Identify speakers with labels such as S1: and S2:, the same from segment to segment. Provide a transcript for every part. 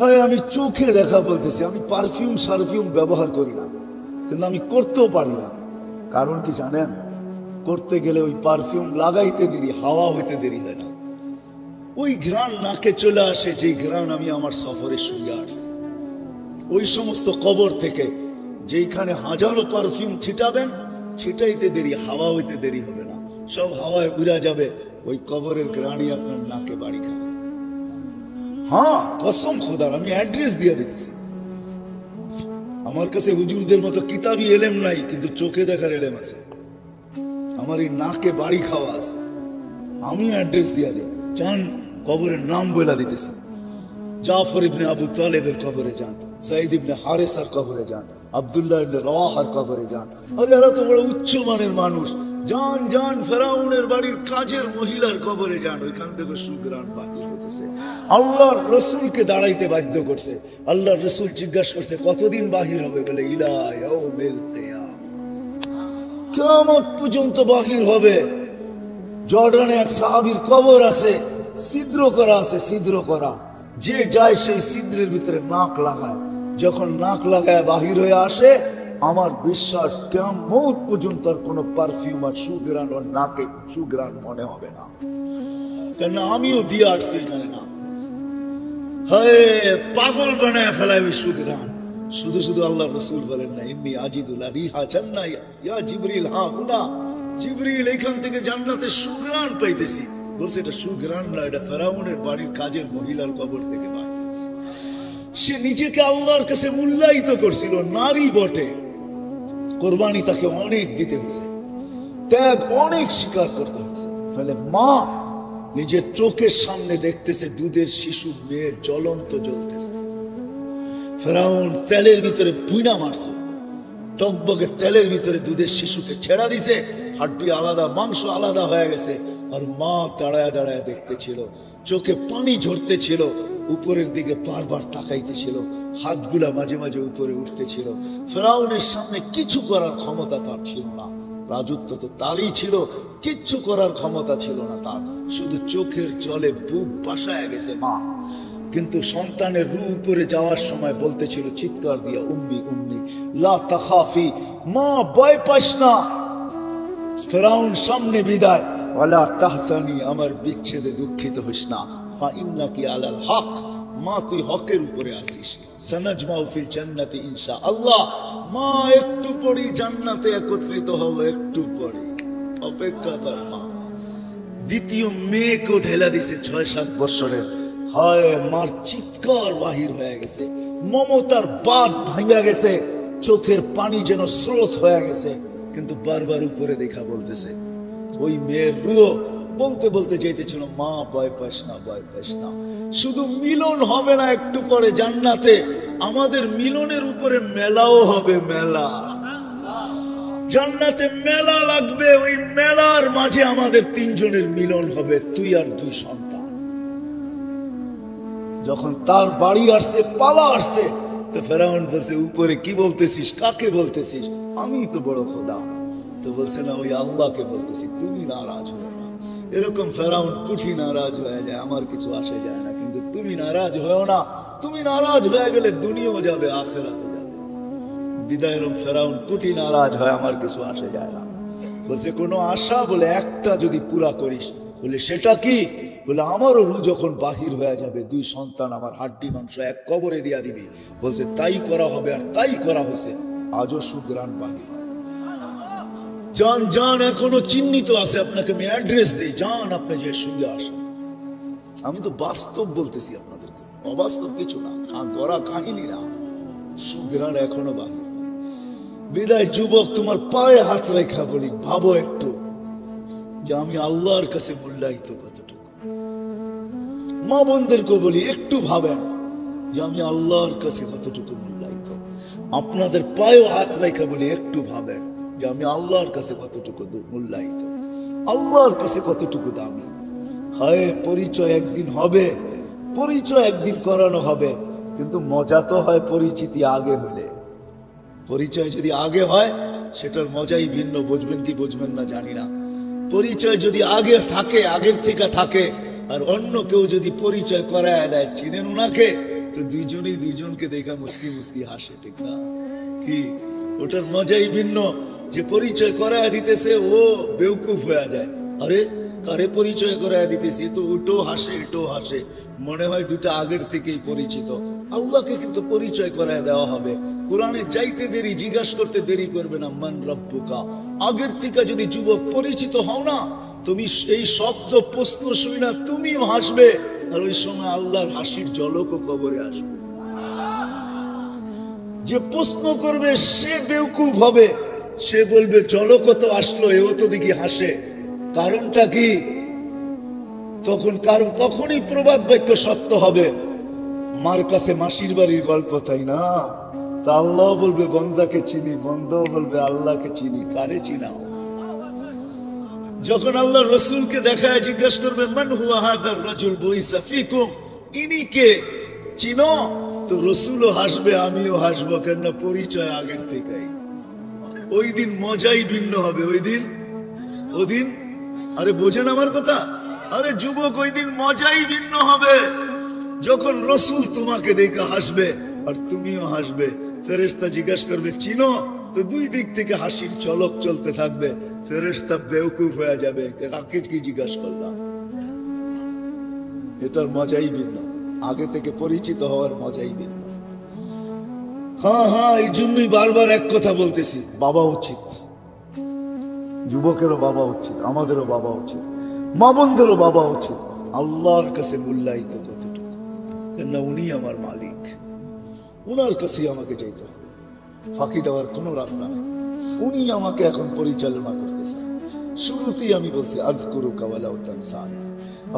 S1: হ্যাঁ, আমি চোখে দেখা বলতেছি, আমি পারফিউম সারফিউম ব্যবহার করি না, কিন্তু আমি করতেও পারি না। কারণ কি জানেন? করতে গেলে ওই পারফিউম লাগাইতে দেরি, হাওয়া হইতে দেরি হয় না। ওই ঘ্রাণ নাকে চলে আসে, যে ঘ্রাণ আমি আমার সফরে শুয়ে আসছি। ওই সমস্ত কবর থেকে যেখানে হাজারো পারফিউম ছিটাবেন, ছিটাইতে দেরি, হাওয়া হইতে দেরি হবে না, সব হাওয়ায় উড়া যাবে, ওই কবরের ঘ্রাণই আপনার নাকে বাড়ি খাবে। হ্যাঁ, কসম খোদার, আমি অ্যাড্রেস দিয়ে দিতেছি। আমার কাছে হুজুরদের মতো কিতাবি এলেম নাই, কিন্তু চোখে দেখার এলেম আছে। আমার এই নাকে বাড়ি খাওয়া আছে, আমি অ্যাড্রেস দিয়ে দিই। যান, কবরের নাম বলে দিতেছি। জাফর ইবনে আবু তালেবের কবরে যান, যায়েদ ইবনে হারেসার কবরে যান, আব্দুল্লাহ ইবনে রওয়াহার কবরে যান। আর এরা তো বড় উচ্চ মানের মানুষ। যান যান, ফেরাউনের বাড়ির কাজের মহিলার কবরে যান, ওইখান থেকে সুঘ্রাণ বাহির হতেছে। আল্লাহর রসুলকে দাঁড়াইতে বাধ্য করছে। আল্লাহর রসুল জিজ্ঞাসা করছে, কতদিন বাহির হবে? বলে ইলা ইয়াউমিল কিয়ামা, কিয়ামত পর্যন্ত বাহির হবে। জর্ডানে এক সাহাবীর কবর আছে, ছিদ্র করা আছে, ছিদ্র করা। যে যায় সেই ছিদ্রের ভিতরে নাক লাগায়, যখন নাক লাগায় বাহির হয়ে আসে, আমার বিশ্বাস কিয়ামত পর্যন্ত আর কোনো পারফিউম আর সুঘ্রাণ আর নাকে সুঘ্রাণ মনে হবে না। কেন আমিও দিয়ে আসছি এখানে না। হায়, পাগল বানায় ফেলায় ওই সুঘ্রাণ। শুধু শুধু আল্লাহ রসুল বলেন না, ইন্নী আজিদুল রিহা জান্নাহ ইয়া জিবরিল, হা হুনা জিবরিল, এখান থেকে জান্নাতের সুঘ্রাণ পাইতেছি। বলছে এটা সুঘ্রাণ না, এটা ফেরাউনের বাড়ির কাজের মহিলার কবর থেকে বাহির হয়েছে। সে নিজেকে আল্লাহর কাছে মূল্যায়িত করছিল, নারী বটে। কোরবানি তাকে অনেক দিতে হয়েছে, ত্যাগ অনেক স্বীকার করতে হয়েছে। ফলে মা নিজের চোখের সামনে দেখতেছে দুধের শিশু মেয়ে জ্বলন্ত জ্বলতেছে। ফেরাউন তেলের ভিতরে পুইনা মারছে, টকবগে তেলের ভিতরে দুধের শিশুকে ছেড়া দিছে, হাড্ডি আলাদা, মাংস আলাদা হয়ে গেছে। আর মা দাঁড়ায় দাঁড়ায় দেখতেছিল, চোখে পানি ঝরতেছিল, উপরের দিকে বারবার তাকাইতেছিল, হাতগুলা মাঝে মাঝে উপরে উঠতেছিল। ফেরাউনের সামনে কিছু করার ক্ষমতা তার ছিল না, রাজত্ব তো তারই ছিল, কিচ্ছু করার ক্ষমতা ছিল না তার। শুধু চোখের জলে বুক বাসায় গেছে মা। কিন্তু সন্তানের রূহ উপরে যাওয়ার সময় বলতেছিল চিৎকার দিয়া, উম্মি উম্মি লা তাখাফি, মা ভয় পাস না। ফেরাউন সামনে বিদায়, ওয়ালা তাহজানি, আমার বিচ্ছেদে দুঃখিত হইস না, ফা ইন্নাকি আলাল হক, মা তুই হকের উপরে আসিস। সানাজমাউ ফিল জান্নাতি ইনশাআল্লাহ, মা একটু পরেই জান্নাতে একত্রিত হব, একটু পরে, অপেক্ষা কর মা। দ্বিতীয় মেয়েকেও ঢেলা দিছে ৬-৭ বছরের। হয়, মার চিৎকার বাহির হয়ে গেছে, মমতার বাঁধ ভাঙা গেছে, চোখের পানি যেন স্রোত হয়ে গেছে। কিন্তু বারবার উপরে দেখা বলতেছে, ওই মেয়ের রুহ বলতে বলতে যাইতেছিল, মা ভয় পাস না, ভয় পাস না। শুধু মিলন হবে না একটু পরে জান্নাতে, আমাদের মিলনের উপরে মেলাও হবে, মেলা। জান্নাতে মেলা লাগবে, ওই মেলার মাঝে আমাদের ৩ জনের মিলন হবে, তুই আর 2 সন্তান। যখন তার বাড়ি আসছে, পালা আসছে, তো ফেরাউন বলছে, উপরে কি বলতেছিস, কাকে বলতেছিস? আমি তো বড় খোদা। তো বলছে না, ওই আল্লাহকে বলতেছি, তুমি নারাজ হয়ে না। এরকম ফেরাউন কুঠি নারাজ হয়ে যায়, আমার কিছু আসে যায় না, কিন্তু তুমি নারাজ হয়েও না। তুমি নারাজ হয়ে গেলে দুনিয়াও যাবে, আখিরাতও যাবে। বিদায় এরকম ফেরাউন কুঠি নারাজ হয়, আমার কিছু আসে যায় না। বলছে কোনো আশা? বলে একটা যদি পুরা করিস। বলে সেটা কি? বলে আমারও রু যখন বাহির হয়ে যাবে, 2 সন্তান আমার হাড্ডি মাংস এক কবরে দিয়া দিবি। বলছে তাই করা হবে, আর তাই করা হয়েছে। আজও সুঘ্রাণ বাহির হয়। যান যান, এখনো চিহ্নিত আছে, আপনাকে আমি অ্যাড্রেস দিই, যান আপনি যে শুয়ে আসেন। আমি তো বাস্তব বলতেছি আপনাদেরকে, অবাস্তব কিছু না, গড়া কাহিনী না। সুঘ্রাণ এখনো বাহির। বিদায় যুবক, তোমার পায়ে হাত রেখা বলি, ভাবো একটু যে আমি আল্লাহর কাছে মূল্যায়িত কতটুকু। মা বোনদেরকে বলি, একটু ভাবেন যে আমি আল্লাহর কাছে কতটুকু মূল্যায়িত। আপনাদের পায়েও হাত রেখা বলি, একটু ভাবেন যে আমি আল্লাহর কাছে কতটুকু মূল্যায়িত, আল্লাহর কাছে কতটুকু দামি। হয় পরিচয় একদিন হবে, পরিচয় একদিন করানো হবে, কিন্তু মজা তো হয় পরিচিতি আগে হলে। পরিচয় যদি আগে হয়, সেটার মজাই ভিন্ন। বুঝবেন কি বুঝবেন না জানি না। পরিচয় যদি আগে থাকে, আগের থেকে থাকে, আর অন্য কেউ যদি পরিচয় করায় দেয়, চিনেন ওনাকে, তো দুইজনই দুইজনকে দেখা মুস্কি মুস্কি হাসে, ঠিক না? কি ওটার মজাই ভিন্ন। যে পরিচয় করায় দিতেছে ও বেউকুফ হয়ে যায়, আরে কারে পরিচয় করায় দিতেছি, তো ওটাও হাসে এটাও হাসে, মনে হয় দুটা আগের থেকেই পরিচিত। আল্লাহকে কিন্তু পরিচয় করায় দেওয়া হবে। কোরআনে যাইতে দেরি, জিজ্ঞাসা করতে দেরি করবে না, মান রব্বুকা। আগের থেকে যদি যুবক পরিচিত হও না, তুমি এই শব্দ প্রশ্ন শুনি না তুমিও হাসবে, আর ওই সময় আল্লাহর হাসির ঝলকও কবরে আসবে। যে প্রশ্ন করবে সে বেউকুফ হবে, সে বলবে ঝলক তো আসলো, এও তো দেখি হাসে, কারণটা কি? তখনই প্রবাদ বাক্য সত্য হবে। মার কাছে মাসির বাড়ির গল্প, তাই না? তা আল্লাহ বলবে বন্দাকে চিনি, বন্দাও বলবে আল্লাহকে চিনি, কারে চিনাও? যখন আল্লাহ রসুলকে দেখায় জিজ্ঞাসা করবে মান হুয়া হাদার রাজুল বুইসা ফিকুম, ইনি কে, চিনো? তো রসুলও হাসবে, আমিও হাসবো, কেন পরিচয় আগের থেকেই। ওই দিন মজাই ভিন্ন হবে। ওদিন আরে বোঝেন আমার কথা? আরে যুবক, ওই দিন মজাই ভিন্ন হবে, যখন রসুল তোমাকে দেখে হাসবে আর তুমিও হাসবে। ফেরেশতা জিজ্ঞাসা করবে চিনো? তো দুই দিক থেকে হাসির ঝলক চলতে থাকবে। ফেরেশতা বেউকুফ হয়ে যাবে, কাকে কি জিজ্ঞাসা করলাম? এটার মজাই ভিন্ন, আগে থেকে পরিচিত হওয়ার মজাই ভিন্ন। হ্যাঁ, এই জন্যই বারবার এক কথা বলতেছি, বাবা উচিত, যুবকেরও বাবা উচিত, আমাদেরও বাবা উচিত, মা বোনদেরও বাবা উচিত। আল্লাহর কাছে মূল্যায়িত কতটুকু, কেননা উনি আমার মালিক, উনার কাছে আমাকে যেতে হবে, ফাঁকি দেওয়ার কোনো রাস্তা নেই। উনি আমাকে এখন পরিচালনা করতেছেন। শুরুতেই আমি বলছি আযকুরুকা ওয়ালা তানসানি।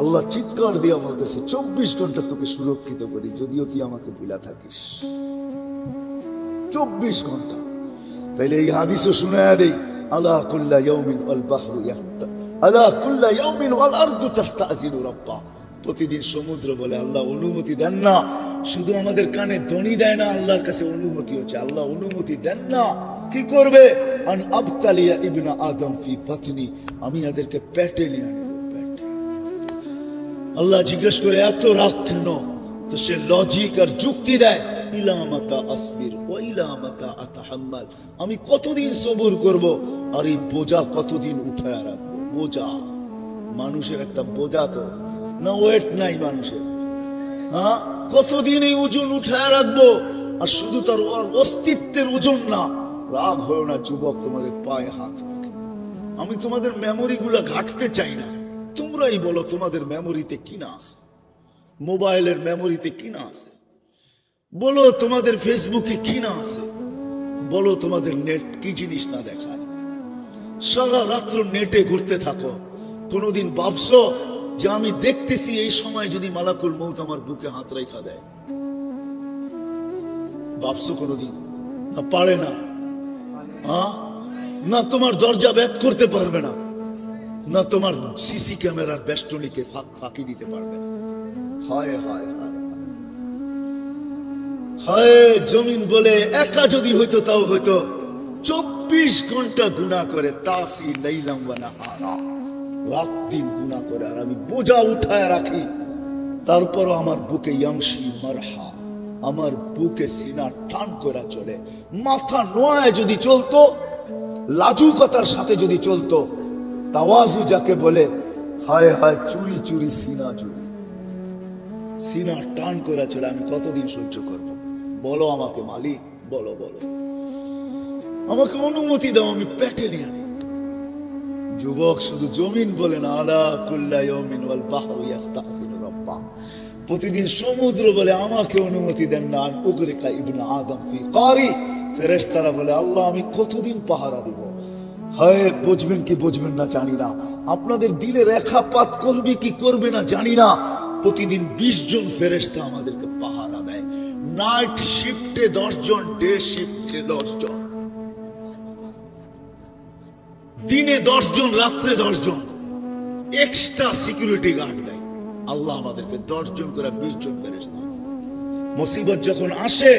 S1: আল্লাহ চিৎকার দিয়ে বলতেছে 24 ঘন্টা তোকে সুরক্ষিত করি, যদিও তুই আমাকে ভুলা থাকিস। 24 ঘন্টা। তাইলে এই হাদিসও শুনায়া দেই, আলা কুল্লা ইয়াউমিন ওয়াল বাহরু ইয়াহতা, আলা কুল্লা ইয়াউমিন ওয়াল আরদু তাস্তাযিনু রাব্বা। প্রতিদিন সমুদ্র বলে আল্লাহ অনুমতি দেন না, শুধু আমাদের কানে ধ্বনি দেয় না, আল্লাহর কাছে অনুমতি হচ্ছে, আল্লাহ অনুমতি দেন না। কি করবে? আন আবতালিয়া ইবনা আদম ফি বাতনি, আমি এদেরকে পেটে নিয়ে নেব, পেটে। আল্লাহ জিজ্ঞেস করে এত রাগ কেন? তো সে লজিক আর যুক্তি দেয়, ইলা মাতা আসবির ওয়া ইলা মাতা আতাহাম্মাল, আমি কতদিন সবুর করব, আর এই বোঝা কতদিন উঠায় রাখবো? বোঝা, মানুষের একটা বোঝা তো না, ওয়েট নাই মানুষের। হ্যাঁ, কতদিন এই ওজন উঠায় রাখবো? আর শুধু তার অস্তিত্বের ওজন না। রাগ হয় না যুবক, তোমাদের পায়ে হাত রাখে। আমি তোমাদের মেমোরি গুলা ঘাটতে চাই না, তোমরাই বলো তোমাদের মেমোরিতে কি না আছে, মোবাইলের মেমোরিতে কি না আছে, বলো তোমাদের ফেসবুকে কি না আছে, বলো তোমাদের নেট কি জিনিস না দেখায়। সারা রাত্র নেটে ঘুরতে থাকো, কোনোদিন ভাবছো যে আমি দেখতেছি এই সময় যদি মালাকুল মউত আমার বুকে হাত রেখা দেয়? ভাবছো কোনোদিন? না, পারে না। না তোমার দরজা ভেদ করতে পারবে না, না তোমার সিসি ক্যামেরার বেষ্টনীকে ফাঁকি দিতে পারবে না। হায় হায় হায় হায়, জমিন বলে একা যদি হইতো তাও হইতো 24 ঘন্টা গুনাহ করে, তাসি লাইলাম ওয়া নাহারা, রাত দিন গুনাহ করে, আর আমি বোঝা উঠায় রাখি। তারপরও আমার বুকে ইয়ামশি মারহা, আমার বুকে সিনা টান করে চলে। মাথা নোয়ায় যদি চলতো, লাজুকতার সাথে যদি চলতো, তাওয়াজু যাকে বলে, হায় হায় চুরি চুরি সিনা চুরি, সিনা টান করে চলে। আমি কতদিন সহ্য করব? বলো আমাকে মালিক, বলো বলো, আমাকে অনুমতি দাও, আমি পেটে নিয়ে আনি। যুবক, শুধু জমিন বলে না, আলা কুল্লা ইয়াউমিন ওয়াল বাহরু ইয়াস্তাযিনু রাব্বা, প্রতিদিন সমুদ্র বলে আমাকে অনুমতি দেন না, উগরিকা ইবনে আদম ফি কারি। ফেরেশতারা বলে আল্লাহ আমি কতদিন পাহারা দিব? হয় বুঝবেন কি বুঝবেন না জানি না, আপনাদের দিলে রেখাপাত করবে কি করবে না জানি না। প্রতিদিন 20 জন ফেরেশতা আমাদেরকে পাহারা দেয়। নাইট শিফটে 10 জন, ডে শিফটে 10 জন, দিনে 10 জন, রাত্রে 10 জন, এক্সট্রা সিকিউরিটি গার্ড দেয়। আল্লাহ আমাদেরকে 10 জন করে 20 জন ফেরেশতা। মুসিবত যখন আসে,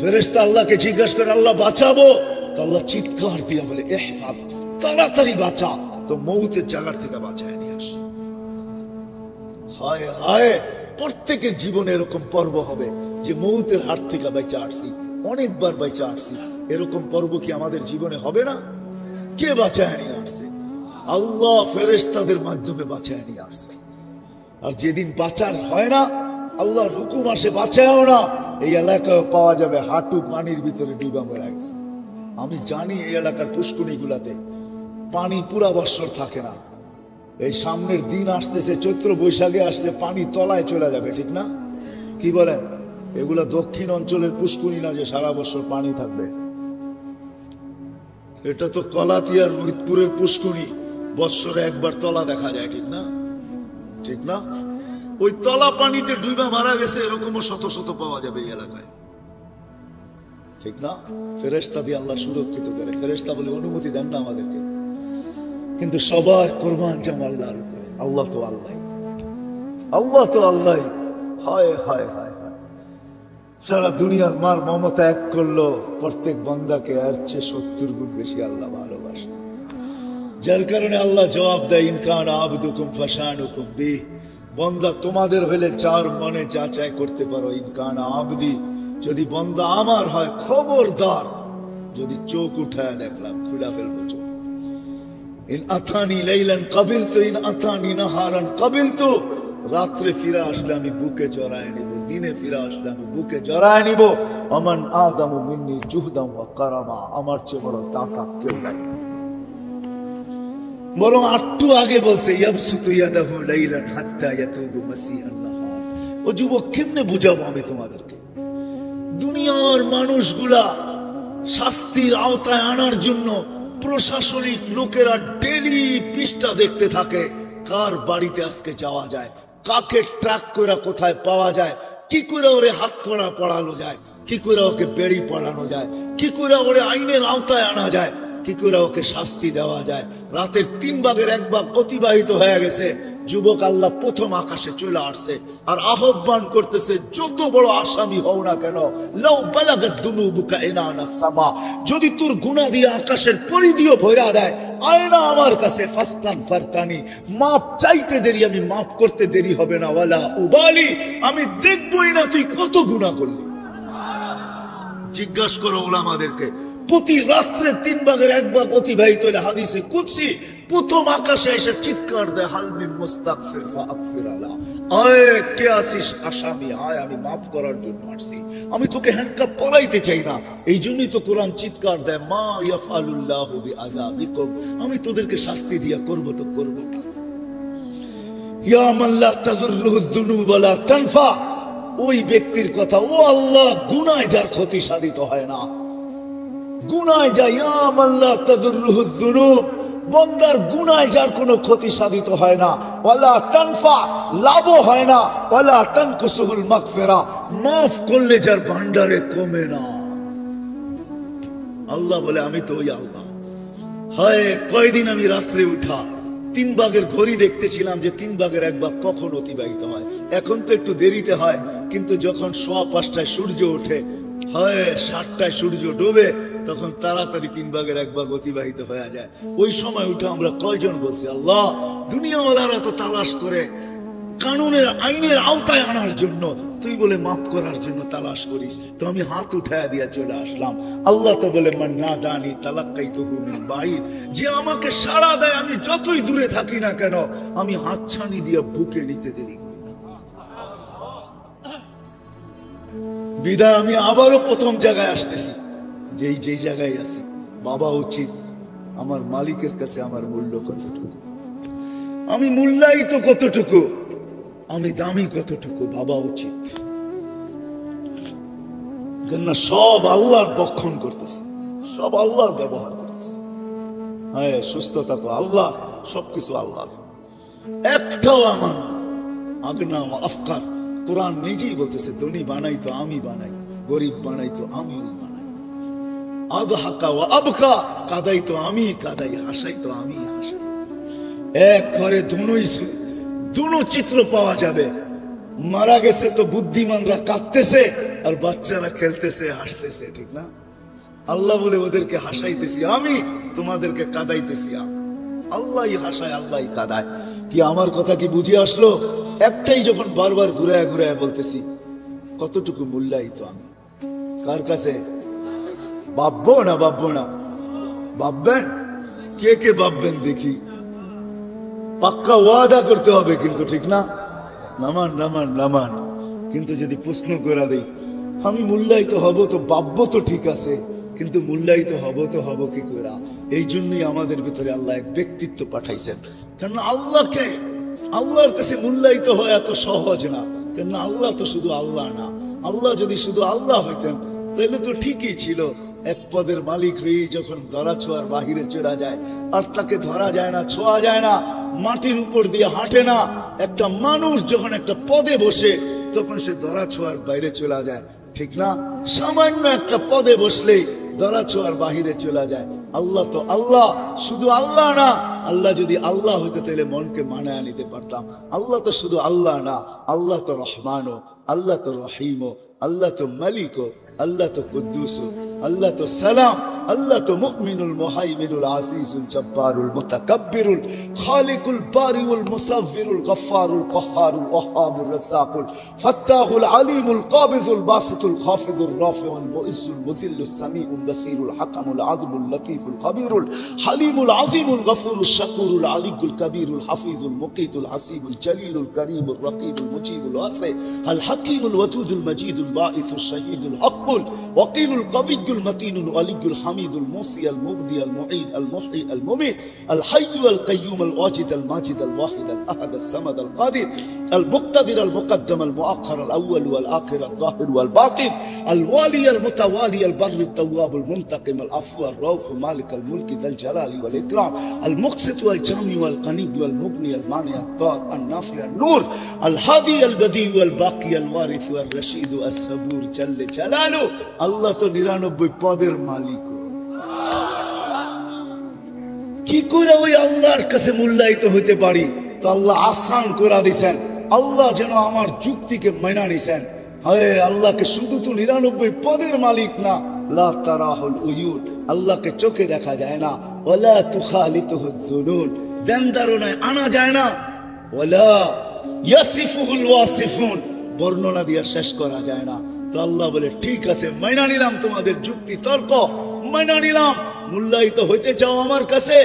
S1: ফেরেশতা আল্লাহকে জিজ্ঞাসা করে আল্লাহ বাঁচাবো? তো আল্লাহ চিৎকার দিয়ে বলে ইহফাজ, তাড়াতাড়ি বাঁচা, তো মৌতের জায়গা থেকে বাঁচায় নিয়ে আসে। হায় হায়, প্রত্যেকের জীবনে এরকম পর্ব হবে যে মৌতের হাত থেকে বাইচা আসছি, অনেকবার বাইচা আসছি। এরকম পর্ব কি আমাদের জীবনে হবে না? কে বাঁচায় নিয়ে আসছে? আল্লাহ ফেরেশতাদের মাধ্যমে বাঁচায় নিয়ে আসছে। আর যেদিন বাঁচার হয় না, আল্লাহর হুকুম আসে বাঁচায়ও না, এই এলাকায় পাওয়া যাবে হাঁটু পানির ভিতরে ডুবা মরে গেছে। আমি জানি এই এলাকার পুষ্কুনি গুলাতে পানি পুরা বৎসর থাকে না। এই সামনের দিন আসতেছে, চৈত্র বৈশাখে আসলে পানি তলায় চলে যাবে, ঠিক না? কি বলেন? এগুলা দক্ষিণ অঞ্চলের পুষ্কুনি না যে সারা বছর পানি থাকবে। এটা তো কলাতিয়ার রোহিতপুরের পুষ্কুনি, বৎসরে একবার তলা দেখা যায়, ঠিক না? ঠিক না? ওই তলা পানিতে ডুবা মারা গেছে এরকমও শত শত পাওয়া যাবে এই এলাকায়, ঠিক না? ফেরেশতা দিয়ে আল্লাহ সুরক্ষিত করে। ফেরেশতা বলে অনুমতি দেন না আমাদেরকে, কিন্তু সবার কোরবান জাম আল্লাহর উপরে। আল্লাহ তো আল্লাহ, আল্লাহ তো আল্লাহ। হায় হায় হায় হায়, সারা দুনিয়ার মার মমতা এক করলো, প্রত্যেক বান্দাকে এর চেয়ে 70 গুণ বেশি আল্লাহ ভালোবাসে। যার কারণে আল্লাহ জবাব দেয়, ইনকান আবদুকুম ফাশানুকুম বি, বান্দা তোমাদের হলে চার মনে যা চাই করতে পারো। ইনকান আবদি, যদি বান্দা আমার হয়, খবরদার যদি চোখ উঠায় দেখলাম খুলে ফেলবো চোখ। ইন আতানি লাইলান কাবিলতু, ইন আতানি নাহারান কাবিলতু, রাত্রে ফিরে আসলে আমি বুকে জড়ায় নিব, দিনে ফিরে আসলে আমি বুকে জড়ায় নিব। আমান আদামু মিন্নি জুহদাম ওয়া কারামা, আমার চেয়ে বড় দাতা কেউ নাই। বরং একটু আগে বলছে ইয়াবসুতু ইয়াদাহু লাইলান হাত্তা ইয়াতুবু মাসিআন নাহার। ও যুবক, কেমনে বুঝাবো আমি তোমাদেরকে? দুনিয়ার মানুষগুলা শাস্তির আওতায় আনার জন্য প্রশাসনিক লোকেরা ডেলি পৃষ্ঠা দেখতে থাকে, কার বাড়িতে আজকে যাওয়া যায়, কাকে ট্র্যাক করে কোথায় পাওয়া যায়, কি করে ওরে হাত করা পড়ানো যায়, কি করে ওকে বেড়ি পড়ানো যায়, কি করে ওরে আইনের আওতায় আনা যায়, কি করে ওকে শাস্তি দেওয়া যায়। রাতের 3 ভাগের 1 ভাগ অতিবাহিত হয়ে গেছে, যুবক আল্লাহ প্রথম আকাশে চলে আসছে আর আহ্বান করতেছে, যত বড় আসামি হও না কেন, লাউ বালাগাত দুনুবুকা ইনানা সামা, যদি তোর গুনাহ দিয়ে আকাশের পরিধিও ভরা দেয়, আয়না আমার কাছে ফাস্তাগফারতানি, মাপ চাইতে দেরি, আমি মাপ করতে দেরি হবে না। ওয়ালা উবালি, আমি দেখবই না তুই কত গুনাহ করলি। জিজ্ঞাসা করো ওলামাদেরকে, প্রতি রাত্রে 3 ভাগের 1 ভাগ অতিবাহিত হলে হাদিসে কুদসি প্রথম আকাশে এসে চিৎকার দেয়, হাল মিন মুস্তাগফির ফাগফির আলা, আয় কে আসিস আসামি, আয় আমি মাফ করার জন্য আসছি, আমি তোকে হ্যান্ডকাপ পরাইতে চাই না। এই জন্যই তো কোরআন চিৎকার দেয়, মা ইয়াফআলুল্লাহু বিআযাবিকুম, আমি তোদেরকে শাস্তি দিয়া করব তো করব কি। ইয়া মান লা তাযুররুহু যুনুব ওয়া লা তানফা, ওই ব্যক্তির কথা, ও আল্লাহ, গুনায় যার ক্ষতি সাধিত হয় না, গুনায় যা, ইয়া মান লা তাযুররুহু যুনুব, বান্দার গুনায় যার কোনো ক্ষতি সাধিত হয় না, ওয়ালা তানফা, লাভও হয় না, ওয়ালা তানকুসুল মাগফিরা, মাফ করলে যার ভান্ডারে কমে না। আল্লাহ বলে, আমি তো ওই আল্লাহ। হায়, কয়দিন আমি রাত্রে উঠা 3 ভাগের ঘড়ি দেখতেছিলাম যে 3 ভাগের 1 ভাগ কখন অতিবাহিত হয়। এখন তো একটু দেরিতে হয়, কিন্তু যখন 5:15 সূর্য ওঠে, হয় 7টায় সূর্য ডোবে, তখন তাড়াতাড়ি 3 ভাগের 1 ভাগ অতিবাহিত হয়ে যায়। ওই সময় উঠে আমরা কয়জন বলছি, আল্লাহ, দুনিয়াওয়ালারা তো তালাশ করে কানুনের আইনের আওতায় আনার জন্য, তুই বলে মাফ করার জন্য তালাশ করিস, তো আমি হাত উঠায় দিয়ে চলে আসলাম। আল্লাহ তো বলে, মান নাদানি তালাক্কাইতুহু মিন বাঈদ, যে আমাকে সাড়া দেয়, আমি যতই দূরে থাকি না কেন, আমি হাতছানি দিয়ে বুকে নিতে দেরি করি না। বিদায় আমি আবারও প্রথম জায়গায় আসতেছি, যেই জায়গায় আছি, বাবা উচিত আমার মালিকের কাছে আমার মূল্য কতটুকু, আমি মূল্যায়িত কতটুকু, আমি দামি কতটুকু, ভাবা উচিত। কেননা সব আল্লাহর বক্ষণ করতেছে, সব আল্লাহর ব্যবহার করতেছে। হ্যাঁ, সুস্থতা তো আল্লাহ, সবকিছু আল্লাহর, একটাও আমার না। আগনা আফকার, কোরআন নিজেই বলতেছে, ধনী বানাই তো আমি বানাই, গরিব বানাই তো আমি বানাই, আদহাকা ওয়া আবকা, কাদাই তো আমি কাদাই, হাসাই তো আমি হাসাই। এক ঘরে দুনো চিত্র পাওয়া যাবে, মারা গেছে তো বুদ্ধিমানরা কাঁদতেছে আর বাচ্চারা খেলতেছে হাসতেছে, ঠিক না? আল্লাহ বলে, ওদেরকে হাসাইতেছি আমি, তোমাদেরকে কাদাইতেছি আমি। আল্লাহই হাসায়, আল্লাহই কাদায়। কি আমার কথা কি বুঝে আসলো? একটাই যখন বারবার ঘুরায় ঘুরায় বলতেছি, কতটুকু মূল্যায়িত আমি কার কাছে? ভাববো না ভাববো না? ভাববেন? কে কে ভাববেন দেখি? পাক্কা ওয়াদা করতে হবে কিন্তু, ঠিক না? নামান নামান নামান। কিন্তু যদি প্রশ্ন করে দেই, আমি মূল্যায়িত হব তো ভাববো তো ঠিক আছে, কিন্তু মূল্যায়িত হব তো হব কি করে? এই জন্যই আমাদের ভিতরে আল্লাহ এক ব্যক্তিত্ব পাঠাইছেন। কারণ আল্লাহর কাছে মূল্যায়িত হওয়া এত সহজ না। কেন? আল্লাহ তো শুধু আল্লাহ না। আল্লাহ যদি শুধু আল্লাহ হইতেন তাহলে তো ঠিকই ছিল। এক পদের মালিক হয়ে যখন ধরা ছোঁয়ার বাহিরে চলে যায়, আর তাকে ধরা যায় না, ছোঁয়া যায় না, মাটির উপর দিয়ে হাঁটে না। একটা মানুষ যখন একটা পদে বসে, তখন সে ধরা ছোঁয়ার বাইরে চলে যায়, ঠিক না? সামান্য একটা পদে বসলেই ধরা ছোঁয়ার বাহিরে চলে যায়। আল্লাহ তো আল্লাহ, শুধু আল্লাহ না। আল্লাহ যদি আল্লাহ হইতে তাহলে মনকে মানায় নিতে পারতাম। আল্লাহ তো শুধু আল্লাহ না, আল্লাহ তো রহমানও, আল্লাহ তো রহিমও, আল্লাহ তো মালিকও, আল্লাহ তো কুদ্দুসও, আল্লাহ তো সালাম, আল্লাহ তো মুমিনুল মুহাইমিনুল আজিজুল জব্বারুল মুতাকাব্বিরুল খালিকুল বারিউল মুসাవ్বিরুল গফফারুল কহ্হারুল ওয়াহ্হাবুর রাজ্জাকুল ফাত্তাহুল আলিমুল কাবিযুল বাসিতুল খাফিদুর রাফিউল মুইজ্জুল মুযিল্লুস সামিউল বাসীরুল হাকামুল আদলুল লতীফুল খবীরুল হালিমুল আযীমুল গফুরুশ শাকুরুল আলিয়ুল কবীরুল হাফিজুল মুকীতুল হাসিবুল জলিলুল করিমুল রকিবুল মুজিবুল ওয়াসি আল হাকীমুল ওয়াদুদুল মজিদুল বাঈসুশ শাহীদুল হক্কুল ওয়াকিলুল কবিয়্যুল মতিনুল ওয়ালিয়ুল হামিদুল মুসি আল মুবদি আল মুঈদ আল মুহয়ি আল মুমীত আল হাইয়্যু আল কাইয়্যুম আল ওয়াজিদ আল মাজিদ আল ওয়াহিদ আল আহাদ আল সামাদ আল কাদির আল মুক্তাদির আল মুকদ্দম আল মুআখ্খার আল আউয়াল ওয়াল আখির আল যাহির ওয়াল বাতিন আল ওয়ালি আল মুতাওয়ালি আল বারর আল তাওয়াব আল মুনতাকিম আল আফু আল রাউফ মালিক আল মুলক যাল জালালি ওয়াল ইকরাম আল মুকসিত ওয়াল জামি ওয়াল কানিব ওয়াল মুগনি আল মানি আল তার আল নাফি আল নূর আল হাদি আল বদি ওয়াল বাকি আল ওয়ারিস ওয়াল রশিদ আল সাবুর জাল্লে জালালু। আল্লাহ তো 99 পদের মালিক। কি করে ওই আল্লাহর কাছে মূল্যায়িত হইতে পারি? তো আল্লাহ আসান করে দিয়েছেন। আল্লাহ যেন আমার যুক্তিকে মাইনা নিছেন। হায়, আল্লাহকে শুধু তো 99 পদের মালিক না, লা তারাহুল উয়ুন, আল্লাহকে চোখে দেখা যায় না, ওয়ালা তুখালিতুহুজ জুনুন, দেন ধারণায় আনা যায় না, ওয়ালা ইয়াসিফুহুল ওয়াসিফুন, বর্ণনা দিয়ে শেষ করা যায় না। তো আল্লাহ বলে, ঠিক আছে, মাইনা নিলাম তোমাদের যুক্তি তর্ক, মাইনা নিলাম। মূল্যায়িত হইতে চাও আমার কাছে,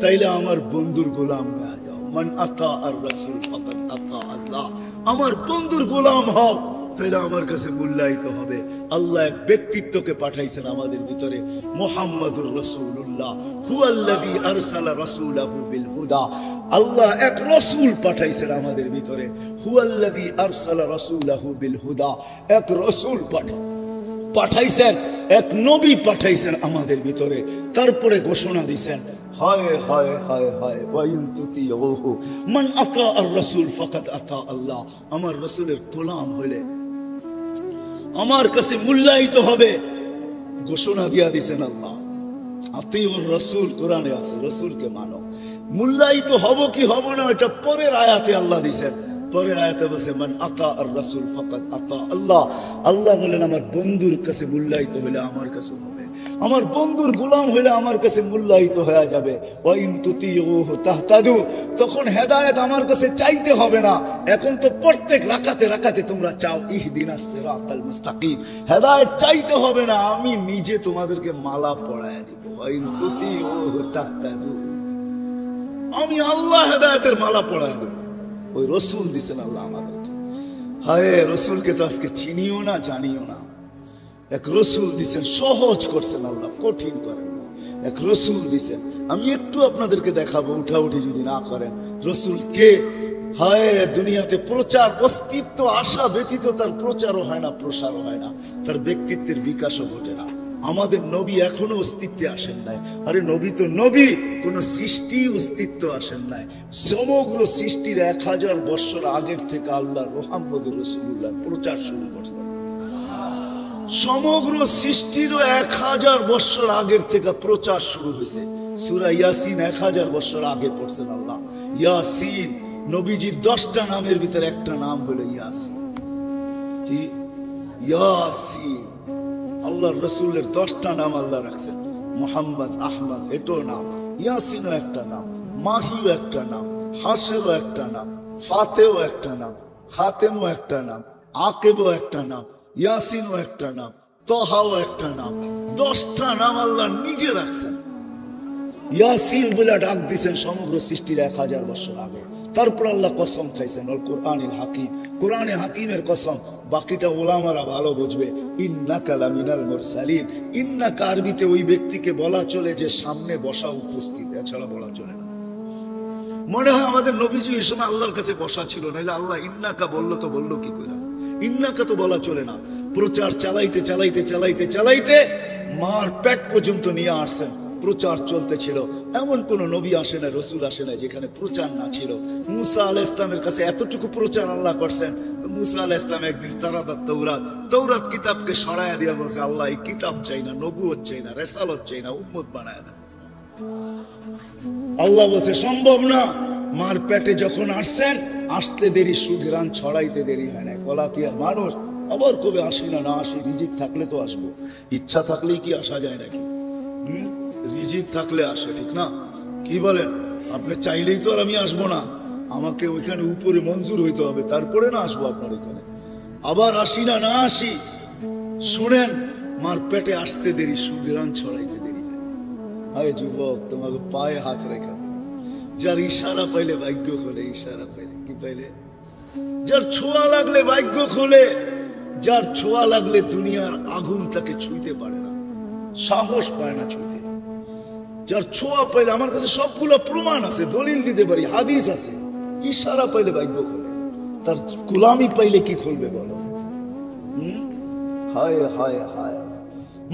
S1: তাইলে আমার বন্ধুর গোলাম হয়ে যাও। মান আতা আর রাসূল ফাকাদ আতা আল্লাহ, আমার বন্ধুর গোলাম হও, তাইলে আমার কাছে মূল্যায়িত হবে। আল্লাহ এক ব্যক্তিত্বকে পাঠাইছেন আমাদের ভিতরে, মুহাম্মাদুর রাসূলুল্লাহ হুয়াল্লাযী আরসালা রাসূলাহু বিল হুদা। আল্লাহ এক রাসূল পাঠাইছেন আমাদের ভিতরে, হুয়াল্লাযী আরসালা রাসূলাহু বিল হুদা, এক রাসূল পাঠাইছেন, এক নবী পাঠাইছেন আমাদের ভিতরে। তারপরে ঘোষণা দিয়েছেন, হায় হায় হায় হায় ওয়াইন তুতিউহু মান আতা আর রাসূল ফাকাদ আতা আল্লাহ, আমার রাসূলের গোলাম হইলে আমার কাছে মূল্যায়িত হবে। ঘোষণা দিয়া দিয়েছেন আল্লাহ, আতিউর রাসূল, কোরআনে আছে, রাসূলকে মানো। মূল্যায়িত হব কি হব না, এটা পরের আয়াতে আল্লাহ দিয়েছেন। পরের আয়াতে বলছে, মান আতা আর রাসূল ফাকাদ আতা আল্লাহ। আল্লাহ বলেন, আমার বন্ধুর কাছে মূল্যায়িত হলে আমার কাছে হবে, আমার বন্ধুর গোলাম হইলে আমার কাছে মূল্যায়িত হয়ে যাবে। ওয়াইন তুতিউহু তাহতাদু, তখন হেদায়েত আমার কাছে চাইতে হবে না। এখন তো প্রত্যেক রাকাতে রাকাতে তোমরা চাও ইহদিনাস সিরাতাল মুস্তাকিম, হেদায়েত চাইতে হবে না, আমি নিজে তোমাদেরকে মালা পরায়া দিব। ওয়াইন তুতিউহু তাহতাদু, আমি আল্লাহ হেদায়েতের মালা পরায়া দেব। ওই রাসূল দিছেন আল্লাহ আমাদেরকে। হায়, রাসূলকে তো আজকে চিনিও না, জানিও না। এক রাসূল দিছেন, সহজ করছেন আল্লাহ, কঠিন করেন না। এক রাসূল দিছেন, আমি একটু আপনাদেরকে দেখাবো, উঠাউঠি যদি না করেন। রাসূল কে? হায়, দুনিয়াতে প্রচার, অস্তিত্ব আসা ব্যতীত তার প্রচারও হয় না, প্রসারও হয় না, তার ব্যক্তিত্বের বিকাশও ঘটে না। আমাদের নবী এখনো অস্তিত্বে আসেন নাই। আরে নবী তো নবী, কোন সৃষ্টি অস্তিত্ব আসেন নাই। সমগ্র সৃষ্টির 1000 বছর আগের থেকে আল্লাহ মুহাম্মদুর রাসূলুল্লাহ প্রচার শুরু করছেন। সমগ্র সৃষ্টির 1000 বছর আগের থেকে প্রচার শুরু হয়েছে। সূরা ইয়াসিন 1000 বছর আগে পড়ছেন আল্লাহ। ইয়াসিন, নবীজির 10টা নামের ভিতরে একটা নাম হলো ইয়াসিন। কি? ইয়াসিন, আল্লাহর রাসূলের 10টা নাম আল্লাহ রাখছেন। মুহাম্মদ, আহমদ, এটাও নাম, ইয়াসিনও একটা নাম, মাহিও একটা নাম, হাসেরও একটা নাম, ফাতেও একটা নাম, খাতেমও একটা নাম, আকেবও একটা নাম, ইয়াসিনও একটা নাম, তহাও একটা নাম। 10টা নাম আল্লাহ নিজে রাখছেন। ইয়াসিন বলে ডাক দিছেন সমগ্র সৃষ্টির 1000 বছর আগে। তারপর আল্লাহ কসম খাইছেন আল কোরআনিল হাকিম, কোরআনে হাকিমের কসম। বাকিটা ওলামারা ভালো বুঝবে। ইন্নাকা লামিনাল মুরসালিন, ইন্নাকা আরবিতে ওই ব্যক্তিকে বলা চলে যে সামনে বসা উপস্থিত, এছাড়া বলা চলে না। মনে হয় আমাদের নবীজি এই সময় আল্লাহর কাছে বসা ছিল, নাইলে আল্লাহ ইন্নাকা বললো তো বললো কি করে? ইন্নাকা তো বলা চলে না। প্রচার চালাইতে চালাইতে চালাইতে চালাইতে মার পেট পর্যন্ত নিয়ে আসছেন। প্রচার চলতেছিল, এমন কোন নবী আসে না, রসুল আসে না যেখানে প্রচার না ছিল। মুসা আলাইহিস সালামের কাছে এতটুকু প্রচার আল্লাহ করছেন। মুসা আলাইহিস সালাম একদিন তারাদাত তৌরাত কিতাবকে সরাইয়া দিয়া বলছে, আল্লাহ এই কিতাব চাই না, নবুয়ত চাই না, রিসালাত চাই না, উম্মত বানায় দেন। আল্লাহ বলছে সম্ভব না। মার পেটে যখন আসছেন, আসতে দেরি, সুঘ্রাণ ছড়াইতে দেরি হয় না। গলাতিয়ার মানুষ আবার কবে আসি না, না আসি, রিজিক থাকলে তো আসবো। ইচ্ছা থাকলেই কি আসা যায় নাকি? রিজিক থাকলে আসে, ঠিক না? কি বলেন? আপনি চাইলেই তো আর আমি আসবো না, আমাকে ওইখানে উপরে মঞ্জুর হইতে হবে, তারপরে না আসবো আপনার এখানে। আবার আসি না, না আসি। শুনেন, মার পেটে আসতে দেরি, সুঘ্রাণ ছড়াইতে দেরি। আরে যুবক, তোমাকে পায়ে হাত রেখা, যার ইশারা পাইলে ভাগ্য খোলে। ইশারা পাইলে কি পাইলে? যার ছোঁয়া লাগলে ভাগ্য খোলে। যার ছোঁয়া লাগলে দুনিয়ার আগুন তাকে ছুঁইতে পারে না, সাহস পায় না ছুঁইতে। যার ছোঁয়া পাইলে, আমার কাছে সবগুলো প্রমাণ আছে, দলিল দিতে পারি, হাদিস আছে। ইশারা পাইলে ভাগ্য খোলে। তার গোলামি পাইলে কি খুলবে বলো? হায় হায় হায়।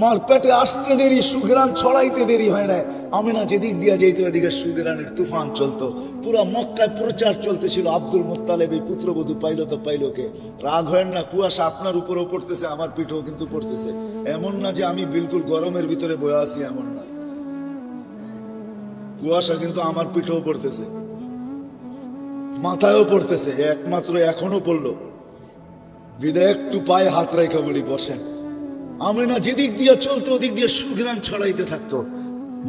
S1: মার পেটে আসতে দেরি, সুঘ্রাণ ছড়াইতে দেরি হয় না। আমিনা যেদিক দিয়া যেত এদিকে সুঘ্রাণের তুফান চলতো। পুরা মক্কায় প্রচার চলতেছিল। আব্দুল মুত্তালিব এই পুত্রবধূ পাইলো তো পাইলো কে? রাগ হয় না, কুয়াশা আপনার উপরেও পড়তেছে, আমার পিঠেও কিন্তু পড়তেছে। এমন না যে আমি বিলকুল গরমের ভিতরে বয়ে আছি, এমন না। কুয়াশা কিন্তু আমার পিঠেও পড়তেছে, মাথায়ও পড়তেছে, একমাত্র এখনো পড়লো বিদায় একটু পায়ে হাত রেখা বলি বসেন। আমিনা যেদিক দিয়ে চলতো ওদিক দিয়ে সুঘ্রাণ ছড়াইতে থাকতো।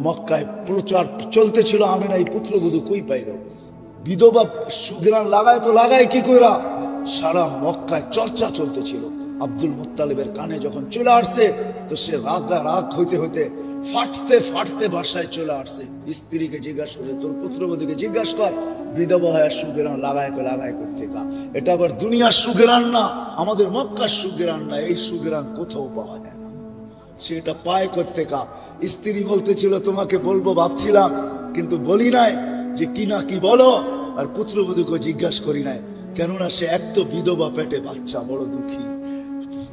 S1: মক্কায় প্রচার চলতেছিল। আমিনা এই পুত্রবধূ কই পাইল? বিধবা সুঘ্রাণ লাগায় তো লাগায় কি কইরা? সারা মক্কায় চর্চা চলতেছিল। আব্দুল মুত্তালিবের কানে যখন চলে আসছে, তো সে রাগ হইতে হইতে ফাটতে ফাটতে বাসায় চলে আসছে। স্ত্রীকে জিজ্ঞাসা করে, তোর পুত্রবধূকে জিজ্ঞাসা কর, বিধবা হয় সুঘ্রাণ লাগায় করতে কা? এটা আবার দুনিয়ার সুঘ্রাণ না, আমাদের মক্কার সুঘ্রাণ না। এই সুঘ্রাণ কোথাও পাওয়া যায় না। সেটা পায় করতে কা? স্ত্রী বলতেছিল, তোমাকে বলবো ভাবছিলাম, কিন্তু বলি নাই যে কি না কি বলো। আর পুত্রবধূকে জিজ্ঞাসা করি নাই, কেননা সে এক তো বিধবা, পেটে বাচ্চা, বড় দুঃখী,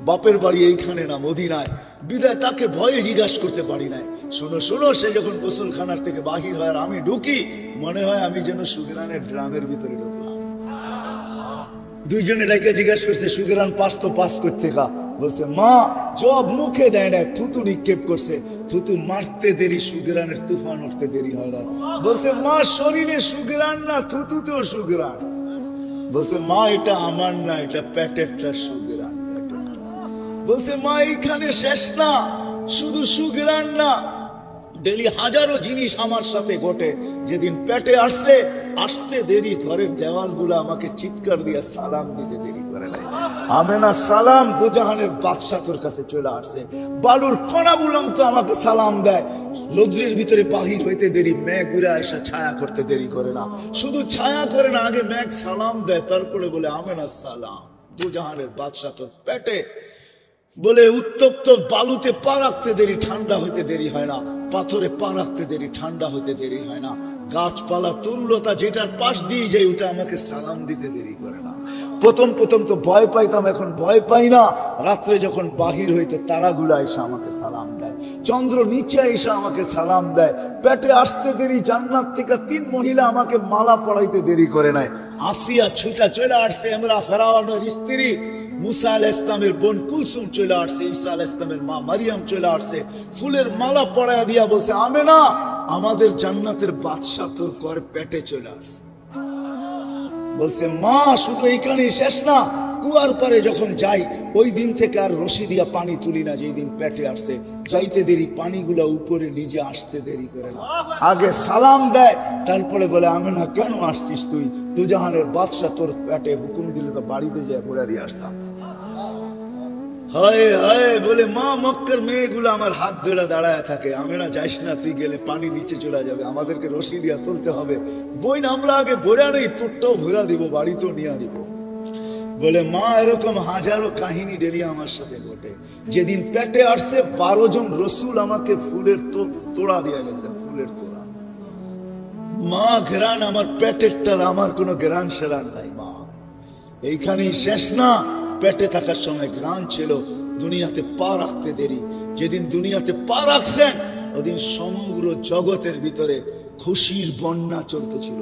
S1: বাপের বাড়ি এইখানে না মদিনায়, বিদায় তাকে ভয়ে জিজ্ঞাসা করতে পারি নাই। শোনো শোনো, সে যখন গোসলখানার থেকে বাহির হয় আর আমি ঢুকি, মনে হয় আমি যেন সুঘ্রাণের ড্রামের ভিতরে ঢুকলাম। দুইজনে ডাইকে জিজ্ঞাসা করছে, সুঘ্রাণ পাস তো পাস করতে কা? বলছে, মা জব মুখে দেয় না, থুতু নিক্ষেপ করছে। থুতু মারতে দেরি, সুঘ্রাণের তুফান উঠতে দেরি হয় না। বলছে, মা শরীরে সুঘ্রাণ না, থুতুতেও সুঘ্রাণ। বলছে, মা এটা আমার না, এটা পেটেরটা সুঘ্রাণ। বলছে, মা এইখানে শেষ না, শুধু সুঘ্রাণ না, ডেলি হাজারো জিনিস আমার সাথে ঘটে। যেদিন পেটে আসছে, আসতে দেরি, ঘরের দেওয়ালগুলো আমাকে চিৎকার দিয়ে সালাম দিতে দেরি করে নাই। আমেনা সালাম, দুজাহানের বাদশা তোর কাছে চলে আসছে। বালুর কণা বুলাম তো আমাকে সালাম দেয়। রৌদ্রের ভিতরে বাহির হইতে দেরি, মেঘ উড়ে আসা ছায়া করতে দেরি করে না। শুধু ছায়া করে না, আগে মেঘ সালাম দেয়, তারপরে বলে আমেনা সালাম। দুজাহানের বাদশা তোর পেটে। বলে উত্তপ্ত বালুতে পা রাখতে দেরি, ঠান্ডা হইতে দেরি হয় না। পাথরে পা রাখতে দেরি, ঠান্ডা হইতে দেরি হয় না। গাছপালা তরুলতা যেটার পাশ দিয়ে যায়, ওটা আমাকে সালাম দিতে দেরি করে না। প্রথম তো ভয় পাইতাম, এখন ভয় পাই না। রাত্রে যখন বাহির হইতে তারাগুলা এসে আমাকে সালাম দেয়, চন্দ্র নিচে এসে আমাকে সালাম দেয়। পেটে আসতে দেরি, জান্নাত থেকে 3 মহিলা আমাকে মালা পড়াইতে দেরি করে নাই। আসিয়া ছুটা চলে আসছে, আমরা ফেরাউনের স্ত্রী। মুসা আলাইহিস সালামের বোন কুলসুম চলে আসছে, ঈসা আলাইহিস সালামের মা মারিয়াম চলে আসছে। ফুলের মালা পরাইয়া দিয়া বলছে, আমেনা আমাদের জান্নাতের বাদশা তোর ঘর পেটে চলে আসছে। বলছে, মা শুধু এইখানে শেষ না, কুয়ার পারে যখন যাই ওই দিন থেকে আর রশি দিয়া পানি তুলি না, যেই দিন পেটে আসছে যাইতে দেরি পানিগুলো উপরে নিজে আসতে দেরি করে না, আগে সালাম দেয়, তারপরে বলে আমেনা কেন আসছিস তুই, দুজাহানের বাদশা তোর পেটে হুকুম দিলে তো বাড়িতে যায় ঘুরে দিয়ে আসতাম। হায় হায় বলে মা মক্কার মেয়েগুলো আমার হাত ধরে দাঁড়ায় থাকে, আমেনা যাইস না, তুই গেলে পানি নিচে চলে যাবে, আমাদেরকে রশি দিয়া তুলতে হবে, বই না আমরা আগে ভরা নেই, তোরটাও ভরা দিব, বাড়িতেও নিয়ে দিব। বলে মা এরকম হাজারো কাহিনী ডেলি আমার সাথে ঘটে, যেদিন পেটে আসছে 12 জন রসুল আমাকে ফুলের তোড়া দিয়ে গেছে, ফুলের তোড়া। মা ঘেরান আমার পেটেরটার, আমার কোনো ঘেরান সেরান নাই মা, এইখানেই শেষ না, পেটে থাকার সময় ঘ্রাণ ছিল, দুনিয়াতে পা রাখতে দেরি, যেদিন দুনিয়াতে পা রাখছেন ওদিন সমগ্র জগতের ভিতরে খুশির বন্যা চলতেছিল।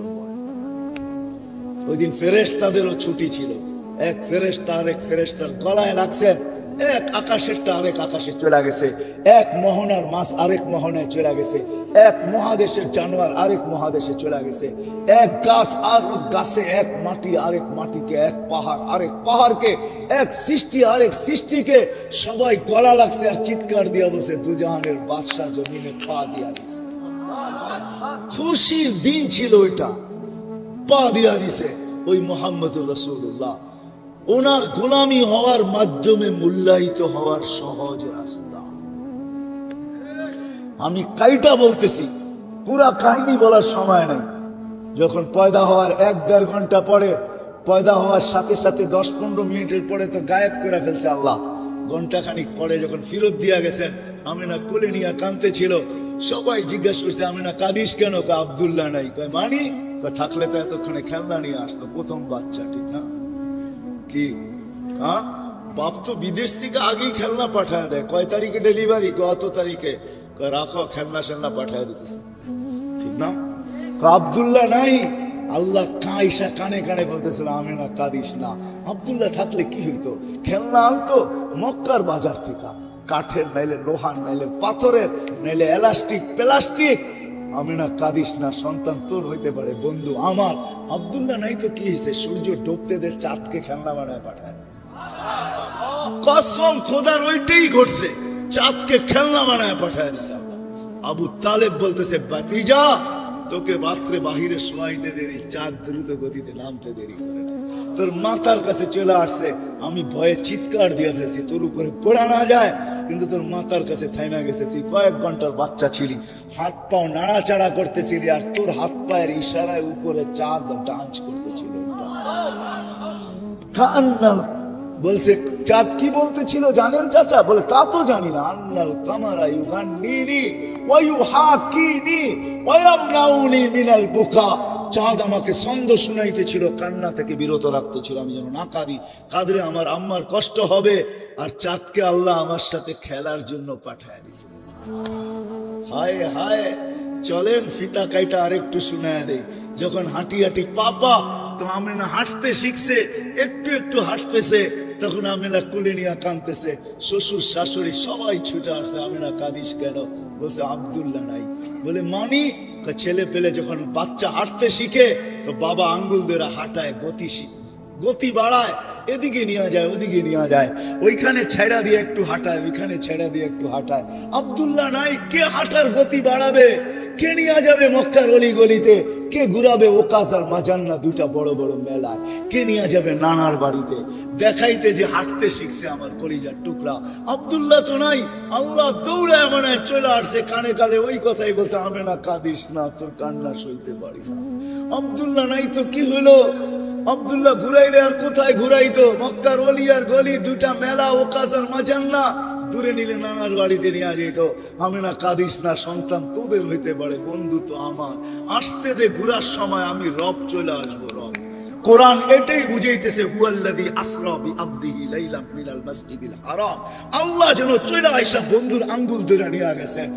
S1: ওই দিন ফেরেশতাদেরও ছুটি ছিল, এক ফেরেশতা আরেক ফেরেশতার গলায় লাগছেন, এক আকাশেরটা আরেক আকাশে চলে গেছে, এক মোহনার মাছ আরেক মোহনায় চলে গেছে, এক মহাদেশের জানোয়ার আরেক মহাদেশে চলে গেছে, এক গাছ আরেক গাছে, এক মাটি আরেক মাটিকে, এক পাহাড় আরেক পাহাড়কে, এক সৃষ্টি আরেক সৃষ্টিকে, সবাই গলা লাগছে আর চিৎকার দিয়া বলছে দুজাহানের বাদশা জমিনে পা দিয়া দিছে। খুশির দিন ছিল ওইটা, পা দিয়া দিছে ওই মুহাম্মদুর রাসূলুল্লাহ, ওনার গোলামি হওয়ার মাধ্যমে মূল্যায়িত হওয়ার সহজ রাস্তা। আমি কাইটা বলতেছি, পুরা কাহিনী বলার সময় নেই। যখন পয়দা হওয়ার 1-1.5 ঘন্টা পরে, পয়দা হওয়ার সাথে সাথে 10-15 মিনিটের পরে তো গায়েব করে ফেলছে আল্লাহ, ঘন্টাখানিক পরে যখন ফিরত দিয়া গেছেন, আমেনা কোলে নিয়ে কাঁদতে ছিল, সবাই জিজ্ঞাসা করছে আমেনা কাঁদিস কেন, আব্দুল্লাহ নাই, কয় মানি, থাকলে তো এতক্ষণে খেলনা নিয়ে আসতো, প্রথম বাচ্চা, ঠিক না? কি হ্যাঁ, বাপ তো বিদেশ থেকে আগেই খেলনা পাঠায় দেয়, কয় তারিখে ডেলিভারি, কত তারিখে, রাখো খেলনা সেলনা পাঠায় দিতেছে, ঠিক না? আব্দুল্লাহ নাই, আল্লাহ কাইসা কানে কানে বলতেছিল আমেনা কাঁদিস না, আব্দুল্লাহ থাকলে কি হইতো, খেলনা আনতো মক্কার বাজার থেকে, কাঠের নাইলে লোহার, নাইলে পাথরের, নাইলে এলাস্টিক প্লাস্টিক, আমেনা কাঁদিস না, সন্তান তোর হইতে পারে, বন্ধু আমার, আব্দুল্লাহ নাই তো কি হয়েছে, সূর্য ডুবতে দে, চাঁদকে খেলনা বানায় পাঠায়, কসম খোদার ওইটাই ঘটছে, চাঁদকে খেলনা বানায় পাঠায় দিছে আল্লাহ। আবু তালেব বলতেছে বাতিজা তোকে রাত্রে বাহিরে শোয়াইতে দেরি, চাঁদ দ্রুত গতিতে নামতে দেরি করে না, তোর মাথার কাছে চলে আসছে, আমি ভয়ে চিৎকার দিয়ে ফেলছি, তোর উপরে পড়া না যায়, কিন্তু তোর মাথার কাছে থাইমা গেছে, তুই কয়েক ঘন্টার বাচ্চা ছিলি, হাত পাও নাড়াচাড়া করতেছিলি, আর তোর হাত পায়ের ইশারায় উপরে চাঁদ ডান্স করতেছিল। বলছে চাঁদ কি বলতেছিল জানেন চাচা? বলে তা তো জানি না, আন্নাল কামারা ইউগান্নিনি ওয়া ইউহাকিনি ওয়া ইয়ামনাউনি মিনাল বুকা, চাঁদ আমাকে ছন্দ শুনাইতেছিল, কান্না থেকে বিরত রাখতেছিল, আমি যেন না কাঁদি, কাঁদলে আমার আম্মার কষ্ট হবে, আর চাঁদকে আল্লাহ আমার সাথে খেলার জন্য পাঠায় দিয়েছিল। হায় হায়, চলেন ফিতা কাইটা আরেকটু শুনায় দেই, যখন হাঁটি হাঁটি পাপা তো আমেনা হাঁটতে শিখছে, একটু একটু হাঁটতেছে, তখন আমেনা কুলে নিয়ে কাঁদতেছে, শ্বশুর শাশুড়ি সবাই ছুটে আসছে, আমেনা কাঁদিস কেন? বলছে আব্দুল্লাহ নাই। বলে মানি, ছেলে পেলে যখন বাচ্চা হাঁটতে শিখে তো বাবা আঙ্গুল ধরে হাঁটায়, গতি বাড়ায়, এদিকে নিয়ে যায় ওদিকে নিয়ে যায়, ওইখানে ছেড়া দিয়ে একটু হাঁটায়, ওইখানে ছেড়া দিয়ে একটু হাঁটায়। আব্দুল্লাহ নাই, কে হাঁটার গতি বাড়াবে, কে নিয়ে যাবে মক্কার অলি গলিতে, কে ঘুরাবে ওকাস আর মাজান্না দুটা বড় বড় মেলায়, কে নিয়ে যাবে নানার বাড়িতে দেখাইতে যে হাঁটতে শিখছে আমার কলিজার টুকরা। আব্দুল্লাহ তো নাই, আল্লাহ দৌড়ায় মানে চলে আসছে, কানে কানে ওই কথাই বলছে আমেনা কাঁদিস না, তোর কান্না সইতে পারি না। আব্দুল্লাহ নাই তো কি হলো? আব্দুল্লাহ ঘুরাইলে আর কোথায় ঘুরাইতো, মক্কার অলি আর গলি দুটা মেলা ওকাস আর মাজান্না, দূরে নিলে নানার বাড়িতে নিয়ে যেত। আমেনা কাঁদিস না, সন্তান তোদের হইতে পারে, বন্ধু তো আমার, আসতে দে, ঘুরার সময় আমি রব চলে আসবো, রব। কোরআন এটাই বুঝাইতেছে, হুয়াল্লাযী আসরা বিআবদিহি লাইলাম মিনাল মাসজিদিল হারাম, আল্লাহ যেন চলে আইসা বন্ধুর আঙ্গুল ধরে নিয়ে গেছেন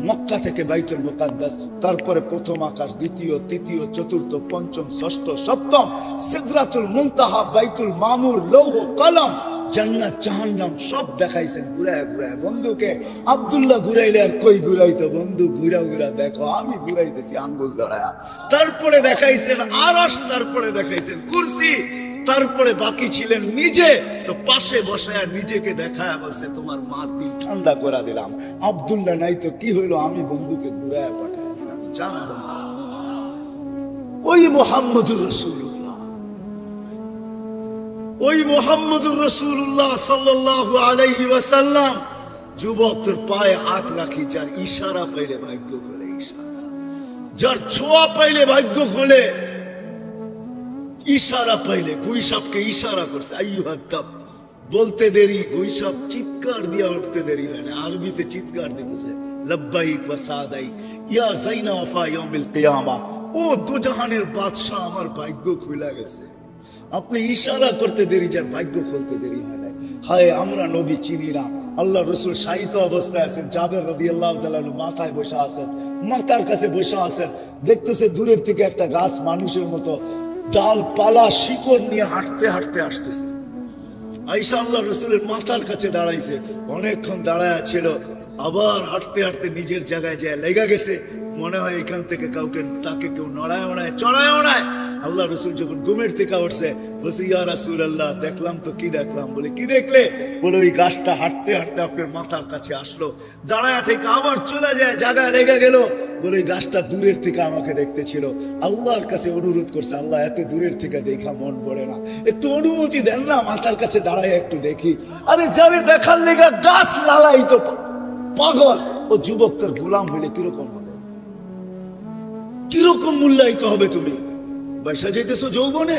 S1: মক্কা থেকে বাইতুল মুকাদ্দাস, তারপরে প্রথম আকাশ, দ্বিতীয়, তৃতীয়, চতুর্থ, পঞ্চম, ষষ্ঠ, সপ্তম, সিদরাতুল মুনতাহা, বাইতুল মামুর, লৌহ কলম, জান্নাত জাহান্নাম সব দেখাইছেন ঘুরায় ঘুরায় বন্ধুকে। আব্দুল্লাহ ঘুরাইলে আর কই ঘুরাইতো, বন্ধু ঘুরা ঘুরা দেখো আমি ঘুরাইতেছি আঙ্গুল ধরায়া। তারপরে দেখাইছেন আরশ, তারপরে দেখাইছেন কুরসি, তারপরে বাকি ছিলেন নিজে, তো পাশে বসে নিজেকে দেখায় বলছে তোমার মার দিল ঠান্ডা করে দিলাম। আব্দুল্লাহ নাই তো কি হইলো, আমি বন্ধুকে ঘুরায় পাঠায় দিলাম। জানবেন ওই মুহাম্মদুর রাসূলুল্লাহ, ওই মুহাম্মদুর রাসূলুল্লাহ সাল্লাল্লাহু আলাইহি ওয়াসাল্লাম যুবকদের পায়ে হাত রাখি, যার ইশারা পাইলে ভাগ্য খোলে, ইশারা, যার ছোঁয়া পাইলে ভাগ্য খোলে, ইশারা পাইলে। গুইসাবকে ইশারা করছে আইয়ুহাদ্দাব, বলতে দেরি, গুইসাব চিৎকার দিয়া উঠতে দেরি হয় না, আরবিতে চিৎকার দিতেছে লব্বাইক ওয়া সাদাইক ইয়া যাইনা ওয়াফা ইয়াউমিল কিয়ামা, ও দুজাহানের বাদশা আমার ভাগ্য খুলে গেছে। আপনি ইশারা করতে দেরি, যার ভাগ্য খুলতে দেরি হয় না। হায় আমরা নবী চিনি না। আল্লাহ রাসূল শায়িত অবস্থায় আছেন, জাবের রাদিয়াল্লাহু তাআলা মাথায় বসে আছেন, মাথার কাছে বসে আছেন, দেখতেছে দূরের থেকে একটা গাছ মানুষের মতো ডালপালা শিকড় নিয়ে হাঁটতে হাঁটতে আসতেছে। আয়েশা আল্লাহ রাসূলের মাথার কাছে দাঁড়াইছে, অনেকক্ষণ দাঁড়ায় ছিল, আবার হাঁটতে হাঁটতে নিজের জায়গায় যায় লেগা গেছে। মনে হয় এখান থেকে কাউকে তাকে কেউ নড়ায় ওড়ায় চড়ায় ওড়ায়। আল্লাহ রাসূল যখন ঘুমের থেকে উঠছে বলছে ইয়া রাসূলুল্লাহ দেখলাম তো। কি দেখলাম? বলে কি দেখলে? বলে ওই গাছটা হাঁটতে হাঁটতে আপনার মাথার কাছে আসলো, দাঁড়ায় থেকে আবার চলে যায়, জায়গায় লেগে গেল। বলে ওই গাছটা দূরের থেকে আমাকে দেখতেছিল, আল্লাহর কাছে অনুরোধ করছে, আল্লাহ এত দূরের থেকে দেখা মন পড়ে না, একটু অনুমতি দেন না মাথার কাছে দাঁড়ায় একটু দেখি। আরে যারে দেখার লেগা গাছ লালাই তো পাগল, ও যুবক তোর গোলাম হইলে কিরকম হবে, কিরকম মূল্যায়িত হবে? তুমি বৈশা যেতেছো যৌবনে,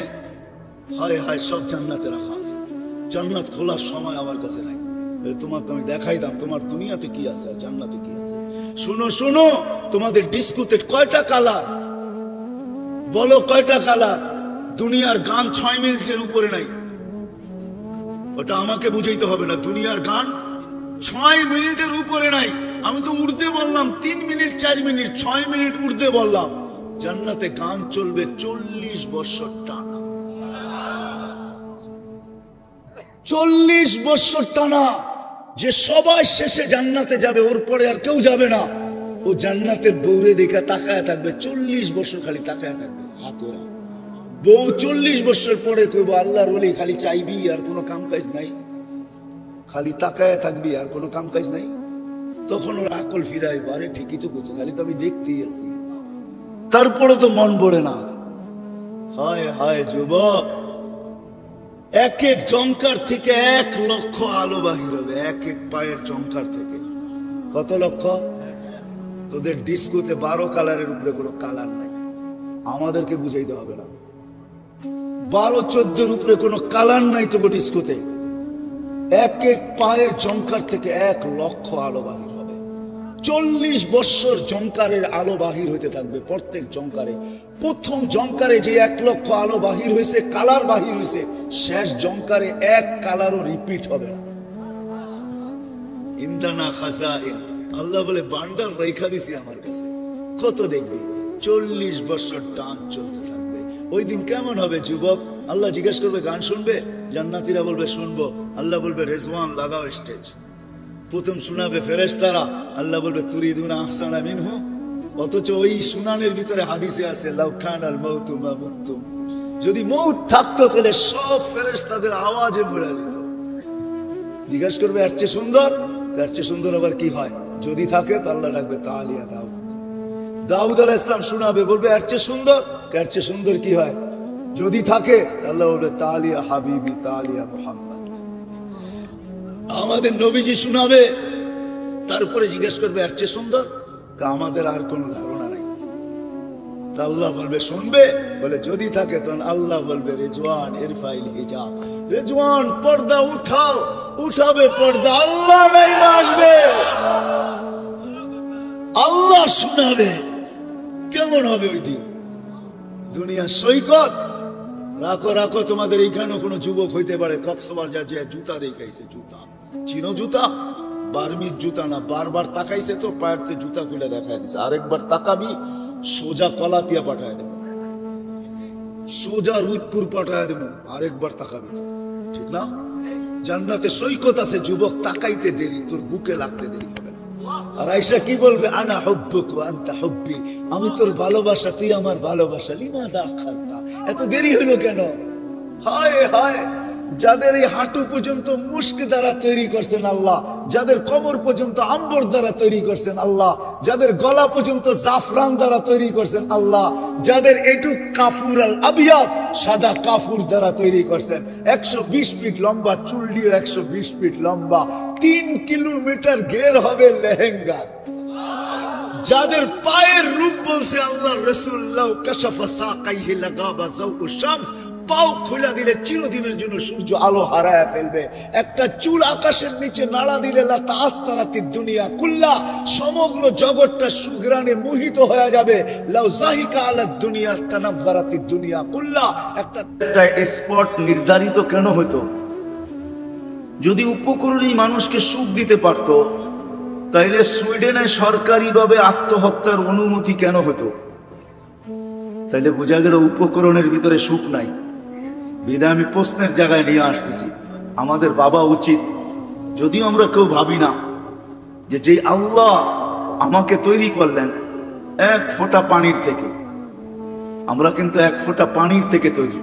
S1: হায় হায় সব জান্নাতে রাখা আছে, জান্নাত খোলার সময় আমার কাছে নাই। তোমাকে আমি দেখাইতাম তোমার দুনিয়াতে কি আছে আর জান্নাতে কি আছে। শোনো শোনো, তোমাদের ডিস্কোতে কয়টা কালার বলো, কয়টা কালার? দুনিয়ার গান 6 মিনিটের উপরে নাই, ওটা আমাকে বুঝাইতে হবে না। দুনিয়ার গান 6 মিনিটের উপরে নাই। আমি তো উর্দে বললাম 3 মিনিট 4 মিনিট, 6 মিনিট উর্দে বললাম। জান্নাতে গান চলবে 40 বছর টানা, 40 বছর টানা। যে সবাই শেষে জান্নাতে যাবে, ওর পরে আর কেউ যাবে না। ও জান্নাতের বউরে দেখে তাকায় থাকবে 40 বছর, খালি তাকায় থাকবে হাতরা। বউ 40 বছর পরে কইবো আল্লাহর ওলি খালি চাইবি আর কোনো কাম কাজ নাই, খালি তাকায় থাকবি আর কোনো কাম কাজ নাই। তখন ওর আকল ফিরাইব, আরে ঠিকই তো করছে, খালি তো আমি দেখতেই আছি, তারপরে তো মন পড়ে না। হায় হায় যুবক, এক এক জঙ্কার থেকে 1 লক্ষ আলো বাহির হবে, এক এক পায়ের জঙ্কার থেকে। কত লক্ষ? তোদের ডিস্কোতে 12 কালারের উপরে কোনো কালার নাই, আমাদেরকে বুঝাইতে হবে না। 12-14 উপরে কোনো কালার নাই তো ডিস্কোতে। এক এক পায়ের জঙ্কার থেকে 1 লক্ষ আলো বাহির হবে। 40 বছর জঙ্কারের আলো বাহির হইতে থাকবে প্রত্যেক জঙ্কারে। প্রথম জঙ্কারে যে 1 লক্ষ আলো বাহির হয়েছে, কালার বাহির হয়েছে, শেষ জঙ্কারে 1 কালারও রিপিট হবে না। ইন্দানা খাজাইন, আল্লাহ বলে বান্ডার রেখা দিছি আমার কাছে, কত দেখবি। 40 বছর ডান চলতে থাকবে। ওই দিন কেমন হবে যুবক? আল্লাহ জিজ্ঞেস করবে গান শুনবে? জান্নাতীরা বলবে শুনবো। আল্লাহ বলবে রেজওয়ান লাগাও স্টেজ। প্রথম শোনাবে ফেরেশতারা, আল্লাহ বলবে তুরিদুনা আহসানা মিনহু। অথচ ওই শুনানের ভিতরে হাদিসে আছে লাউ কানাল মাউতু মা মুতুম, যদি মউত থাকতো তাহলে সব ফেরেশতাদের আওয়াজে ভরে যেত। জিজ্ঞেস করবে এর চেয়ে সুন্দর? এর চেয়ে সুন্দর আবার কি হয়? যদি থাকে তো আল্লাহ ডাকবে তালিয়া দাউদ। দাউদ আলাইহিস সালাম শোনাবে, বলবে এর চেয়ে সুন্দর? এর চেয়ে সুন্দর কি হয়? যদি থাকে আল্লাহ বলবে তালিয়া হাবিবি তালিয়া মুহাম্মদ। আমাদের নবীজি শোনাবে, তারপরে জিজ্ঞেস করবে এর চেয়ে সুন্দর? আমাদের আর কোনো ধারণা নাই। আল্লাহ বলবে শুনবে? বলে যদি থাকে তখন আল্লাহ বলবে রেজওয়ান ইরফাইল হিজাব, রেজওয়ান পর্দা উঠাও। উঠাবে পর্দা, আল্লাহ নাই আসবে, আল্লাহ শোনাবে। কেমন হবে ওই দিন? দুনিয়া সৈকত। রাখো রাখো, তোমাদের এইখানেও কোনো যুবক হইতে পারে কক্সবাজার যে জুতা দেখাইছে, জুতা চিনো? জুতা বার্মির জুতা না, বারবার তাকাইছে তো পায়েরতে জুতা খুলে দেখাই দিছে। আরেকবার তাকাবি সোজা কলাতিয়া পাঠায় দেব, সোজা রুদপুর পাঠায় দেব। আরেকবার তাকাবি তো, ঠিক না? জান্নাতে সৈকত আছে যুবক, তাকাইতে দেরি, তোর বুকে লাগতে দেরি হবে না। আর আয়েশা কি বলবে? আনা হুব্বুক ওয়া আনতা হুব্বি, আমি তোর ভালোবাসা, তুই আমার ভালোবাসা। লিমাযা আখারতা, এত দেরি হইলো কেন? হায় হায়, যাদের এই হাঁটু পর্যন্ত মুস্ক দ্বারা তৈরি করছেন আল্লাহ, যাদের কোমর পর্যন্ত আম্বর দ্বারা তৈরি করছেন আল্লাহ, যাদের গলা পর্যন্ত জাফরান দ্বারা তৈরি করছেন আল্লাহ, যাদের এটুক কাফুর আল আবিয়াদ সাদা কাফুর দ্বারা তৈরি করছেন, 120 ফিট লম্বা চুল্লিও 120 ফিট লম্বা, 3 কিলোমিটার ঘের হবে লেহেঙ্গা, যাদের পায়ের রূপ বলছে আল্লাহ রাসূলুল্লাহ কাশাফা সাকাইহি লাগাবা যাওকু শামস, পাও খোলা দিলে চিরদিনের জন্য সূর্য আলো হারায় ফেলবে, একটা চুল আকাশের নিচে নাড়া দিলে লা তাআত্তারাতিদ দুনিয়া কুল্লা, সমগ্র জগৎটা সুঘ্রাণে মোহিত হয়ে যাবে, লাউ জাহিকা আলাদ দুনিয়া তানাওয়ারাতিদ দুনিয়া কুল্লা। একটা স্পট নির্ধারিত কেন হতো? যদি উপকরণই মানুষকে সুখ দিতে পারতো, তাইলে সুইডেনে সরকারিভাবে আত্মহত্যার অনুমতি কেন হতো? তাইলে বোঝা গেল উপকরণের ভিতরে সুখ নাই। বিধায় আমি প্রশ্নের জায়গায় নিয়ে আসতেছি, আমাদের ভাবা উচিত, যদিও আমরা কেউ ভাবি না, যে আল্লাহ আমাকে তৈরি করলেন এক ফোঁটা পানির থেকে, আমরা কিন্তু এক ফোঁটা পানির থেকে তৈরি।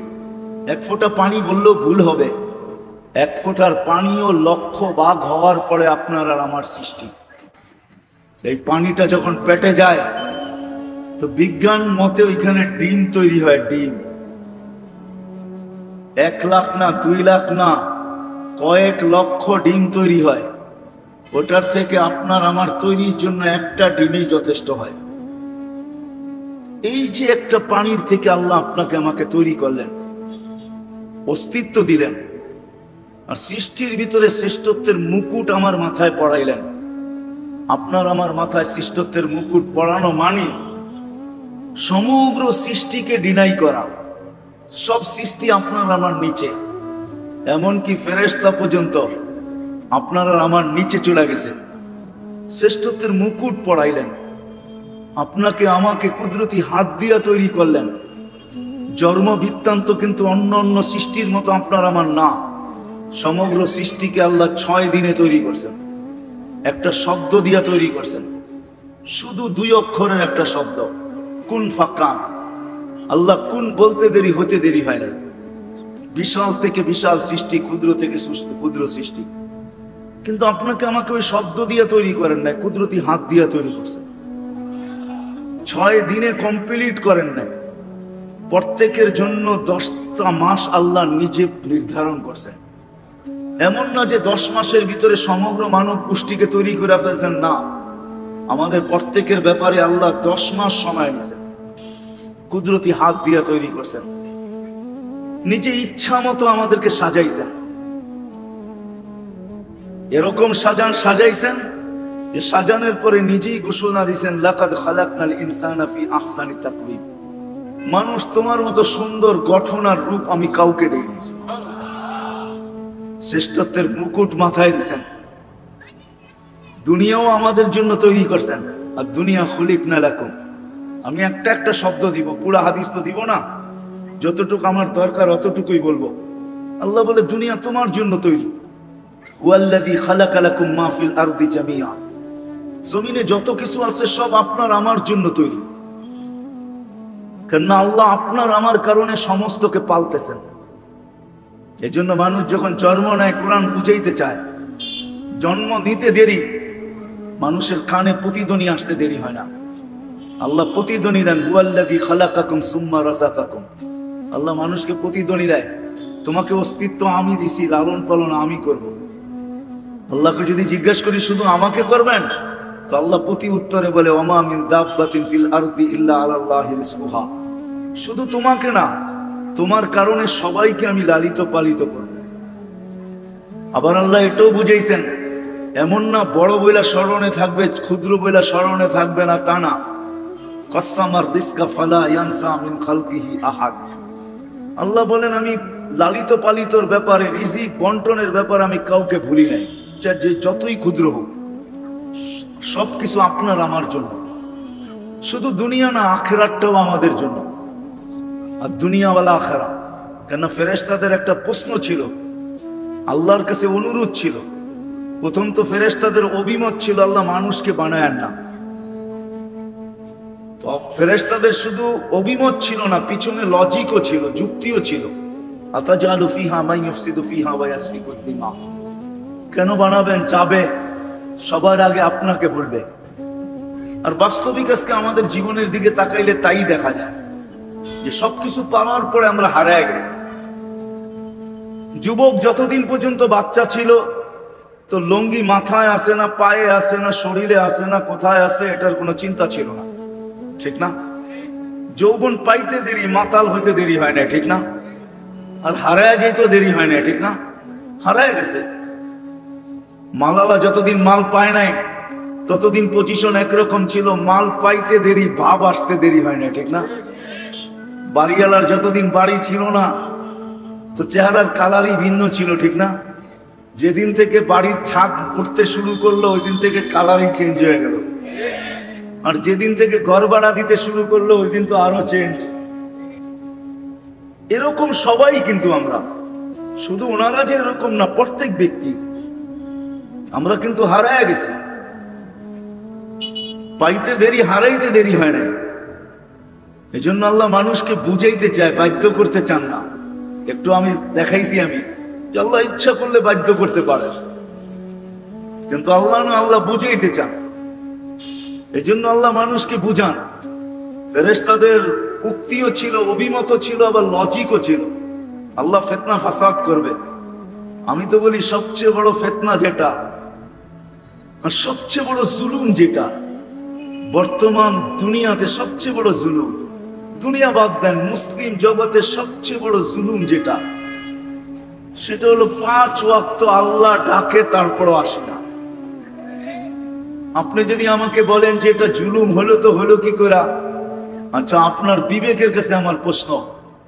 S1: এক ফোঁটা পানি বললেও ভুল হবে, এক ফোঁটার পানিও লক্ষ ভাগ হওয়ার পরে আপনার আর আমার সৃষ্টি। এই পানিটা যখন পেটে যায় তো বিজ্ঞান মতে ওইখানে ডিম তৈরি হয়, ডিম। 1 লাখ না 2 লাখ না, কয়েক লক্ষ ডিম তৈরি হয়। ওটার থেকে আপনার আমার তৈরির জন্য একটা ডিমই যথেষ্ট হয়। এই যে একটা পানির থেকে আল্লাহ আপনাকে আমাকে তৈরি করলেন, অস্তিত্ব দিলেন, আর সৃষ্টির ভিতরে শ্রেষ্ঠত্বের মুকুট আমার মাথায় পড়াইলেন। আপনার আমার মাথায় শ্রেষ্ঠত্বের মুকুট পড়ানো মানে সমগ্র সৃষ্টিকে ডিনাই করা। সব সৃষ্টি আপনার আমার নিচে, এমনকি ফেরেশতা পর্যন্ত আপনার আর আমার নিচে চলে গেছে। শ্রেষ্ঠত্বের মুকুট পড়াইলেন, আপনাকে আমাকে কুদরতি হাত দিয়া তৈরি করলেন। জন্ম বৃত্তান্ত কিন্তু অন্য অন্য সৃষ্টির মতো আপনার আমার না। সমগ্র সৃষ্টিকে আল্লাহ 6 দিনে তৈরি করছেন, একটা শব্দ দিয়া তৈরি করছেন, শুধু 2 অক্ষরের একটা শব্দ, কুন ফাকান। আল্লাহ কুন বলতে দেরি হতে দেরি হয় না। বিশাল থেকে বিশাল সৃষ্টি, ক্ষুদ্র থেকে ক্ষুদ্র সৃষ্টি, কিন্তু আপনাকে আমাকে ওই শব্দ দিয়ে তৈরি করেন নাই, কুদরতি হাত দিয়ে তৈরি করছেন। 6 দিনে কমপ্লিট করেন নাই। প্রত্যেকের জন্য 10টা মাস আল্লাহ নিজে নির্ধারণ করছেন। এমন না যে 10 মাসের ভিতরে সমগ্র মানব গোষ্ঠীকে তৈরি করে ফেলছেন, না, আমাদের প্রত্যেকের ব্যাপারে আল্লাহ 10 মাস সময় নিয়েছেন, কুদরতি হাত দিয়ে তৈরি করছেন, নিজে ইচ্ছা মতো আমাদেরকে সাজাইছেন। এরকম সাজাইছেন যে সাজানোর পরে নিজেই ঘোষণা দিয়েছেন, লাকাদ খালাকনাল ইনসানা ফি আহসানি তাকওয়িম। মানুষ তোমার মতো সুন্দর গঠন আর রূপ আমি কাউকে দেইনি। শ্রেষ্ঠত্বের মুকুট মাথায় দিয়েছেন। দুনিয়াও আমাদের জন্য তৈরি করছেন, আর দুনিয়া খুলিকনা লাকুম। আমি একটা একটা শব্দ দিব, পুরা হাদিস তো দিব না, যতটুকু আমার দরকার অতটুকুই বলবো। আল্লাহ বলে দুনিয়া তোমার জন্য তৈরি। ওয়াল্লাযী খালাকা লাকুম মা ফিল আরদি জামিআ। জমিনে যত কিছু আছে সব আপনার আমার জন্য তৈরি। কারণ আল্লাহ আপনার আমার কারণে সমস্তকে পালতেছেন। এজন্য মানুষ যখন জন্ম নেয় কোরআন বুঝাইতে চায়, জন্ম নিতে দেরি, মানুষের কানে প্রতিধ্বনি আসতে দেরি হয় না। আল্লাহ প্রতিধ্বনি দেন, হুয়াল্লাযী খালাকাকুম সুম্মা রাযাকাকুম। আল্লাহ মানুষকে প্রতিধ্বনি দেয়, তোমাকে অস্তিত্ব আমি দিছি, লালন পালন আমি করব। আল্লাহকে যদি জিজ্ঞেস করি শুধু আমাকে করবেন, তো আল্লাহ প্রতি উত্তরে বলে, ওমা মিন দাব্বাতিন ফিল আরদি ইল্লা আলাল্লাহি রিজকুহা। শুধু তোমাকে না, তোমার কারণে সবাইকে আমি লালিত পালিত করব। আবার আল্লাহ এটাও বুঝাইছেন, এমন না বড় বইলা স্মরণে থাকবে, ক্ষুদ্র বইলা স্মরণে থাকবে না, তা না। কাসসামার রিজকা ফালা ইয়ানসা মিন খালকিহি আহাদ। আল্লাহ বলেন, আমি লালিত পালিতর ব্যাপারে, রিজিক বন্টনের ব্যাপারে আমি কাউকে ভুলি নাই, যে যতই ক্ষুদ্র হোক। সবকিছু আপনার আমার জন্য। শুধু দুনিয়া না, আখিরাতটাও আমাদের জন্য। আর দুনিয়া ওয়ালা আখিরাত। কেন ফেরেশতাদের একটা প্রশ্ন ছিল, আল্লাহর কাছে অনুরোধ ছিল। প্রথম তো ফেরেশতাদের অভিমত ছিল, আল্লাহ মানুষকে বানায়েন না। ফেরেশতাদের শুধু অভিমত ছিল না, পিছনে লজিকও ছিল, যুক্তিও ছিল। আতাজালু ফিহা মান ইউফসিদু ফিহা ওয়া ইয়াসফিকুদ দিমা। কেন বানাবেন? চাবে সবার আগে আপনাকে বলবে। আর বাস্তবিক আজকে আমাদের জীবনের দিকে তাকাইলে তাই দেখা যায় যে সবকিছু পাওয়ার পরে আমরা হারায় গেছি। যুবক যতদিন পর্যন্ত বাচ্চা ছিল তো লুঙ্গি মাথায় আসে না, পায়ে আসে না, শরীরে আসে না, কোথায় আসে এটার কোনো চিন্তা ছিল না, ঠিক না? যৌবন পাইতে দেরি, মাতাল হইতে দেরি হয় না, ঠিক না? আর হারায় যেতে দেরি হয় না, ঠিক না? হারায় গেছে। মালালা যতদিন মাল পায় নাই ততদিন পজিশন একরকম ছিল, মাল পাইতে দেরি, ভাব আসতে দেরি হয় না, ঠিক না? বাড়িওয়ালার যতদিন বাড়ি ছিল না তো চেহারার কালারই ভিন্ন ছিল, ঠিক না? যেদিন থেকে বাড়ির ছাদ উঠতে শুরু করলো ওই দিন থেকে কালারই চেঞ্জ হয়ে গেল। আর যেদিন থেকে ঘর ভাড়া দিতে শুরু করলো ওই দিন তো আরো চেঞ্জ। এরকম সবাই, কিন্তু আমরা শুধু ওনারা যে এরকম না, প্রত্যেক ব্যক্তি আমরা কিন্তু হারায় গেছি। পাইতে দেরি, হারাইতে দেরি হয় না। এই জন্য আল্লাহ মানুষকে বুঝাইতে চায়, বাধ্য করতে চান না। একটু আমি দেখাইছি আমি যে আল্লাহ ইচ্ছা করলে বাধ্য করতে পারে, কিন্তু আল্লাহ না, আল্লাহ বুঝাইতে চান। এই জন্য আল্লাহ মানুষকে বুঝান। ফেরেশতাদের উক্তিও ছিল, অভিমত ছিল, আবার লজিকও ছিল। আল্লাহ ফিতনা ফাসাদ করবে। আমি তো বলি সবচেয়ে বড় ফিতনা যেটা আর সবচেয়ে বড় জুলুম যেটা বর্তমান দুনিয়াতে, সবচেয়ে বড় জুলুম, দুনিয়া বাদ দেন, মুসলিম জগতের সবচেয়ে বড় জুলুম যেটা, সেটা হলো 5 ওয়াক্ত আল্লাহ ডাকে তারপরও আসে না। আপনি যদি আমাকে বলেন যে এটা জুলুম হলো, তো হলো কি করে? আচ্ছা, আপনার বিবেকের কাছে আমার প্রশ্ন,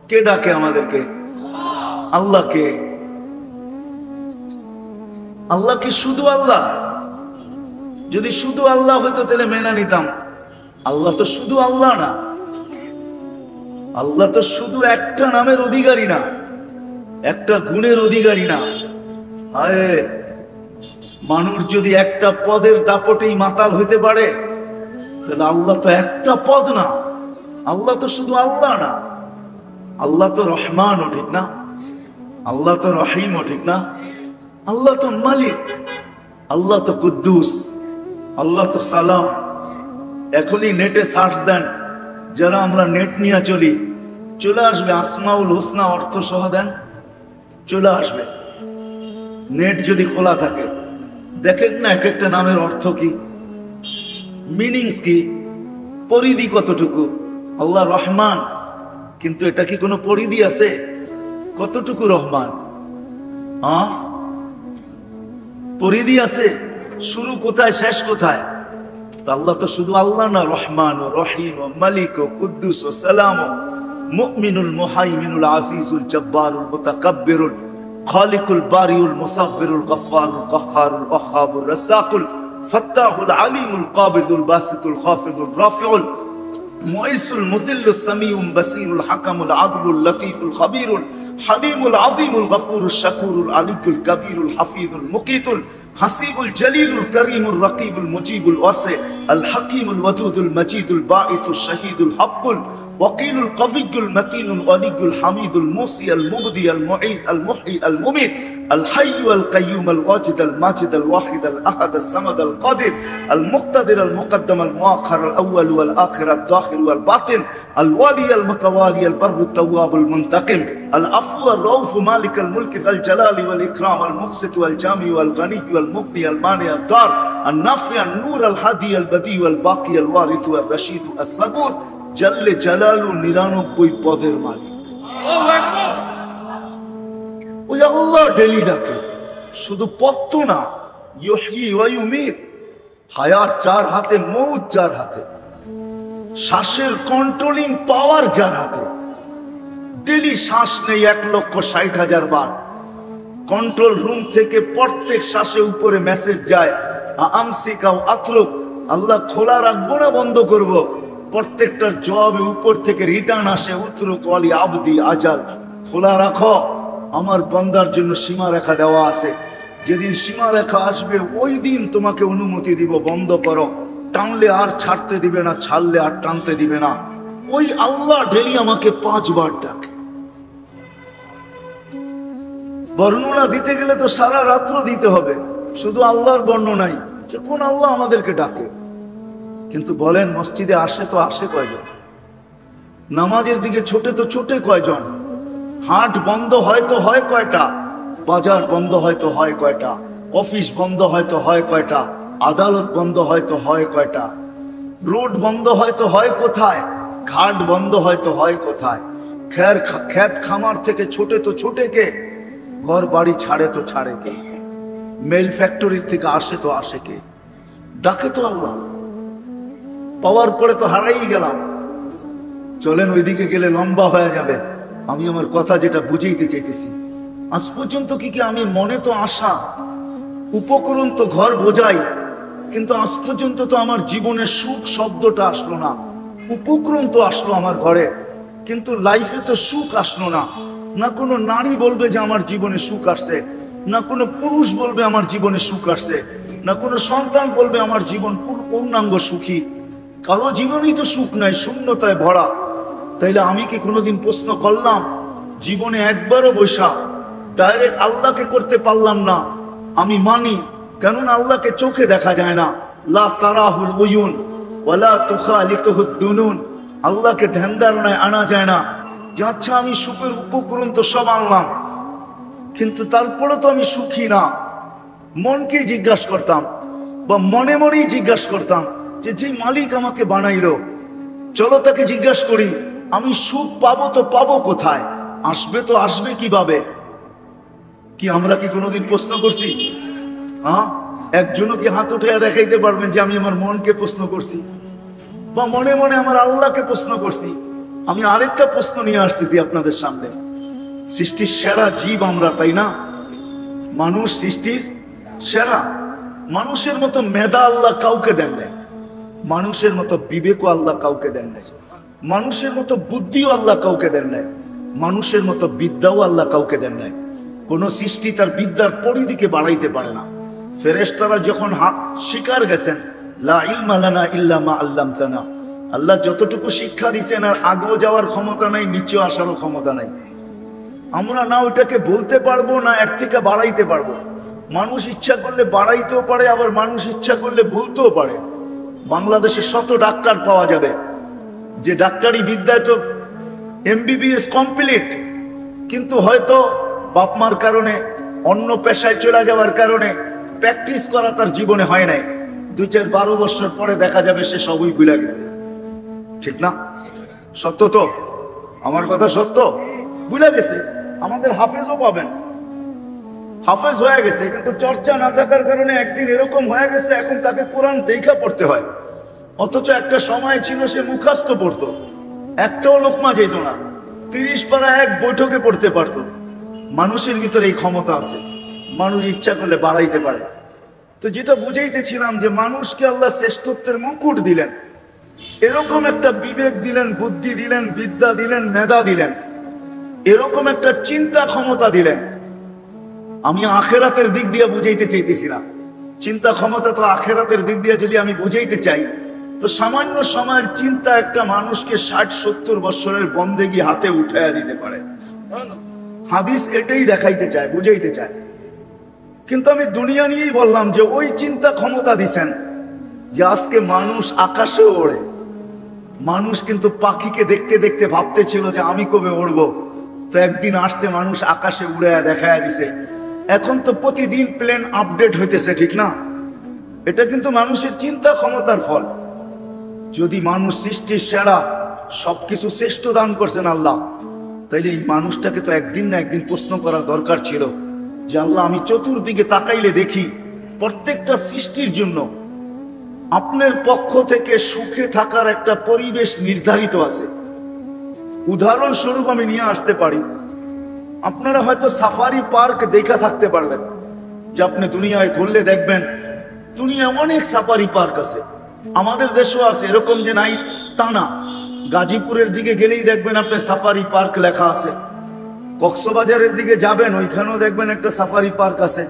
S1: কে ডাকে আমাদেরকে? আল্লাহকে। আল্লাহ কি শুধু আল্লাহ? যদি শুধু আল্লাহ হইতো তাহলে মেনে নিতাম। আল্লাহ তো শুধু আল্লাহ না, আল্লাহ তো শুধু একটা নামের অধিকারী না, একটা গুণের অধিকারী না। আরে মানুষ যদি একটা পদের দাপটেই মাতাল হইতে পারে তাহলে আল্লাহ তো একটা পদ না, আল্লাহ তো শুধু আল্লাহ না। আল্লাহ তো রহমানও, ঠিক না? আল্লাহ তো রহিমও, ঠিক না? আল্লাহ তো মালিক, আল্লাহ তো কুদ্দুস, আল্লাহ তো সালাম। এখনই নেটে সার্চ দেন, যারা আমরা নেট নিয়ে চলি, চলে আসবে আসমাউল হোসনা অর্থ সহ দেন, চলে আসবে। নেট যদি খোলা থাকে দেখেন না এক একটা নামের অর্থ কি, মিনিংস কি, পরিধি কতটুকু। আল্লাহ রহমান, কিন্তু এটা কি কোনো পরিধি আছে? কতটুকু রহমান? পরিধি আছে? শুরু কোথায়, শেষ কোথায়? আল্লাহ তো শুধু আল্লাহ না, রহমান ও রহিম ও মালিক ও কুদ্দুস ও সালাম ও মুমিনুল মুহাইমিনুল আজিজুল জব্বারুল মুতাকাব্বিরুল খালিকুল বারিউল মুসাফিরুল গফফারুল কাহ্হারুল ওয়াহ্হাবুর রাসাকুল ফাত্তাহুল আলিমুল কাবিদুল বাসিতুল খাফিদুল রাফিউল মুইসুল মুযিল্লুস সামিউল বাসিরুল হাকামুল আদলুল লতীফুল খাবীরুল হালিমুল আযীমুল গফুরুশ শাকুরুল আলিয়ুল কবীরুল হাফিজুল মুকিতুল হাসিবুল জলিলুল করিমুল রকিবুল মুজিবুল ওয়াসি আল হাকিমুল ওয়াদুদুল মজিদুল বাঈসুশ শহীদুল হাব্বুল ওয়াকিলুল কবিয়্যুল মতিনুল ওয়ালিয়ুল হামিদুল মুসি আল মুবদি আল মুঈদ আল মুহয়ি আল মুমিত আল হাইয়্যু আল কাইয়্যুম আল ওয়াজিদ আল মাজিদ আল ওয়াহিদ আল আহাদ আল সামাদ আল কাদির আল মুক্তাদির আল মুকদ্দাম আল মুআখার আল আউয়াল ওয়াল আখির আল দাখিল ওয়াল বাতিন আল ওয়ালি আল মুতাওয়ালি আল বাররু তাওয়াব আল মুনতাকিম আল আফু আল রাউফ মালিক আল মুলক আল জালালি ওয়াল ইকরাম আল মুকসিত ওয়াল জামি ওয়াল গনি ওয়াল মুগনি আল মানি আল দার আল নাফি আল নূর আল হাদি আল বদি ওয়াল বাকি আল ওয়ারিস ওয়াল রশিদ আল সাবুর জাল্লে জালালু 99 পদের মালিক। আল্লাহু আকবার। ওই আল্লাহ ডেলি ডাকে, শুধু পদ তো না, ইউহয়ি ওয়া ইউমিত, হায়াত যার হাতে, মৌত যার হাতে, শ্বাসের কন্ট্রোলিং পাওয়ার যার হাতে। ডেলি শ্বাস নেই 1,60,000 বার। কন্ট্রোল রুম থেকে প্রত্যেক শ্বাসে উপরে মেসেজ যায়, আমসিকা ও আতরুক, আল্লাহ খোলা রাখবো না বন্ধ করব? প্রত্যেকটার জবাবে উপর থেকে রিটার্ন আসে, উতরুক ওয়ালি আবদি আজাল, খোলা রাখো, আমার বান্দার জন্য সীমা রেখা দেওয়া আছে। যেদিন সীমা রেখা আসবে ওই দিন তোমাকে অনুমতি দিব, বন্ধ করো। টানলে আর ছাড়তে দিবে না, ছাড়লে আর টানতে দিবে না। ওই আল্লাহ ডেলি আমাকে 5 বার ডাকে। বর্ণনা দিতে গেলে তো সারা রাত্র দিতে হবে, শুধু আল্লাহর বর্ণনাই, যে কোন আল্লাহ আমাদেরকে ডাকে। কিন্তু বলেন মসজিদে আসে তো আসে কয়জন? নামাজের দিকে ছোটে তো ছোটে কয়জন? হাট বন্ধ হয়তো হয় কয়টা? বাজার বন্ধ হয়তো হয় কয়টা? অফিস বন্ধ হয়তো হয় কয়টা? আদালত বন্ধ হয়তো হয় কয়টা? রোড বন্ধ হয়তো হয় কোথায়? ঘাট বন্ধ হয়তো হয় কোথায়? খেত খামার থেকে ছোটে তো ছোটে কে? ঘর বাড়ি ছাড়ে তো ছাড়ে কে? মেল ফ্যাক্টরির থেকে আসে তো আসে কে? ডাকে তো আল্লাহ। পাওয়ার পরে তো হারাই গেলাম। চলেন ওইদিকে গেলে লম্বা হয়ে যাবে। আমি আমার কথা যেটা বুঝাইতে চাইতেছি, আজ পর্যন্ত কি আমি মনে তো আশা, উপকরণ তো ঘর বোঝাই, কিন্তু আজ পর্যন্ত তো আমার জীবনে সুখ শব্দটা আসলো না। উপকরণ তো আসলো আমার ঘরে, কিন্তু লাইফে তো সুখ আসলো না। না কোনো নারী বলবে যে আমার জীবনে সুখ আসছে, না কোনো পুরুষ বলবে আমার জীবনে সুখ আসছে, না কোনো সন্তান বলবে আমার জীবন পূর্ণাঙ্গ সুখী। কারো জীবনেই তো সুখ নাই, শূন্যতায় ভরা। তাইলে আমি কি কোনোদিন প্রশ্ন করলাম জীবনে একবারও বৈশা ডাইরেক্ট আল্লাহকে করতে পারলাম না? আমি মানি, কেননা আল্লাহকে চোখে দেখা যায় না। লা তারাহুল উয়ুন ওয়ালা তুখালিতুহুদ দুনুন। আল্লাহকে ধ্যান ধারণায় আনা যায় না যে আচ্ছা আমি সুখের উপকরণ তো সব আনলাম, কিন্তু তারপরে তো আমি সুখী না। মনকে জিজ্ঞাসা করতাম, বা মনে মনেই জিজ্ঞাসা করতাম যে মালিক আমাকে বানাইলো, চলো তাকে জিজ্ঞাসা করি আমি সুখ পাবো তো পাবো কোথায়? আসবে তো আসবে কিভাবে? কি আমরা কি কোনোদিন প্রশ্ন করছি? একজনও কি হাত উঠে দেখাইতে পারবেন যে আমি আমার মনকে প্রশ্ন করছি, বা মনে মনে আমার আল্লাহকে প্রশ্ন করছি? আমি আরেকটা প্রশ্ন নিয়ে আসতেছি আপনাদের সামনে। সৃষ্টির সেরা জীব আমরা, তাই না? মানুষ সৃষ্টির সেরা। মানুষের মতো মেধা আল্লাহ কাউকে দেন নাই, মানুষের মতো বিবেকও আল্লাহ কাউকে দেন নাই, মানুষের মতো বুদ্ধিও আল্লাহ কাউকে দেন নাই, মানুষের মতো বিদ্যাও আল্লাহ কাউকে দেন নাই। কোন সৃষ্টি তার বিদ্যার পরিধিকে বাড়াইতে পারে না। ফেরেশতারা যখন শিকার গেছেন, লা ইলমা লানা ইল্লা মা আল্লামতানা, আল্লাহ যতটুকু শিক্ষা দিয়েছেন আর আগেও যাওয়ার ক্ষমতা নাই, নিচেও আসারও ক্ষমতা নাই। আমরা না ওইটাকে বলতে পারবো, না এর থেকে বাড়াইতে পারবো। মানুষ ইচ্ছা করলে বাড়াইতেও পারে, আবার মানুষ ইচ্ছা করলে ভুলতেও পারে। বাংলাদেশে শত ডাক্তার পাওয়া যাবে যে ডাক্তারি বিদ্যায় তো MBBS কমপ্লিট, কিন্তু হয়তো বাপমার কারণে, অন্য পেশায় চলে যাওয়ার কারণে প্র্যাকটিস করা তার জীবনে হয় নাই। 2-4-12 বছর পরে দেখা যাবে সে সবই ভুলে গেছে। ঠিক না? সত্য তো? আমার কথা সত্য? ভুলে গেছে। আমাদের হাফেজও পাবেন, হাফেজ হয়ে গেছে, কিন্তু চর্চা না থাকার কারণে একদিন এরকম হয়ে গেছে এখন তাকে কোরআন দেখা পড়তে হয়। অথচ একটা সময় ছিল সে মুখস্থ পড়তো, একটাও লোকমা যেত না, 30 পারা এক বৈঠকে পড়তে পারতো। মানুষের ভিতরে এই ক্ষমতা আছে, মানুষ ইচ্ছা করলে বাড়াইতে পারে। তো যেটা বুঝাইতেছিলাম যে মানুষকে আল্লাহ শ্রেষ্ঠত্বের মুকুট দিলেন, এরকম একটা বিবেক দিলেন, বুদ্ধি দিলেন, বিদ্যা দিলেন, মেধা দিলেন, এরকম একটা চিন্তা ক্ষমতা দিলেন। আমি আখেরাতের দিক দিয়ে বুঝাইতে চাইতেছি না, চিন্তা ক্ষমতা তো আখেরাতের দিক দিয়ে যদি আমি বুঝাইতে চাই, তো সামান্য সময়ের চিন্তা একটা মানুষকে 60-70 বছরের বন্দেগী হাতে উঠাইয়া দিতে পারে। হাদিস এটাই দেখাইতে চায়, বুঝাইতে চায়। কিন্তু আমি দুনিয়া নিয়েই বললাম যে ওই চিন্তা ক্ষমতা দিছেন যে আজকে মানুষ আকাশে ওড়ে। মানুষ কিন্তু পাখিকে দেখতে দেখতে ভাবতেছিল যে আমি কবে উড়বো, তো একদিন আসছে মানুষ আকাশে উড়ে দেখায় দিছে। এখন তো প্রতিদিন প্লেন আপডেট হইতেছে, ঠিক না? এটা কিন্তু মানুষের চিন্তা ক্ষমতার ফল। যদি মানুষ সৃষ্টির সেরা, সবকিছু শ্রেষ্ঠ দান করছেন আল্লাহ, তাইলে এই মানুষটাকে তো একদিন না একদিন প্রশ্ন করা দরকার ছিল যে আল্লাহ আমি চতুর্দিকে তাকাইলে দেখি প্রত্যেকটা সৃষ্টির জন্য আপনার পক্ষ থেকে সুখে থাকার একটা পরিবেশ নির্ধারিত আছে। উদাহরণস্বরূপ আমি নিয়ে আসতে পারি, আপনারা হয়তো সাফারি পার্ক দেখা থাকতে পারবেন, যে আপনি দুনিয়ায় ঘুরলে দেখবেন দুনিয়ায় অনেক সাফারি পার্ক আছে। আমাদের দেশেও আছে, এরকম যে নাই তা না। গাজীপুরের দিকে গেলেই দেখবেন আপনি সাফারি পার্ক লেখা আছে। কক্সবাজারের দিকে যাবেন, ওইখানেও দেখবেন একটা সাফারি পার্ক আছে।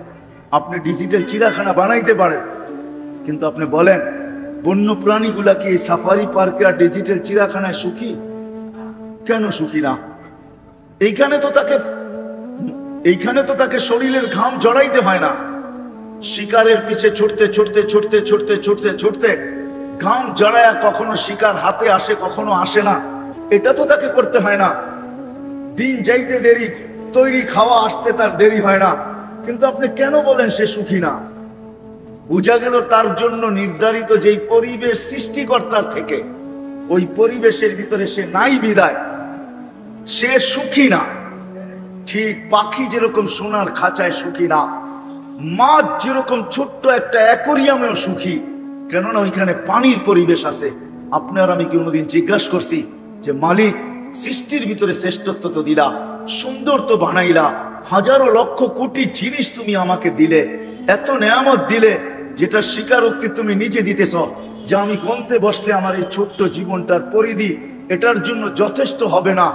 S1: আপনি ডিজিটাল চিড়িয়াখানা বানাইতে পারেন, কিন্তু আপনি বলেন বন্য প্রাণীগুলা কি এই সাফারি পার্কে আর ডিজিটাল চিড়িয়াখানায় সুখী? কেন সুখী না? এইখানে তো তাকে এইখানে তো তাকে শরীরের ঘাম জড়াইতে হয় না, শিকারের পিছে ছুটতে ছুটতে ছুটতে ছুটতে ছুটতে ছুটতে ঘাম জড়ায়া কখনো শিকার হাতে আসে কখনো আসে না, এটা তো তাকে করতে হয় না। দিন যাইতে দেরি, তৈরি খাওয়া আসতে তার দেরি হয় না, কিন্তু আপনি কেন বলেন সে সুখী না? বোঝা গেল তার জন্য নির্ধারিত যেই পরিবেশ সৃষ্টিকর্তার থেকে, ওই পরিবেশের ভিতরে সে নাই বিদায় সে সুখী না। ঠিক পাখি যেরকম সোনার খাঁচায় সুখী না, মাছ যেরকম ছোট্ট একটা অ্যাকোরিয়ামেও সুখী, কেননা ওইখানে পানির পরিবেশ আছে। আপনার আমি কোনোদিন জিজ্ঞাসা করছি যে মালিক সৃষ্টির ভিতরে শ্রেষ্ঠত্ব তো দিলা, সুন্দর তো বানাইলা, হাজারো লক্ষ কোটি জিনিস তুমি আমাকে দিলে, এত নেয়ামত দিলে যেটা স্বীকারোক্তি তুমি নিজে দিতেছ, যে আমি গন্তে বসলে আমার এই ছোট্ট জীবনটার পরিধি এটার জন্য যথেষ্ট হবে না,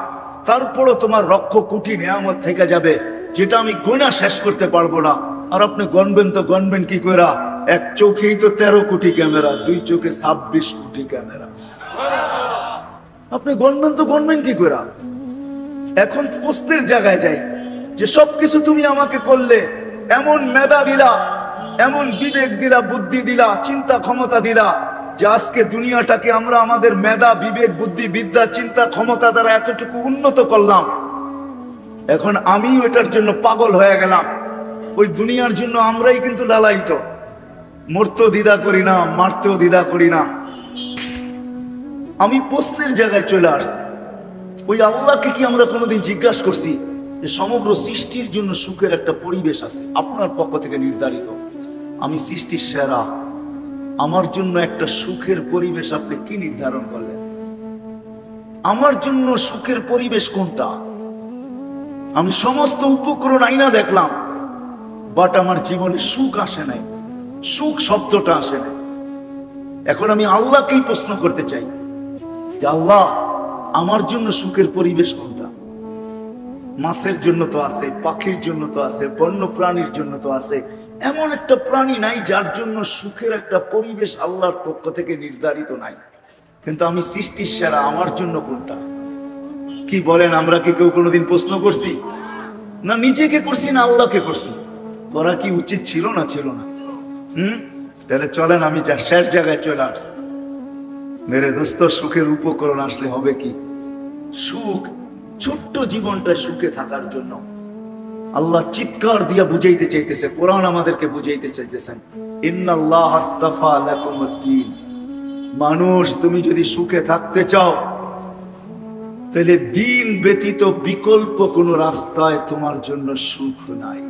S1: তারপরও তোমার লক্ষ কোটি নেয়ামত থেকে যাবে যেটা আমি গোনা শেষ করতে পারবো না। আর আপনি গণবেন তো গণবেন কি করে? এক চোখেই তো 13 কোটি ক্যামেরা, দুই চোখে 26 কোটি ক্যামেরা, আপনি গণবেন তো গণবেন কি করে? এখন প্রশ্নের জায়গায় যাই যে সবকিছু তুমি আমাকে করলে, এমন মেধা দিলা, এমন বিবেক দিলা, বুদ্ধি দিলা, চিন্তা ক্ষমতা দিলা, যে আজকে দুনিয়াটাকে আমরা আমাদের মেধা, বিবেক, বুদ্ধি, বিদ্যা, চিন্তা ক্ষমতা দ্বারা এতটুকু উন্নত করলাম। এখন আমিও এটার জন্য পাগল হয়ে গেলাম। ওই দুনিয়ার জন্য আমরাই কিন্তু লালায়িত, মরতেও দ্বিধা করি না, মারতেও দ্বিধা করি না। আমি প্রশ্নের জায়গায় চলে আসছি, ওই আল্লাহকে কি আমরা কোনোদিন জিজ্ঞাসা করছি যে সমগ্র সৃষ্টির জন্য সুখের একটা পরিবেশ আছে আপনার পক্ষ থেকে নির্ধারিত, আমি সৃষ্টির সেরা, আমার জন্য একটা সুখের পরিবেশ আপনি কি নির্ধারণ করলেন? আমার জন্য সুখের পরিবেশ কোনটা? আমি সমস্ত উপকরণ আইনা দেখলাম, বাট আমার জীবনে সুখ আসে নাই, সুখ শব্দটা আসে নাই। এখন আমি আল্লাহকেই প্রশ্ন করতে চাই যে আল্লাহ আমার জন্য সুখের পরিবেশ কোনটা? মাছের জন্য তো আছে, পাখির জন্য তো আছে, বন্য প্রাণীর জন্য তো আছে, এমন একটা প্রাণী নাই যার জন্য সুখের একটা পরিবেশ আল্লাহর পক্ষ থেকে নির্ধারিত নাই। কিন্তু আমি সৃষ্টির সেরা, আমার জন্য কোনটা? কি বলেন, আমরা কি কেউ কোনোদিন প্রশ্ন করছি? না নিজেকে করছি না আল্লাহকে করছি? করা কি উচিত ছিল না ছিল না? তাহলে চলেন আমি যা শেষ জায়গায় চলে আসছি। মেরে দোস্ত, সুখের উপকরণ আসলে হবে কি? সুখ, ছোট্ট জীবনটা সুখে থাকার জন্য আল্লাহ চিৎকার দিয়া বুঝাইতে চাইতেছে, কোরআন আমাদেরকে বুঝাইতে চাইতেছেন, ইন্নাল্লাহ আস্তাফা লাকুমুদ্দীন। মানুষ, তুমি যদি সুখে থাকতে চাও তাহলে দিন ব্যতীত বিকল্প কোন রাস্তায় তোমার জন্য সুখ নাই।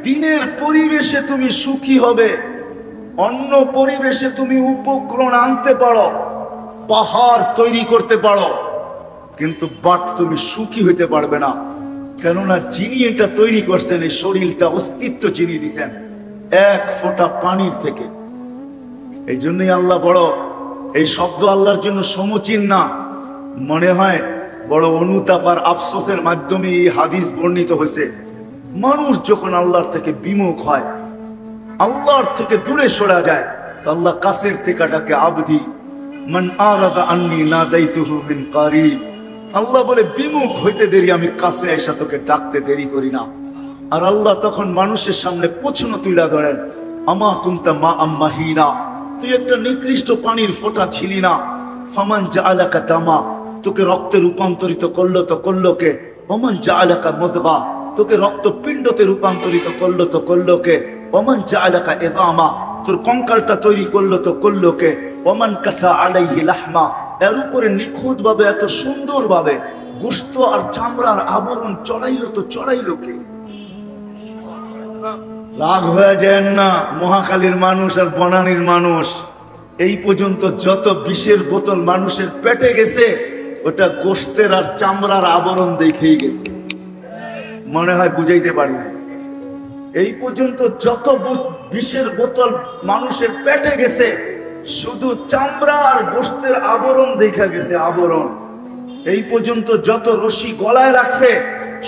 S1: দিনের পরিবেশে তুমি সুখী হবে, অন্য পরিবেশে তুমি উপকরণ আনতে পারো, পাহাড় তৈরি করতে পারো, কিন্তু বাট তুমি সুখী হইতে পারবে না। কেননা যিনি এটা তৈরি করছেন, এই শরীরটা অস্তিত্ব যিনি দিচ্ছেন এক ফোঁটা পানির থেকে। এই জন্যই আল্লাহ বড়, এই শব্দ আল্লাহর জন্য সমীচীন না। মনে হয় বড় অনুতাপ আর আফসোসের মাধ্যমে এই হাদিস বর্ণিত হয়েছে, মানুষ যখন আল্লাহর থেকে বিমুখ হয়, আল্লাহর থেকে দূরে সরা যায়, তো আল্লাহ কাছের থেকে ডাকে আবদি মান আরাদা আন্নি নাদাইতুহু মিন কারিব। আল্লাহ বলে বিমুখ হইতে দেরি, আমি কাছে এসে তোকে ডাকতে দেরি করি না। আর আল্লাহ তখন মানুষের সামনে প্রশ্ন তুইলা ধরেন, আমা কুনতা মা আম্মাহিনা, তুই একটা নিকৃষ্ট পানির ফোঁটা ছিলি না। ফামান জাআলাকা দামা, তোকে রক্তে রূপান্তরিত করলো তো করলো কে? ওমান জাআলাকা মুযগা, তোকে রক্তপিণ্ডতে রূপান্তরিত করলো তো করলো কে? ওমান জাআলাকা ইযামা, তোর কঙ্কালটা তৈরি করলো তো করলো কে? ওমান কাসা আলাইহি লাহমা, এর উপরে নিখুঁত ভাবে এত সুন্দর ভাবে গোশত আর চামড়ার আবরণ চড়াইলো তো চড়াইলো কে? রাগ হয়ে যায় না মহাকালীর মানুষ আর বনানীর মানুষ, এই পর্যন্ত যত বিষের বোতল মানুষের পেটে গেছে, ওটা গোশতের আর চামড়ার আবরণ দেখেই গেছে। মনে হয় বুঝাইতে পারি না। এই পর্যন্ত যত বিষের বোতল মানুষের পেটে গেছে, শুধু চামড়া আর গোশতের আবরণ দেখা গেছে, আবরণ। এই পর্যন্ত যত রশি গলায় রাখছে,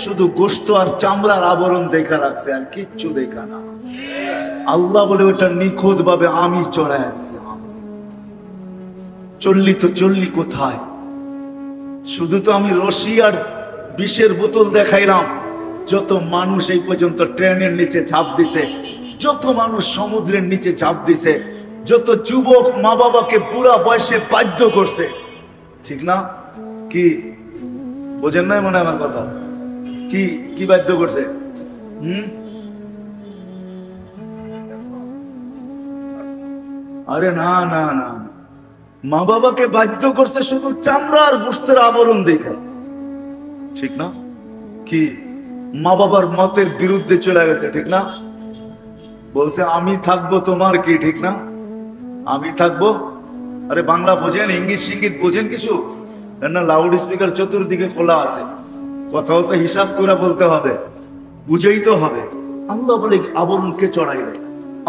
S1: শুধু গোশত আর চামড়ার আবরণ দেখা রাখছে, আর কিচ্ছু দেখা না। আল্লাহ বলে ওটা নিখুঁত ভাবে আমি চড়াই দিছি। চললি তো চললি কোথায়? শুধু তো আমি রশি আর বিষের বোতল দেখাইলাম, যত মানুষ এই পর্যন্ত ট্রেনের নিচে ঝাঁপ দিছে, যত মানুষ সমুদ্রের নিচে ঝাঁপ দিছে, যত যুবক মা বাবাকে বুড়া বয়সে বাধ্য করছে, ঠিক না? কি বোঝেন নাই মনে হয় আমার কথা? কি কি বাধ্য করছে? আরে না না না, মা বাবাকে বাধ্য করছে শুধু চামড়া আর গোশতের আবরণ দেখে, ঠিক না? কি মা বাবার মতের বিরুদ্ধে চলে গেছে, ঠিক না? বলছে আমি থাকবো, তোমার কি, ঠিক না? আমি থাকবো। আরে বাংলা বোঝেন, ইংলিশ সিঙ্গিত বোঝেন কিছু না? লাউড স্পিকার চতুর্দিকে খোলা আছে, কথাও তো হিসাব করে বলতে হবে, বুঝেই তো হবে। আল্লাহ বলে আবরণ কে চড়াইলে?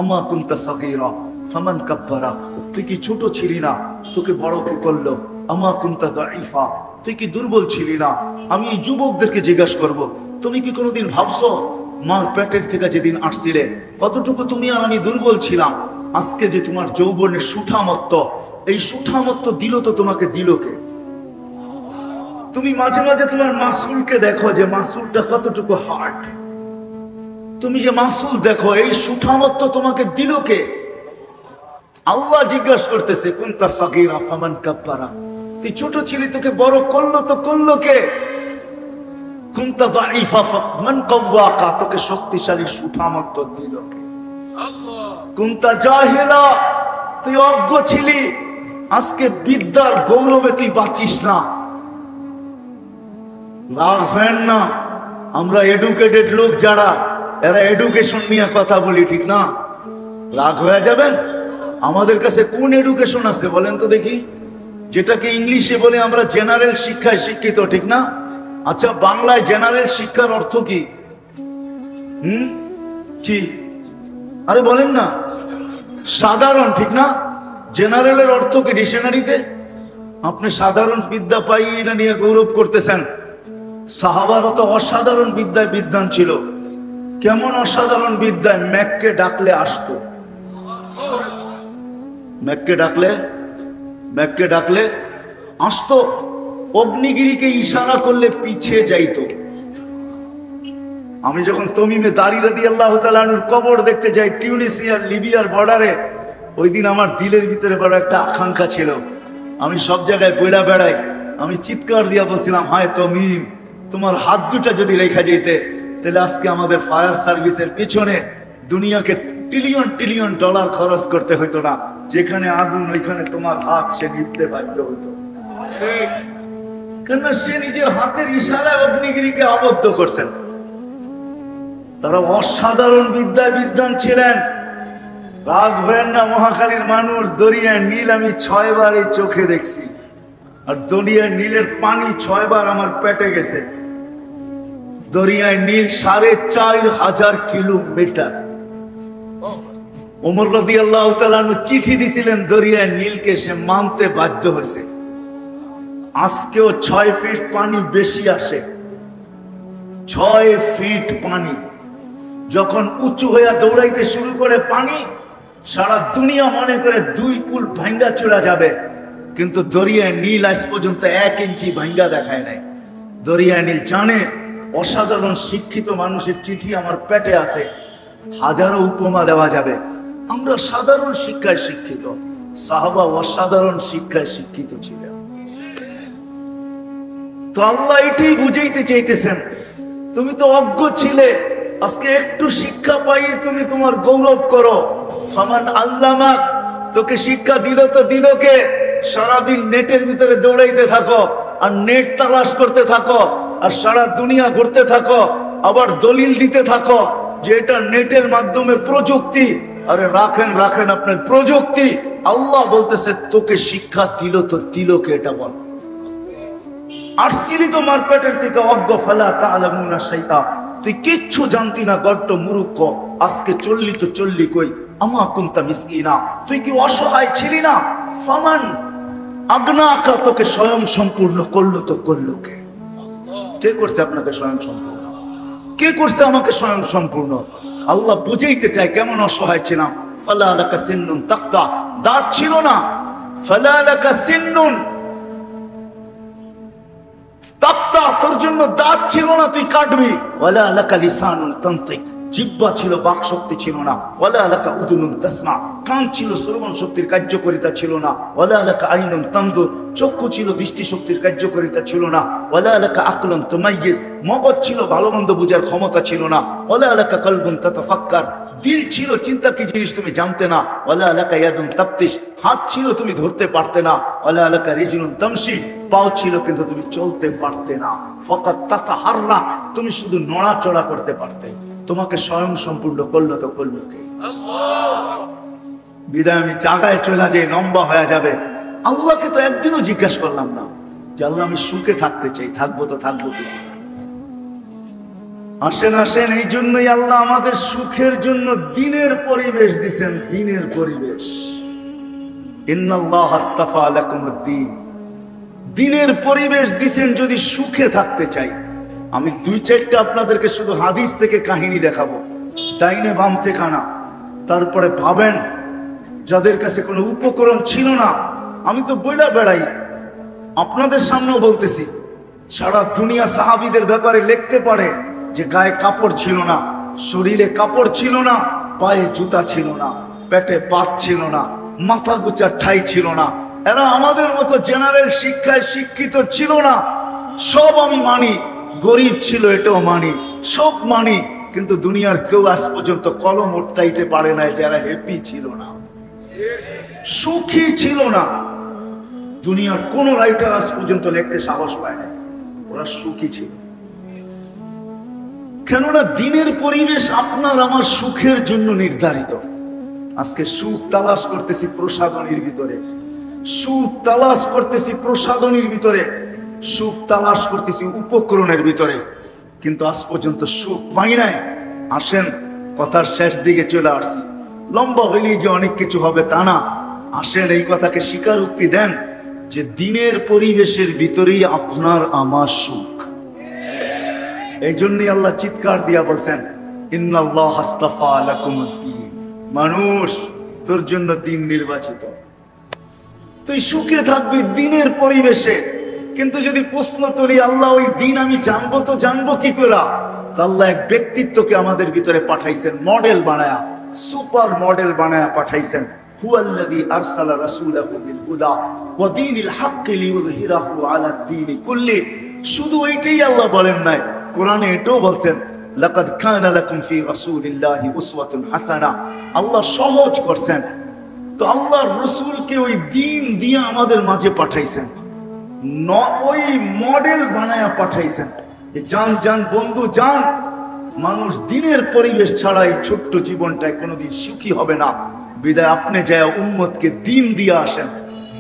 S1: আমা কুনতা সাগীরা ফামান কাব্বারা, তুই কি ছোট ছিলি না, তোকে বড় কে করলো? আমা কুনতা দাঈফা, তুই কি দুর্বল ছিলি না? আমি এই যুবকদেরকে জিজ্ঞাসা করব, তুমি কি কোনোদিন ভাবছো মার পেটের থেকে যেদিন আসছিলে কতটুকু তুমি আর আমি দুর্বল ছিলাম? আজকে যে তোমার যৌবনের সুঠামত্ব, এই সুঠামত্ব দিল তো তোমাকে দিল কে? তুমি মাঝে মাঝে তোমার মাসুলকে দেখো যে মাসুলটা কতটুকু হার্ড, তুমি যে মাসুল দেখো, এই সুঠামত্ব তোমাকে দিল কে? আল্লাহ জিজ্ঞাসা করতেছে কুনতা সাগীরা ফামান কাব্বারা, তুই ছোট ছিলি, তোকে বড় করলো তো করলো কে? কুনতা দাঈফা ফামান কাওয়াকা, তোকে শক্তিশালী সুঠামত্ব দিল কে? কুনতা জাহিলা, তুই অজ্ঞ ছিলি, আজকে বিদ্যার গৌরবে তুই বাঁচিস না। রাগ হয় না, আমরা এডুকেটেড লোক যারা, এরা এডুকেশন নিয়ে কথা বলি, ঠিক না? রাগ হয়ে যাবেন? আমাদের কাছে কোন এডুকেশন আছে বলেন তো দেখি? যেটাকে ইংলিশে বলে আমরা জেনারেল শিক্ষায় শিক্ষিত, ঠিক না? আচ্ছা, বাংলায় জেনারেল শিক্ষার অর্থ কি? কি? আরে বলেন না। সাধারণ, ঠিক না? জেনারেলের অর্থ কি ডিকশনারিতে? আপনি সাধারণ বিদ্যা পাই এটা নিয়ে গৌরব করতেছেন। সাহাবারা তো অসাধারণ বিদ্যায় বিদ্বান ছিল। কেমন অসাধারণ বিদ্যায়? মেঘকে ডাকলে আসতো, মেঘকে ডাকলে আসতো, অগ্নিগিরিকে ইশারা করলে পিছিয়ে যাইতো। আমি যখন তমিমে দারি রাদিয়াল্লাহু তাআলা আনহুর কবর দেখতে যাই টিউনিসিয়ার লিবিয়ার বর্ডারে, ওই দিন আমার দিলের ভিতরে বড় একটা আকাঙ্ক্ষা ছিল, আমি সব জায়গায় বইরা বেড়াই, আমি চিৎকার দিয়া বলছিলাম, হায় তমিম, তোমার হাত দুটা যদি রেখা যেতে, তাহলে আজকে আমাদের ফায়ার সার্ভিসের পিছনে দুনিয়াকে ট্রিলিয়ন ট্রিলিয়ন ডলার খরচ করতে হইতো না, যেখানে আগুন ওইখানে তোমার হাত সে নিভতে বাধ্য হইতো। কেননা সে নিজের হাতের ইশারায় অগ্নিগিরিকে আবদ্ধ করছেন। তারা অসাধারণ বিদ্যায় বিদ্বান ছিলেন। রাগ হয়েন না মহাখালীর মানুষ, দরিয়ায় নীল আমি 6 বার এই চোখে দেখছি, আর দরিয়ায় নীলের পানি 6 বার আমার পেটে গেছে। দরিয়ায় নীল 4500 কিলোমিটার। ওমর রাদিয়াল্লাহু তাআলা আনহু চিঠি দিছিলেন দরিয়ায় নীলকে, সে মানতে বাধ্য হয়েছে। আজকেও 6 ফিট পানি বেশি আসে, 6 ফিট পানি। যখন উঁচু হইয়া দৌড়াইতে শুরু করে পানি, সারা দুনিয়া মনে করে 2 কুল ভাঙ্গা চলে যাবে, কিন্তু দরিয়ায় নীল আজ পর্যন্ত 1 ইঞ্চি ভাঙ্গা দেখায় নাই। দরিয়ায় নীল জানে অসাধারণ শিক্ষিত মানুষের চিঠি আমার পেটে আছে, হাজারো উপমা দেওয়া যাবে। আমরা সাধারণ শিক্ষায় শিক্ষিত, সাহাবা অসাধারণ শিক্ষায় শিক্ষিত ছিলেন। তো আল্লাহ এটাই বুঝাইতে চাইতেছেন, তুমি তো অজ্ঞ ছিলে, আজকে একটু শিক্ষা পাই তুমি তোমার গৌরব করো। ফামান আল্লামাক, তোকে শিক্ষা দিল তো দিল কে? সারাদিন নেটের ভিতরে দৌড়াইতে থাকো, আর নেট তালাশ করতে থাকো, আর সারা দুনিয়া ঘুরতে থাকো, আবার দলিল দিতে থাকো যে এটা নেটের মাধ্যমে প্রযুক্তি। আরে রাখেন রাখেন আপনার প্রযুক্তি, আল্লাহ বলতেছে তোকে শিক্ষা দিল তো দিল কে? এটা বল। আসছিলি তোমার পেটের থেকে অজ্ঞ, ফালা তা'লামুনা শাইআ, তুই কিচ্ছু জানতি না, গর্ত মূর্খ। আজকে চললি তো চললি কই? আমা কুনতা মিসকিনা, তুই কি অসহায় ছিলি না? ফামান আগনাকা, তোকে স্বয়ং সম্পূর্ণ করলো তো করলো কে? কে করছে আপনাকে স্বয়ং সম্পূর্ণ? কে করছে আমাকে স্বয়ং সম্পূর্ণ? আল্লাহ বুঝাইতে চায় কেমন অসহায় ছিলাম। ফালা লাকা সিন্নুন তাকতা, দাঁত ছিল না। ফালা লাকা সিন্নুন তাক্তা, তোর জন্য দাঁত ছিল না, তুই কাটবি। ওয়ালা লাকা লিসানুন তানতিক, জিহ্বা ছিল, বাক শক্তি ছিল না। ওয়ালা লাকা উযুনুন তাসমা, কান ছিল, শ্রবণ শক্তির কার্যকারিতা ছিল না। ওয়ালা লাকা আইনুন তানদুর, চক্ষু ছিল, দৃষ্টি শক্তির কার্যকারিতা ছিল না। ওয়ালা লাকা আকলুন তুমাইয়িজ, মগজ ছিল, ভালো মন্দ বুঝার ক্ষমতা ছিল না। ওয়ালা লাকা কলবুন তাতাফাক্কার, দিল ছিল, চিন্তা কি জিনিস তুমি জানতে না। ওয়ালা লাকা ইয়াদুন তাফতিশ, হাত ছিল, তুমি ধরতে পারতে না। ওয়ালা লাকা রিজলুন তামশি, পাও ছিল কিন্তু তুমি চলতে পারতে না। ফাকাত তাতাহাররা, তুমি শুধু নড়াচড়া করতে পারতে। তোমাকে স্বয়ং সম্পূর্ণ করলো তো করলো কে? আল্লাহ। বিদায় আমি জায়গায় চলে যাই, লম্বা হয়ে যাবে। আল্লাহকে তো একদিনও জিজ্ঞাসা করলাম না যে আল্লাহ আমি সুখে থাকতে চাই, থাকবো তো থাকবো কি? আসেন আসেন, এই জন্যই আল্লাহ আমাদের সুখের জন্য দিনের পরিবেশ দিছেন, দিনের পরিবেশ। ইন্নাল্লাহ আস্তাফা লাকুমুদ্দিন, দিনের পরিবেশ দিছেন যদি সুখে থাকতে চাই। আমি দুই চারটা আপনাদেরকে শুধু হাদিস থেকে কাহিনী দেখাবো, ডাইনে বাম থেকে না। তারপরে ভাবেন যাদের কাছে কোনো উপকরণ ছিল না, আমি তো বইলা বেড়াই, আপনাদের সামনেও বলতেছি, সারা দুনিয়া সাহাবীদের ব্যাপারে লিখতে পারে যে গায়ে কাপড় ছিল না, শরীরে কাপড় ছিল না, পায়ে জুতা ছিল না, পেটে পাত ছিল না, মাথা গোচার ঠাই ছিল না। এরা আমাদের মতো জেনারেল শিক্ষায় শিক্ষিত ছিল না। সব আমি মানি, গরিব ছিল এটাও মানি, সব মানি, কিন্তু দুনিয়ার কেউ আজ পর্যন্ত কলম উঠাইতে পারে না যারা হ্যাপি ছিল না, সুখী ছিল না। দুনিয়ার কোন রাইটার আজ পর্যন্ত লিখতে সাহস পায় না ওরা সুখী ছিল। কেননা দিনের পরিবেশ আপনার আমার সুখের জন্য নির্ধারিত। আজকে সুখ তালাশ করতেছি প্রসাদনীর ভিতরে, সুখ তালাশ করতেছি প্রসাদনীর ভিতরে, সুখ তালাশ করতেছি উপকরণের ভিতরে, কিন্তু আজ পর্যন্ত সুখ পাই নাই। আসেন কথার শেষ দিকে চলে আসছি, লম্বা হইলেই যে অনেক কিছু হবে তা না। আসেন এই কথাকে স্বীকারোক্তি দেন যে দিনের পরিবেশের ভিতরেই আপনার আমার সুখ। এই জন্যই আল্লাহ চিৎকার দিয়া বলছেন ইন্নাল্লাহ আস্তাফা লাকুমুদ্দিন, মানুষ তোর জন্য দিন নির্বাচিত। তুই সুখে থাকবি দিনের পরিবেশে, কিন্তু যদি প্রশ্ন তুলি আল্লাহ ওই দিন আমি জানবো তো জানবো কি করে? আল্লাহ এক ব্যক্তিত্বকে আমাদের ভিতরে পাঠাইছেন, মডেল বানায়া, সুপার মডেল বানায়া পাঠাইছেন। হুয়াল্লাযী আরসালা রাসূলাহু বিল হুদা ওয়া দীনিল হাক্কি লিইয়ুযহিরাহু আলাদ দীনি কুল্লি। শুধু এইটাই আল্লাহ বলেন নাই, কোরআনে এটাও বলছেন লাকাদ কানা লাকুম ফি রাসূলিল্লাহি উসওয়াতুন হাসানা। আল্লাহ সহজ করছেন। তো আল্লাহর রাসূলকে ওই দিন দিয়ে আমাদের মাঝে পাঠাইছেন, ওই মডেল বানায়া পাঠাইছেন। জান জান বন্ধু জান, মানুষ দিনের পরিবেশ ছাড়া এই ছোট্ট জীবনটায় কোনোদিন সুখী হবে না। বিদায় আপনি যায় উম্মতকে দিন দিয়ে আসেন,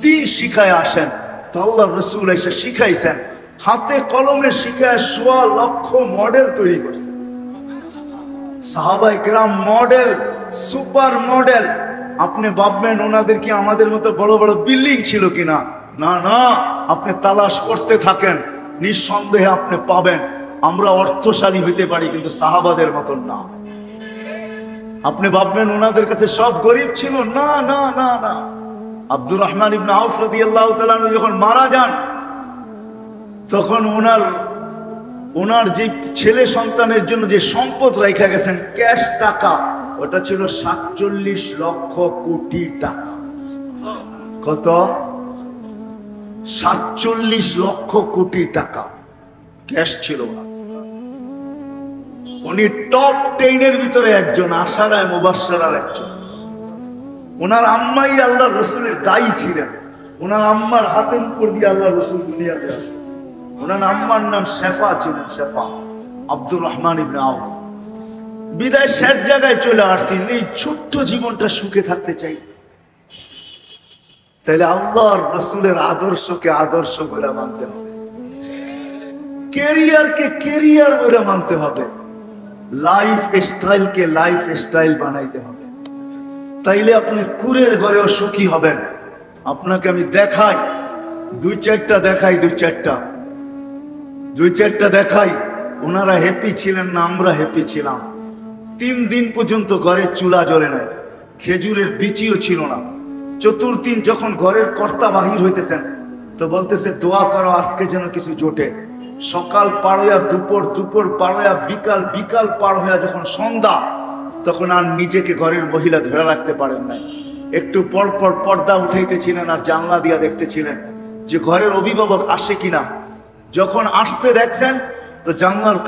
S1: দিন শিখায় আসেন। তো আল্লাহর রাসূল এসে শিখাইছেন, হাতে কলমে শিখায় ১০০ লক্ষ মডেল তৈরি করছে। সাহাবায়ে কেরাম মডেল, সুপার মডেল। আপনি ভাববেন ওনাদের কি আমাদের মতো বড় বড় বিল্ডিং ছিল কিনা? না না, আপনি তালাশ করতে থাকেন, নিঃসন্দেহে আপনি পাবেন। আমরা অর্থশালী হইতে পারি কিন্তু সাহাবাদের মতন না। আপনি ভাববেন ওনাদের কাছে সব গরিব ছিল, না না না না। আব্দুর রহমান ইবনে আউফ রাদিয়াল্লাহু তাআলা আনহু যখন মারা যান, তখন ওনার যে ছেলে সন্তানের জন্য যে সম্পদ রাখা গেছেন ক্যাশ টাকা, ওটা ছিল ৪৭ লক্ষ কোটি টাকা। কত? ৪৭ লক্ষ কোটি টাকা ক্যাশ ছিল না। উনি টপ 10 এর ভিতরে একজন, আশারায়ে মুবাশশারার একজন। ওনার আম্মাই আল্লাহ রসুলের দায়ী ছিলেন। ওনার আম্মার হাতের উপর দিয়ে আল্লাহ রসুল দুনিয়াতে আসছেন। ওনার আম্মার নাম শেফা ছিলেন, শেফা। আব্দুর রহমান ইবনে আউফ। বিদায় শেষ জায়গায় চলে আসছি, এই ছোট্ট জীবনটা সুখে থাকতে চাই, তাহলে আল্লাহর রসুলের আদর্শকে আদর্শ বলে মানতে হবে, কেরিয়ারকে কেরিয়ার বলে মানতে হবে, লাইফ স্টাইলকে লাইফ স্টাইল বানাইতে হবে। তাইলে আপনি কুরের ঘরেও সুখী হবেন। আপনাকে আমি দেখাই, দুই চারটা দেখাই। ওনারা হ্যাপি ছিলেন না, আমরা হ্যাপি ছিলাম। 3 দিন পর্যন্ত ঘরে চুলা জ্বলে নাই, খেজুরের বিচিও ছিল না। 4th দিন যখন ঘরের কর্তা বাহির হইতেছেন, তো বলতেছে দোয়া করো আজকে যেন কিছু জোটে। সকাল পার হইয়া দুপুর, দুপুর পার হইয়া বিকাল, বিকাল পার হইয়া যখন সন্ধ্যা, তখন আর নিজেকে ঘরের মহিলা ধরে রাখতে পারেন নাই। একটু পর পর পর্দা উঠাইতেছিলেন আর জানলা দিয়া দেখতেছিলেন যে ঘরের অভিভাবক আসে কিনা। যখন আসতে দেখছেন তো জানলার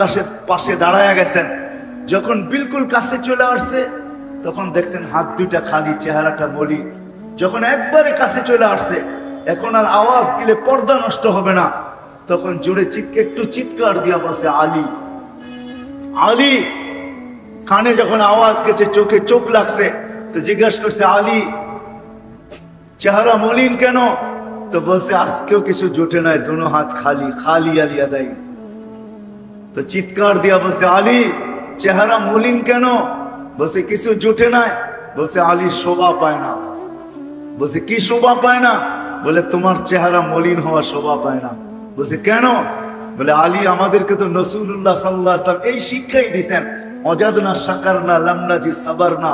S1: পাশে দাঁড়ায়া গেছেন। যখন বিলকুল কাছে চলে আসছে তখন দেখছেন হাত দুইটা খালি, চেহারাটা মলিন। যখন একবারে কাছে চলে আসছে, এখন আর আওয়াজ দিলে পর্দা নষ্ট হবে না, তখন জোরে একটু চিৎকার দিয়া বলছে আলী, আলী। কানে যখন আওয়াজ গেছে, চোখে চোখ লাগছে, তো জিজ্ঞাসা করছে আলী চেহারা মলিন কেন? তো বলছে আজকেও কিছু জোটে নাই, দুনো হাত খালি, খালি আলী আদাই। তো চিৎকার দিয়া বলছে আলী চেহারা মলিন কেন? বলছে কিছু জোটে নাই। বলছে আলী শোভা পায় না। বলছে কি শোভা পায় না? বলে তোমার চেহারা মলিন হওয়া শোভা পায় না। বলছে কেন? বলে আলী আমাদেরকে তো রাসূলুল্লাহ সাল্লাল্লাহু আলাইহি ওয়াসাল্লাম এই শিক্ষাই দিয়েছেন, অজাদনা শাকারনা লামনাজি সাবারনা।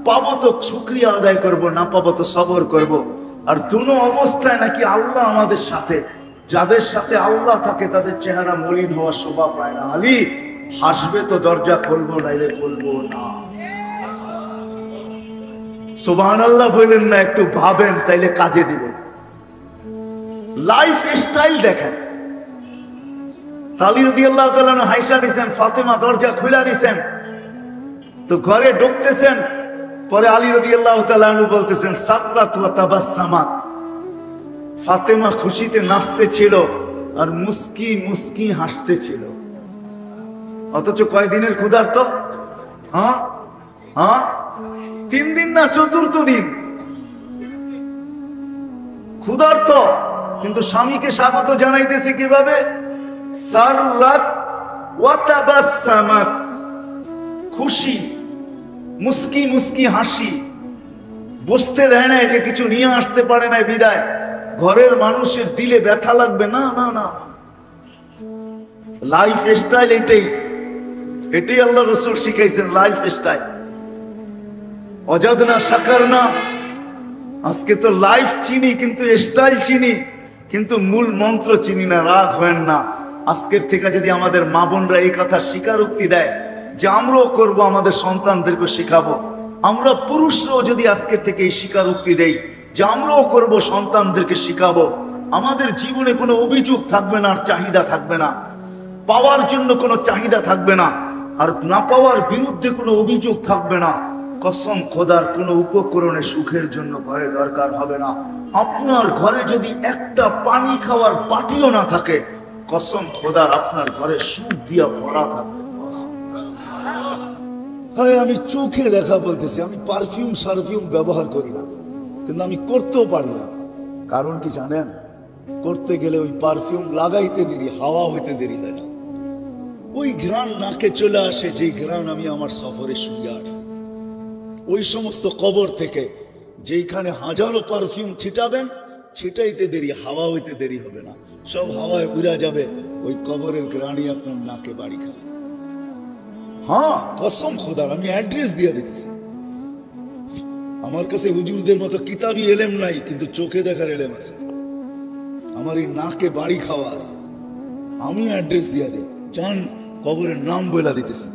S1: পাবো তো শুকরিয়া আদায় করব, না পাবো তো সবর করব। আর দুনো অবস্থায় নাকি আল্লাহ আমাদের সাথে, যাদের সাথে আল্লাহ থাকে তাদের চেহারা মলিন হওয়া শোভা পায় না। আলী হাসবে তো দরজা খুলবো, নাইলে খুলবো না। সুবহানাল্লাহ বললেন না? একটু ভাবেন তাইলে কাজে দিবেন। লাইফ স্টাইল দেখেন। আলী রাদিয়াল্লাহু তাআলা হাইসা দিছেন, ফাতেমা দরজা খুলে দিছেন, তো ঘরে ঢুকতেছেন। পরে আলী রাদিয়াল্লাহু তাআলা বলতেছেন সাররাত ওয়া তাবাসসামাত। ফাতেমা খুশিতে নাচতে ছিল আর মুস্কি মুস্কি হাসতে ছিল। অথচ কয়দিনের ক্ষুধার্ত? হ্যাঁ হ্যাঁ, 3 দিন না, 4th দিন ক্ষুধার্ত, কিন্তু স্বামীকে স্বাগত জানাইতেছে কিভাবে? সাররাত ওয়া তাবাসসামাত, খুশি, মুস্কি মুস্কি হাসি। বসতে দেয় না যে কিছু নিয়ে আসতে পারে না বিদায় ঘরের মানুষের দিলে ব্যথা লাগবে না, না না। লাইফ স্টাইল এটাই, এটাই আল্লাহ রাসূল শিখাইছেন লাইফ স্টাইল। অজাদনা শাকারনা। আজকে তো লাইফ চিনি কিন্তু স্টাইল চিনি, কিন্তু মূল মন্ত্র চিনি না। রাগ হয় না। আজকের থেকে যদি আমাদের মা বোনরা এই কথা স্বীকারোক্তি দেয় যে আমরাও করবো, আমাদের সন্তানদেরকে শিখাবো। আমরা পুরুষরাও যদি আজকের থেকে এই স্বীকারোক্তি দেই যে আমরাও করবো, সন্তানদেরকে শিখাবো, আমাদের জীবনে কোনো অভিযোগ থাকবে না, আর চাহিদা থাকবে না। পাওয়ার জন্য কোনো চাহিদা থাকবে না, আর না পাওয়ার বিরুদ্ধে কোনো অভিযোগ থাকবে না। কসম খোদার, কোনো উপকরণে সুখের জন্য ঘরে দরকার হবে না। আপনার ঘরে যদি একটা পানি খাওয়ার বাটিও না থাকে, কসম খোদার আপনার ঘরে সুখ দিয়া ভরা থাকবে। আমি চোখে দেখা বলতেছি, আমি পারফিউম সারফিউম ব্যবহার করি না, কিন্তু আমি করতেও পারি না। কারণ কি জানেন? করতে গেলে ওই পারফিউম লাগাইতে দেরি, হাওয়া হইতে দেরি হয় না। ওই ঘ্রাণ নাকে চলে আসে, যে ঘ্রাণ আমি আমার সফরে শুয়ে আসছি। ওই সমস্ত কবর থেকে যেখানে হাজারো পারফিউম ছিটাবেন, ছিটাইতে দেরি, হাওয়া হইতে দেরি হবে না। সব হাওয়ায় উড়া যাবে, ওই কবরের ঘ্রাণই আপনার নাকে বাড়ি খাবে। হ্যাঁ, কসম খোদার, আমি অ্যাড্রেস দিয়ে দিতেছি। আমার কাছে হুজুরদের মতো কিতাবি এলেম নাই, কিন্তু চোখে দেখার এলেম আছে। আমার এই নাকে বাড়ি খাওয়া আছে। আমি অ্যাড্রেস দিয়ে দিই, যান কবরের নাম বলে দিতেছি।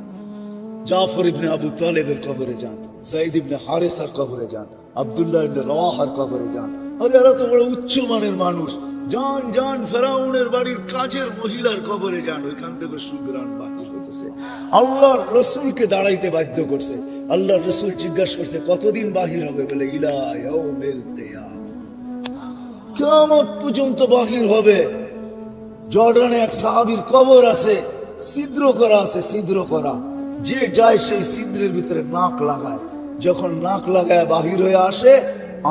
S1: জাফর ইবনে আবু তালেবের কবরে যান, যায়েদ ইবনে হারেসার কবরে যান, আব্দুল্লাহ ইবনে রওয়াহার কবরে যান। আরে এরা তো বড় উচ্চ মানের মানুষ। যান যান ফেরাউনের বাড়ির কাজের মহিলার কবরে যান, ওইখান থেকে সুগ্রাণ বাহির হইতেছে। আল্লাহর রাসূলকে দাঁড়াইতে বাধ্য করছে। আল্লাহর রাসূল জিজ্ঞাসা করছে কতদিন বাহির হবে? বলে ইলা ইয়াউমিল কিয়ামা, কিয়ামত পর্যন্ত বাহির হবে। জর্ডানে এক সাহাবীর কবর আছে, ছিদ্র করা আছে, ছিদ্র করা। যে যায় সেই ছিদ্রের ভিতরে নাক লাগায়, যখন নাক লাগায় বাহির হয়ে আসে,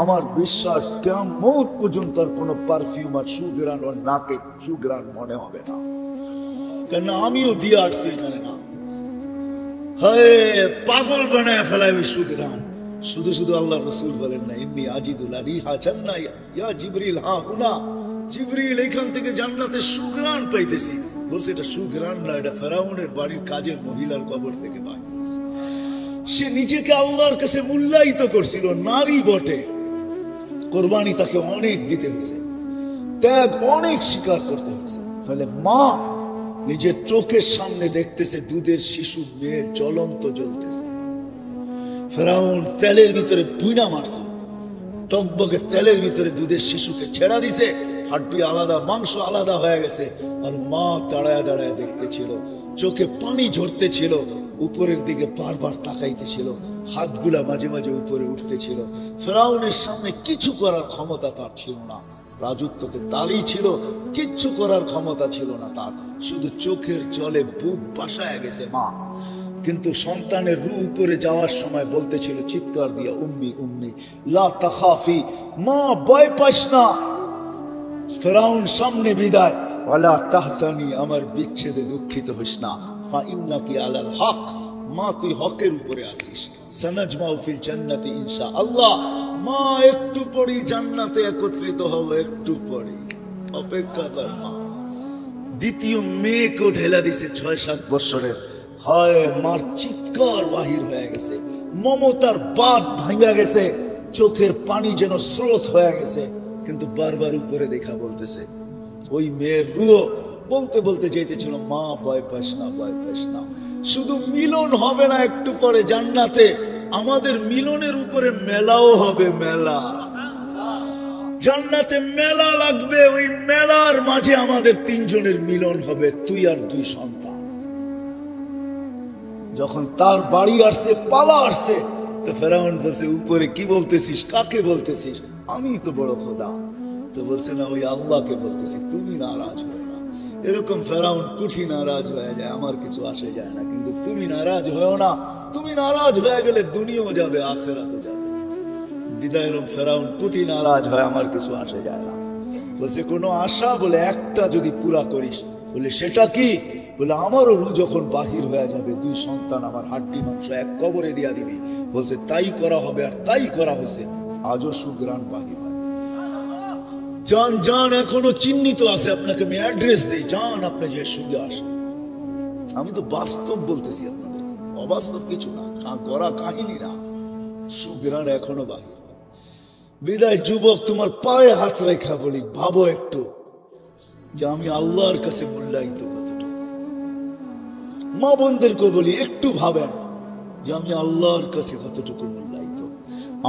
S1: আমার বিশ্বাস কিয়ামত পর্যন্ত আর কোনো পারফিউম আর সুগ্রাণ ওর নাকে সুগ্রাণ মনে হবে না। কেন আমিও দিয়ে আসছি এখানে না। হায়, পাগল বানায় ফেলায় ওই সুগ্রাণ। শুধু শুধু আল্লাহ রাসূল বলেন না, ইন্নী আজিদুল রিহা জান্নাহ ইয়া জিবরিল, হা হুনা জিবরিল, এখান থেকে জান্নাতের সুগ্রাণ পাইতেছি। বলছে এটা সুগ্রাণ না, এটা ফেরাউনের বাড়ির কাজের মহিলার কবর থেকে বানিয়েছে। সে নিজেকে আল্লাহর কাছে মূল্যায়িত করছিল, নারী বটে। কোরবানি তাকে অনেক দিতে হয়েছে, ত্যাগ অনেক স্বীকার করতে হয়েছে। ফলে মা নিজের চোখের সামনে দেখতেছে দুধের শিশু মেয়ে জ্বলন্ত জ্বলতেছে। ফেরাউন তেলের ভিতরে বুইনা মারছে, টকবকে তেলের ভিতরে দুধের শিশুকে ছেড়া দিছে, হাড্ডি আলাদা, মাংস আলাদা হয়ে গেছে। আর মা দাঁড়ায় দাঁড়ায় দেখতেছিল, চোখে পানি ঝরতেছিল, উপরের দিকে বারবার তাকাইতেছিল, হাতগুলা মাঝে মাঝে উপরে উঠতেছিল। ফেরাউনের সামনে কিছু করার ক্ষমতা তার ছিল না, রাজত্বতে তারই ছিল, কিচ্ছু করার ক্ষমতা ছিল না তার, শুধু চোখের জলে বুক বাসায় গেছে মা। কিন্তু সন্তানের রূহ উপরে যাওয়ার সময় বলতেছিল চিৎকার দিয়ে, উম্মি উম্মি লা তাখাফি, মা ভয় পাস না, ফেরাউন সামনে বিদায়, ওয়ালা তাহসানি, আমার বিচ্ছেদে দুঃখিত হইস না, ফা ইন্নাকি আলাল হক, মা তুই হকের উপরে আসিস, সানাজমাউ ফিল জান্নাতি ইনশাআল্লাহ, মা একটু পরেই জান্নাতে একত্রিত হব, একটু পরেই, অপেক্ষা কর মা। দ্বিতীয় মেয়েকেও ঢেলা দিছে ৬-৭ বছরের। হয় মার চিৎকার বাহির হয়ে গেছে, মমতার বাঁধ ভাঙা গেছে, চোখের পানি যেন স্রোত হয়ে গেছে, কিন্তু বারবার উপরে দেখা বলতেছে। ওই মেয়ের রুহ বলতে বলতে যেতেছিল, মা ভয় পাস না, ভয় পাস না, শুধু মিলন হবে না একটু পরে জান্নাতে, আমাদের মিলনের উপরে মেলাও হবে, মেলা, জান্নাতে মেলা লাগবে, ওই মেলার মাঝে আমাদের ৩ জনের মিলন হবে, তুই আর 2 সন্তান। যখন তার বাড়ি আসছে, পালা আসছে, তো ফেরাউন বলছে, উপরে কি বলতেছিস, কাকে বলতেছিস? আমি তো বড় খোদা। তো বলছে, না, ওই আল্লাহকে বলতেছি, তুমি নারাজ হয় না। এরকম ফেরাউন কুঠি নারাজ হয়ে যায়, আমার কিছু আসে যায় না, কিন্তু তুমি নারাজ হয়েও না, তুমি নারাজ হয়ে গেলে দুনিয়াও যাবে, আখিরাতও যাবে। দিদা এরকম ফেরাউন কুঠি নারাজ হয়, আমার কিছু আসে যায় না। বলছে, কোনো আশা? বলে, একটা যদি পুরা করিস। বলে, সেটা কি? বলে, আমারও রু যখন বাহির হয়ে যাবে, 2 সন্তান আমার হাড্ডি মাংস এক কবরে দিয়া দিবি। বলছে, তাই করা হবে, আর তাই করা হয়েছে, আজও সুগ্রাণ বাহির হয়। যান যান, এখনো চিহ্নিত আছে, আপনাকে আমি অ্যাড্রেস দিই, যান আপনি যে সুগে আসেন। আমি তো বাস্তব বলতেছি আপনাদেরকে, অবাস্তব কিছু না, গড়া কাহিনী না, সুগ্রাণ এখনো বাহির। বিদায় যুবক, তোমার পায়ে হাত রেখা বলি, ভাবো একটু যে আমি আল্লাহর কাছে মূল্যায়িত কতটুকু। মা বোনদেরকে বলি, একটু ভাবেন যে আমি আল্লাহর কাছে কতটুকু মূল্যায়িত।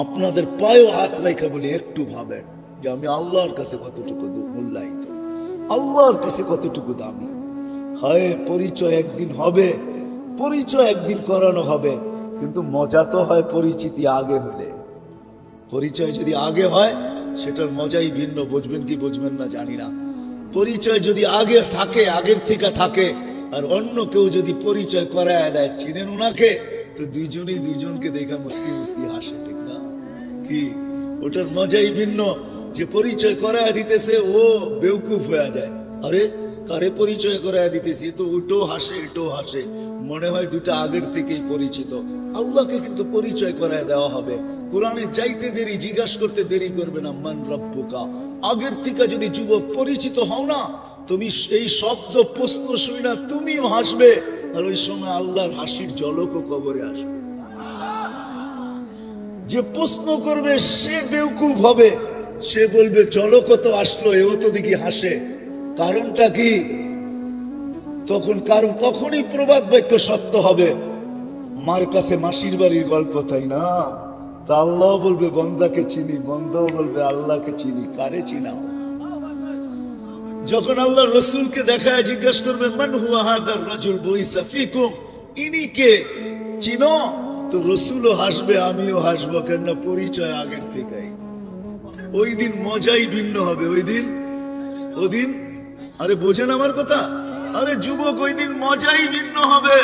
S1: আপনাদের পায়েও হাত রেখা বলি, একটু ভাবেন যে আমি আল্লাহর কাছে কতটুকু মূল্যায়িত, আল্লাহর কাছে কতটুকু দামি। হয় পরিচয় একদিন হবে, পরিচয় একদিন করানো হবে, কিন্তু মজা তো হয় পরিচিতি আগে হলে। পরিচয় যদি আগে হয়, সেটার মজাই ভিন্ন, বুঝবেন কি বুঝবেন না জানি না। পরিচয় যদি আগে থাকে, আগের থেকে থাকে, আর অন্য কেউ যদি পরিচয় করায় দেয়, চিনেন ওনাকে, তো দুইজনেই দুইজনকে দেখা মুস্কি মুস্কি হাসে, ঠিক না? কি, ওটার মজাই ভিন্ন। যে পরিচয় করায় দিতেছে, ও বেউকুফ হয়ে যায়, আরে কারে পরিচয় করায় দিতেছি, তো ওটাও হাসে, এটাও হাসে, মনে হয় দুটা আগের থেকেই পরিচিত। আল্লাহকে কিন্তু পরিচয় করায় দেওয়া হবে। কোরআনে যাইতে দেরি, জিজ্ঞাসা করতে দেরি করবে না, মান রব্বুকা। আগের থেকে যদি যুবক পরিচিত হও না, তুমি এই শব্দ প্রশ্ন শুনি না, তুমিও হাসবে, আর ওই সময় আল্লাহর হাসির ঝলকও কবরে আসবে। যে প্রশ্ন করবে সে বেউকুফ হবে, সে বলবে ঝলক তো আসলো, এও তো দেখি হাসে, কারণটা কি? তখনই প্রবাদ বাক্য সত্য হবে। মার কাছে মাসির বাড়ির গল্প, তাই না? তা আল্লাহ বলবে বন্দাকে চিনি, বন্দাও বলবে আল্লাহকে চিনি, কারে চিনাও? যখন আল্লাহ রসুলকে দেখায় জিজ্ঞাসা করবে, মান হুয়া হাদার রাজুল বুইসা ফিকুম, ইনি কে, চিনো? তো রসুলও হাসবে, আমিও হাসবো, কেন পরিচয় আগের থেকেই। ওই দিন মজাই ভিন্ন হবে। ওদিন আরে বোঝেন আমার কথা? আরে যুবক, ওই দিন মজাই ভিন্ন হবে,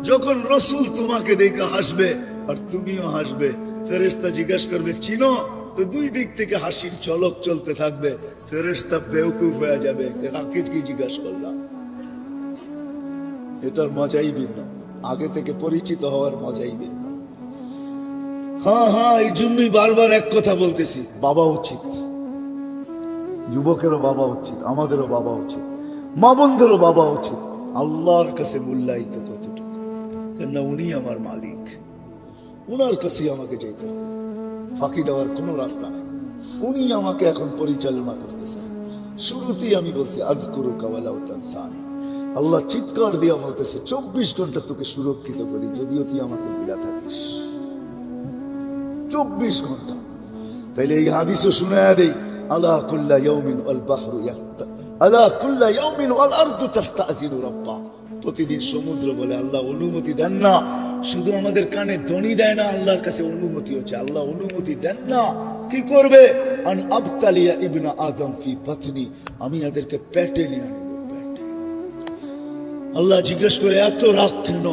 S1: যখন রসুল তোমাকে দেখে হাসবে আর তুমিও হাসবে। ফেরেশতা জিজ্ঞাসা করবে, চিনো? তো দুই দিক থেকে হাসির ঝলক চলতে থাকবে। ফেরেশতা বেউকুফ হয়ে যাবে, কাকে কি জিজ্ঞাসা করলাম? এটার মজাই ভিন্ন, আগে থেকে পরিচিত হওয়ার মজাই ভিন্ন। হ্যাঁ, এই জন্যই বারবার এক কথা বলতেছি, বাবা উচিত, যুবকেরও বাবা উচিত, আমাদেরও বাবা উচিত, মা বোনদেরও বাবা উচিত। আল্লাহর কাছে মূল্যায়িত কতটুকু, কেননা উনি আমার মালিক, উনার কাছেই আমাকে যেতে হবে, ফাঁকি দেওয়ার কোনো রাস্তা নাই। উনি আমাকে এখন পরিচালনা করতেছেন। শুরুতেই আমি বলছি, আযকুরুকা ওয়ালা তানসানি, আল্লাহ চিৎকার দিয়া বলতেছে 24 ঘন্টা তোকে সুরক্ষিত করি, যদিও তুই আমাকে ভুলে থাকিস। 24 ঘন্টা। তাইলে এই হাদিসও শুনায়া দেই, আলা কুল্লা ইয়াউমিন ওয়াল বাহরু ইয়াক্তা, আলা কুল্লা ইয়াউমিন ওয়াল আরদু তাস্তাযিনু রাব্বা। প্রতিদিন সমুদ্র বলে আল্লাহ অনুমতি দেন না, শুধু আমাদের কানে ধ্বনি দেয় না, আল্লাহর কাছে অনুমতি হচ্ছে, আল্লাহ অনুমতি দেন না। কি করবে? আন আবতালিয়া ইবনা আদম ফি বাতনি, আমি এদেরকে পেটে নিয়ে আনিব, পেটে। আল্লাহ জিজ্ঞেস করে এত রাগ কেন?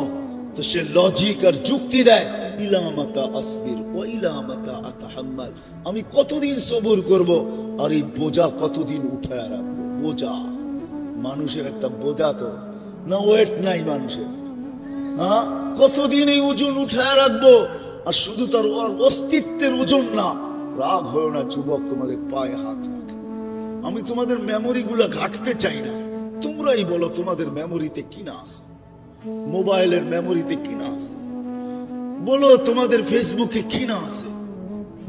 S1: তো সে লজিক আর যুক্তি দেয়, ইলা মাতা আসবির ওয়া ইলা মাতা আতাহাম্মাল, আমি কতদিন সবুর করব, আর এই বোঝা কতদিন উঠায় রাখবো? বোঝা, মানুষের একটা বোঝা তো না, ওয়েট নাই মানুষের। হ্যাঁ, কতদিন এই ওজন উঠায় রাখবো? আর শুধু তার অস্তিত্বের ওজন না। রাগ হয় না যুবক, তোমাদের পায়ে হাত রাখে। আমি তোমাদের মেমোরি গুলা ঘাটতে চাই না, তোমরাই বলো তোমাদের মেমোরিতে কি না আছে, মোবাইলের মেমোরিতে কি না আছে, বলো তোমাদের ফেসবুকে কি না আছে,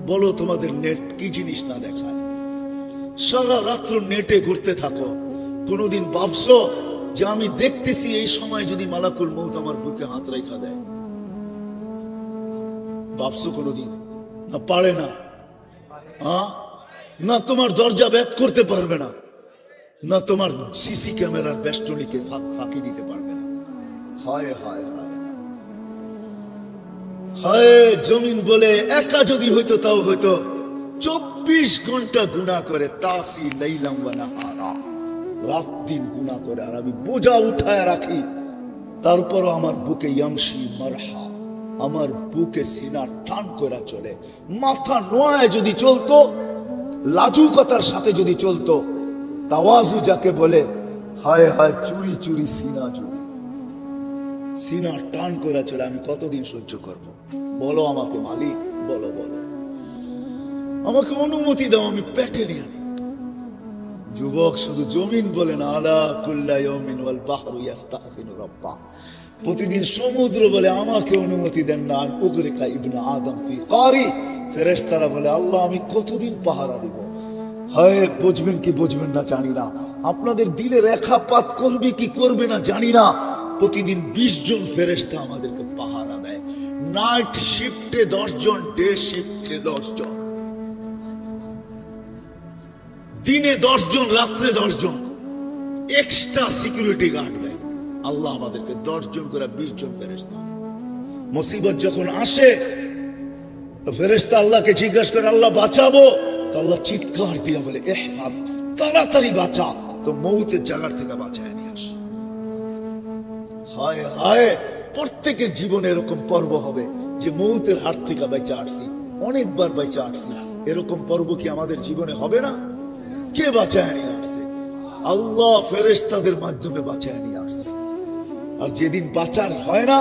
S1: বলো তোমাদের নেট কি জিনিস না দেখায়। সারা রাত্র নেটে ঘুরতে থাকো, কোনোদিন ভাবছো যে আমি দেখতেছি এই সময় যদি মালাকুল মউত আমার বুকে হাত রেখা দেয়? ভাবছো কোনোদিন? না, পারে না। না তোমার দরজা ভেদ করতে পারবে না, না তোমার সিসি ক্যামেরার বেষ্টনীকে ফাঁকি দিতে পারবে না। হায় হায় হায় হায়, জমিন বলে একা যদি হইতো তাও হইতো 24 ঘন্টা গুনাহ করে, তাসি লাইলাম ওয়া নাহারা, রাত দিন গুনাহ করে, আর আমি বোঝা উঠায় রাখি। তারপরও আমার বুকে ইয়ামশি মারহা, আমার বুকে সিনা টান করে চলে। মাথা নোয়ায় যদি চলতো, লাজুকতার সাথে যদি চলতো, তাওয়াজু যাকে বলে, হায় হায় চুরি চুরি সিনা জুড়ে, সিনা টান করে চলে। আমি কতদিন সহ্য করব? বলো আমাকে মালিক, বলো বলো, আমাকে অনুমতি দাও, আমি পেটে নিয়ে আনি। যুবক শুধু জমিন বলে না, আলা কুল্লা ইয়াউমিন ওয়াল বাহরু ইয়াস্তাযিনু রাব্বা, প্রতিদিন সমুদ্র বলে আমাকে অনুমতি দেন না। আন উগরিকা ইবনা আদম ফি কারি, ফেরেশতারা বলে আল্লাহ আমি কতদিন পাহারা দিব? হয় বুঝবেন কি বুঝবেন না জানি না, আপনাদের দিলে রেখাপাত করবে কি করবে না জানি না। প্রতিদিন 20 জন ফেরেশতা আমাদেরকে পাহারা দেয়। নাইট শিফটে 10 জন, ডে শিফটে 10 জন, দিনে 10 জন, রাত্রে 10 জন, এক্সট্রা সিকিউরিটি গার্ড দেয় আল্লাহ আমাদেরকে। 10 জন করে 20 জন ফেরেশতা। মুসিবত যখন আসে তো ফেরেশতা আল্লাহকে জিজ্ঞাসা করে, আল্লাহ বাঁচাবো? তো আল্লাহ চিৎকার দিয়ে বলে, ইহফাজ, তাড়াতাড়ি বাঁচা, তো মৌতের জায়গা থেকে বাঁচায় নিয়ে আসে। হায় হায়, প্রত্যেকের জীবনে এরকম পর্ব হবে যে মৌতের হাত থেকে বেঁচে আসছি, অনেকবার বেঁচে আসছি। এরকম পর্ব কি আমাদের জীবনে হবে না? কে বাঁচায় নিয়ে আসছে? আল্লাহ ফেরেশতাদের মাধ্যমে বাঁচায় নিয়ে আসছে। আর যেদিন বাঁচার হয় না,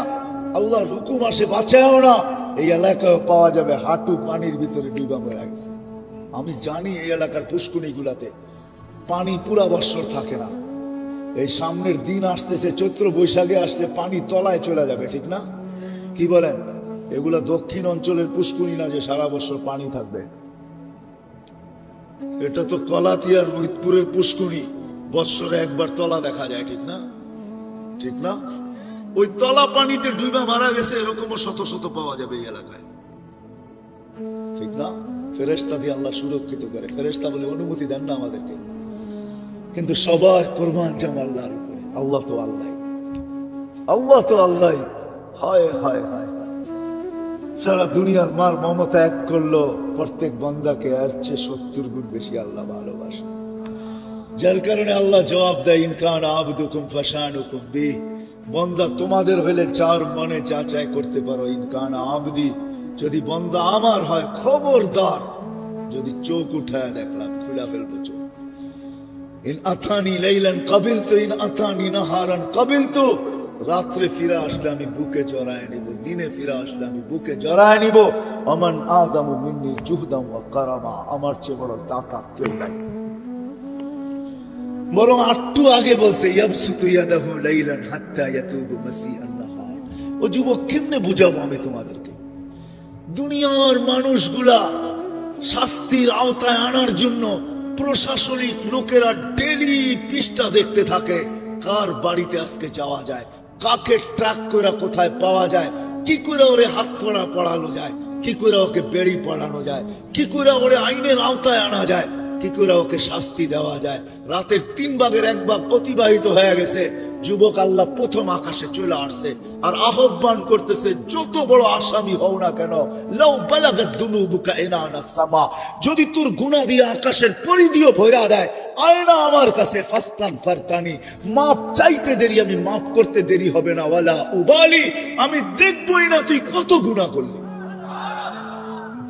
S1: আল্লাহর হুকুম আসে বাঁচায়ও না, এই এলাকায় পাওয়া যাবে হাঁটু পানির ভিতরে ডুবা মরে গেছে। আমি জানি এই এলাকার পুষ্কুনি গুলাতে পানি পুরা বৎসর থাকে না। এই সামনের দিন আসতেছে, চৈত্র বৈশাখে আসলে পানি তলায় চলে যাবে, ঠিক না? কি বলেন? এগুলা দক্ষিণ অঞ্চলের পুষ্কুনি না যে সারা বছর পানি থাকবে। এটা তো কলাতিয়ার রোহিতপুরের পুষ্কুনি, বৎসরে একবার তলা দেখা যায়, ঠিক না? ঠিক না? ওই তলা পানিতে ডুবা মারা গেছে এরকমও শত শত পাওয়া যাবে এই এলাকায়, ঠিক না? ফেরেশতা দিয়ে আল্লাহ সুরক্ষিত করে। ফেরেশতা বলে অনুমতি দেন না আমাদেরকে, কিন্তু সবার কোরবান জাম আল্লাহর উপরে। আল্লাহ তো আল্লাহ, আল্লাহ তো আল্লাহ। হায় হায় হায়, সারা দুনিয়ার মার মমতা এক করলো, প্রত্যেক বান্দাকে এর চেয়ে 70 গুণ বেশি আল্লাহ ভালোবাসে। যার কারণে আল্লাহ জবাব দেয়, ইনকান আবদুকুম ফাশানুকুম বি, বান্দা তোমাদের হলে চার মনে যা চাই করতে পারো। ইনকান আবদি, যদি বান্দা আমার হয়, খবরদার যদি চোখ উঠায় দেখলাম খুলে ফেলবো চোখ। ইন আতানি লাইলান কাবিলতু, ইন আতানি নাহারান কাবিলতু, রাত্রে ফিরে আসলে আমি বুকে জড়ায় নিব, দিনে ফিরে আসলে আমি বুকে জড়ায় নিব। আমান আদামু মিন্নি জুহদাম ওয়া কারামা, আমার চেয়ে বড় দাতা কেউ নাই। বরং একটু আগে বলছে, ইয়াবসুতু ইয়াদাহু লাইলান হাত্তা ইয়াতুবু মাসিআন নাহার। ও যুবক, কেমনে বুঝাবো আমি তোমাদেরকে? দুনিয়ার মানুষগুলা শাস্তির আওতায় আনার জন্য প্রশাসনিক লোকেরা ডেলি পৃষ্ঠা দেখতে থাকে, কার বাড়িতে আজকে যাওয়া যায়, কাকে ট্রাক করে কোথায় পাওয়া যায়, কি করে ওরে হাত করা পড়ানো যায়, কি করে ওকে বেড়ি পড়ানো যায়, কি করে ওরে আইনের আওতায় আনা যায়, কি করে ওকে শাস্তি দেওয়া যায়। রাতের 3 ভাগের 1 ভাগ অতিবাহিত হয়ে গেছে, যুবক আল্লাহ প্রথম আকাশে চলে আসছে আর আহ্বান করতেছে, যত বড় আসামি হও না কেন, লাউ বালাগাত দুনুবুকা ইনানা সামা, যদি তোর গুনাহ দিয়ে আকাশের পরিধিও ভরা দেয়, আয় না আমার কাছে ফাস্তাগফিরতানি, মাপ চাইতে দেরি, আমি মাপ করতে দেরি হবে না, ওয়ালা উবালি, আমি দেখবই না তুই কত গুনাহ করলি।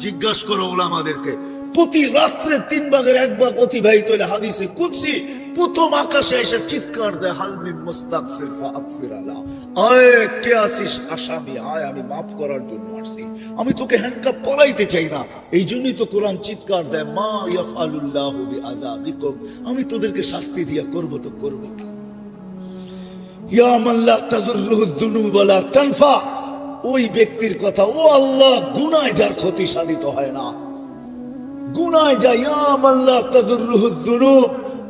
S1: জিজ্ঞাসা করো ওলামাদেরকে, প্রতি রাত্রে 3 ভাগের 1 ভাগ অতিবাহিত হলে হাদিসে কুদসি প্রথম আকাশে এসে চিৎকার দেয়, হাল মিন মুস্তাগফির ফাগফির আলা, আয় কে আসিস আসামি, আয় আমি মাফ করার জন্য আসছি, আমি তোকে হ্যান্ডকাপ পরাইতে চাই না। এই জন্যই তো কোরআন চিৎকার দেয়, মা ইয়াফআলুল্লাহু বিআযাবিকুম, আমি তোদেরকে শাস্তি দিয়া করব তো করব কি। ইয়া মান লা তাযুররুহু যুনুব ওয়ালা তানফা, ওই ব্যক্তির কথা, ও আল্লাহ গুনায় যার ক্ষতি সাধিত হয় না, গুনায় যায়, ইয়া মান লা তাযুররুহু যুনুব,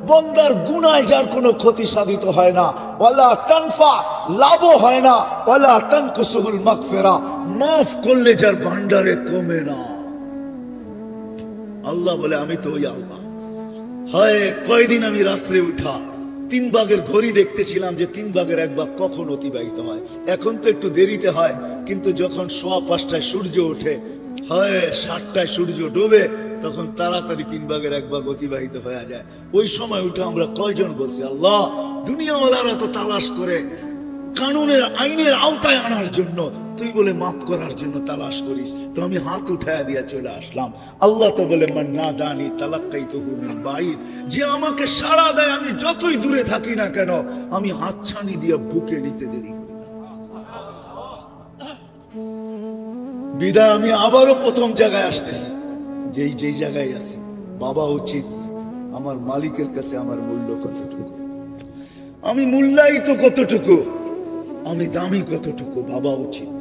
S1: বান্দার গুনায় যার কোনো ক্ষতি সাধিত হয় না, ওয়ালা তানফা, লাভও হয় না, ওয়ালা তানকুসুল মাগফিরা, মাফ করলে যার ভান্ডারে কমে না। আল্লাহ বলে, আমি তো ওই আল্লাহ। হয় কয়দিন আমি রাত্রে উঠা 3 ভাগের ঘড়ি দেখতেছিলাম যে 3 ভাগের 1 ভাগ কখন অতিবাহিত হয়। এখন তো একটু দেরিতে হয়, কিন্তু যখন 5:15 সূর্য ওঠে, হয় 7টায় সূর্য ডোবে, তখন তাড়াতাড়ি 3 ভাগের 1 ভাগ অতিবাহিত হয়ে যায়। ওই সময় উঠে আমরা কয়জন বলছি, আল্লাহ দুনিয়াওয়ালারা তো তালাশ করে কানুনের আইনের আওতায় আনার জন্য, তুই বলে মাফ করার জন্য তালাশ করিস, তো আমি হাত উঠায় দিয়ে চলে আসলাম। আল্লাহ তো বলে, মান নাদানি তালাক্কাইতুহু মিন বাঈদ, যে আমাকে সাড়া দেয় আমি যতই দূরে থাকি না কেন, আমি হাতছানি দিয়ে বুকে নিতে দেরি করি না। বিদায় আমি আবারও প্রথম জায়গায় আসতেছি, যেই জায়গায় আছি, বাবা উচিত আমার মালিকের কাছে আমার মূল্য কতটুকু, আমি মূল্যায়িত কতটুকু, আমি দামি কতটুকু, ভাবা উচিত।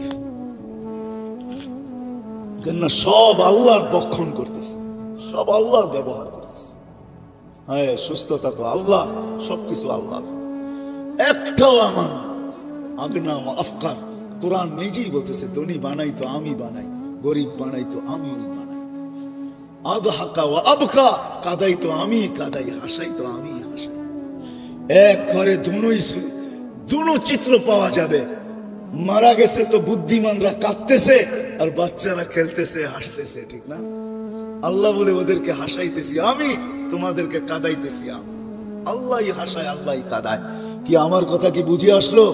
S1: কেননা সব আল্লাহর বক্ষণ করতেছে, সব আল্লাহর ব্যবহার করতেছে। হ্যাঁ, সুস্থতা তো আল্লাহ, সবকিছু আল্লাহ, একটাও আমার না। আগনা আফকার, কোরআন নিজেই বলতেছে, ধনী বানাই তো আমি বানাই, গরিব বানাই তো আমি বানাই, আদহাকা ওয়া আবকা, কাদাই তো আমি কাদাই, হাসাই তো আমি হাসাই। এক ঘরে দুনো চিত্র পাওয়া যাবে, মারা গেছে তো বুদ্ধিমানরা কাঁদতেছে আর বাচ্চারা খেলতেছে হাসতেছে, ঠিক না? আল্লাহ বলে, ওদেরকে হাসাইতেছি আমি, তোমাদেরকে কাদাইতেছি আমি। আল্লাহই হাসায়, আল্লাহই কাদায়। কি আমার কথা কি বুঝে আসলো?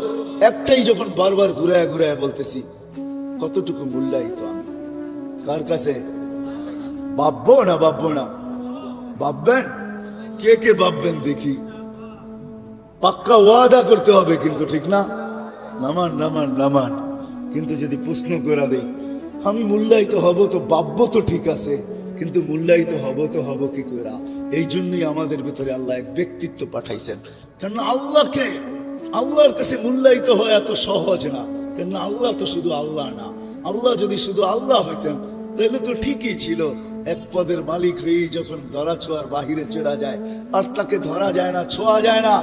S1: একটাই যখন বারবার ঘুরায় ঘুরায় বলতেছি, কতটুকু মূল্যায়িত আমি কার কাছে? ভাববো না ভাববেন? কে ভাববেন দেখি? পাক্কা ওয়াদা করতে হবে কিন্তু, ঠিক না? নামান। কিন্তু যদি প্রশ্ন করে দেই, আমি মূল্যায়িত হব তো ভাববো তো ঠিক আছে, কিন্তু মূল্যায়িত হব কি করে? এই জন্যই আমাদের ভিতরে আল্লাহ এক ব্যক্তিত্ব পাঠাইছেন। কারণ আল্লাহর কাছে মূল্যায়িত হওয়া এত সহজ না, কেন আল্লাহ তো শুধু আল্লাহ না। আল্লাহ যদি শুধু আল্লাহ হইতেন তাহলে তো ঠিকই ছিল। এক পদের মালিক হয়ে যখন ধরা ছোঁয়ার বাহিরে চলে যায়, আর তাকে ধরা যায় না, ছোঁয়া যায় না,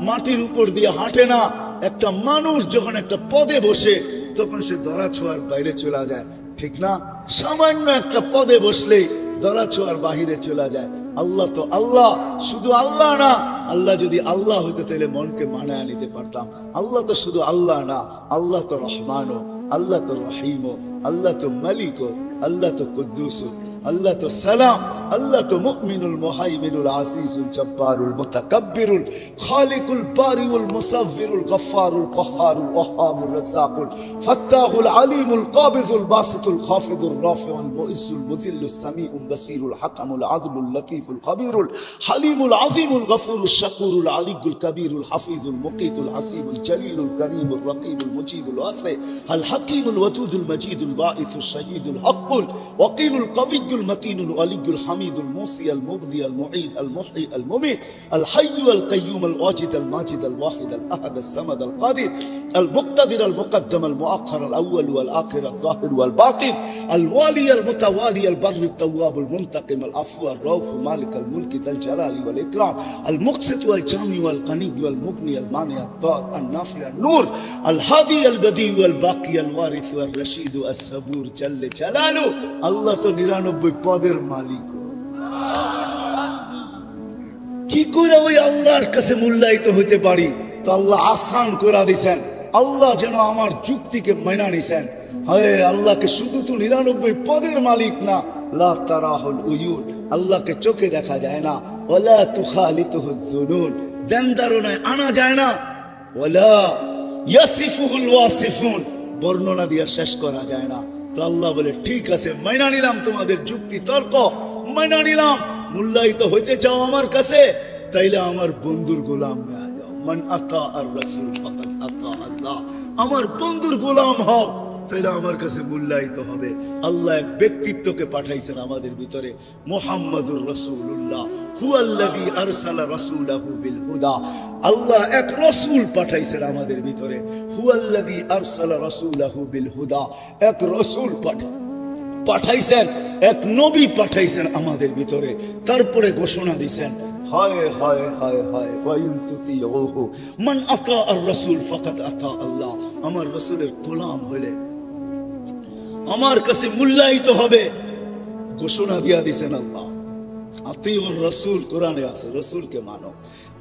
S1: মাটির উপর দিয়ে হাঁটে না, একটা মানুষ যখন একটা পদে বসে তখন সে ধরা ছোঁয়ার বাইরে চলে যায়, ঠিক না? সামান্য একটা পদে বসলেই ধরা ছোঁয়ার বাহিরে চলে যায়। আল্লাহ তো আল্লাহ, শুধু আল্লাহ না। আল্লাহ যদি আল্লাহ হইতে তাহলে মনকে মানায় নিতে পারতাম। আল্লাহ তো শুধু আল্লাহ না, আল্লাহ তো রহমানও, আল্লাহ তো রহিমও, আল্লাহ তো মালিকও, আল্লাহ তো কুদ্দুসও, আল্লাহ তো সালাম, আল্লাহ তো মুমিনুল মুহাইমিনুল আজিজুল জব্বারুল মুতাকাব্বিরুল খালিকুল বারিউল মুসাవ్বিরুল গফফারুল কহ্হারুল ওয়াহ্হাবুর রাজ্জাকুল ফাত্তাহুল আলিমুল কাবিযুল বাসিতুল খাফিদুর রাফিউল মুইজ্জুল মুযিল্লুস সামিউল বাসিরুল হাকামুল আদলুল লতীফুল খবীরুল হালিমুল আযীমুল গফুরুশ শাকুরুল আলিয়ুল কবীরুল হাফিজুল মুকিতুল হাসিবুল জলিলুল করিমুল রকিবুল মুজিবুল ওয়াসি আল হাকিমুল ওয়াদুদুল মজিদুল বাঈসুশ শাহীদুল হকুল ওয়াকিলুল কবিয়্যুল المتين الولي الحميد الموصي المبدي المعيد المحيي المميت الحي القيوم الواجد الماجد الواحد الأحد الصمد القادر المقتدر المقدم المؤخر الأول والآخر الظاهر والباطن الوالي المتوالي البر التواب المنتقم العفو الرؤوف مالك الملك ذا الجلال والإكرام المقسط والجامع والغني والمغني المانع الضار النافع النور الهادي البديع والباقي الوارث والرشيد الصبور جل جلاله الله তো 99 পদের মালিক কি করে ওই আল্লাহর কাছে মূল্যায়িত হতে পারি তো আল্লাহ আসান করে দিয়েছেন আল্লাহ যেন আমার যুক্তিকে মেনে নিছেন হায় আল্লাহকে শুধু তো 99 পদের মালিক না লা তারাহুল উয়ুন আল্লাহকে চোখে দেখা যায় না ওয়ালা তুখালিতুহু যুনুন দেনদারনায় আনা যায় না ওয়ালা ইয়াসিফুহুল ওয়াসিফুন বর্ণনা দিয়ে শেষ করা যায় না তো আল্লাহ বলে ঠিক আছে মেনে নিলাম তোমাদের যুক্তি তর্ক মেনে নিলাম মূল্যায়িত হইতে চাও আমার কাছে তাইলে আমার বন্ধুর গোলাম হয়ে যাও মান আতা আর রাসূল ফাকাদ আতা আল্লাহ আমার বন্ধুর গোলাম হও তাইলে আমার কাছে মূল্যায়িত হবে আল্লাহ এক ব্যক্তিত্বকে পাঠাইছেন আমাদের ভিতরে মুহাম্মাদুর রাসূলুল্লাহ হুয়াল্লাযী আরসালা রাসূলাহু বিল হুদা আল্লাহ এক রাসূল পাঠাইছেন আমাদের ভিতরে হুয়াল্লাযী আরসালা রাসূলাহু বিল হুদা এক রাসূল পাঠাইছেন এক নবী পাঠাইছেন আমাদের ভিতরে তারপরে ঘোষণা দিবেন হায় হায় হায় হায় ওয়াইন তুতিউহু মান আতা আর রাসূল ফাকাদ আতা আল্লাহ আমার রাসূলের গোলাম হলে আমার কাছে মূল্যায়িত হবে ঘোষণা দিয়া দিবেন আল্লাহ আতিউর রাসূল কোরআনে আছে রাসূলকে মানো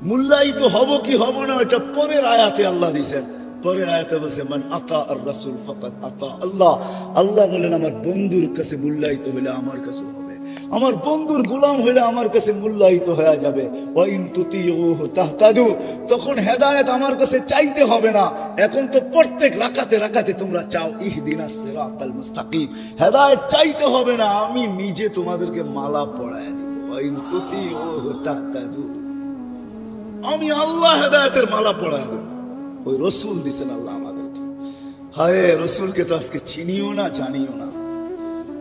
S1: মূল্যায়িত হব কি হব না এটা পরের আয়াতে আল্লাহ দিবেন পরের আয়াতে বলছে মান আতা আর রাসূল ফাকাদ আতা আল্লাহ আল্লাহ বলেন আমার বন্ধুর কাছে মূল্যায়িত হলে আমার কাছে হবে আমার বন্ধুর গোলাম হলে আমার কাছে মূল্যায়িত হয়ে যাবে ওয়াইন তুতিউহু তাহতাদু তখন হেদায়েত আমার কাছে চাইতে হবে না এখন তো প্রত্যেক রাকাতে রাকাতে তোমরা চাও ইহদিনাস সিরাতাল মুস্তাকিম হেদায়েত চাইতে হবে না আমি নিজে তোমাদেরকে মালা পরায় দেব ওয়াইন তুতিউহু তাহতাদু আমি আল্লাহ হেদায়েতের মালা পরায় দেব ওই রাসূল দিবেন আল্লাহ আমাদেরকে হায় রাসূলকে তো আজকে চিনিও না জানিও না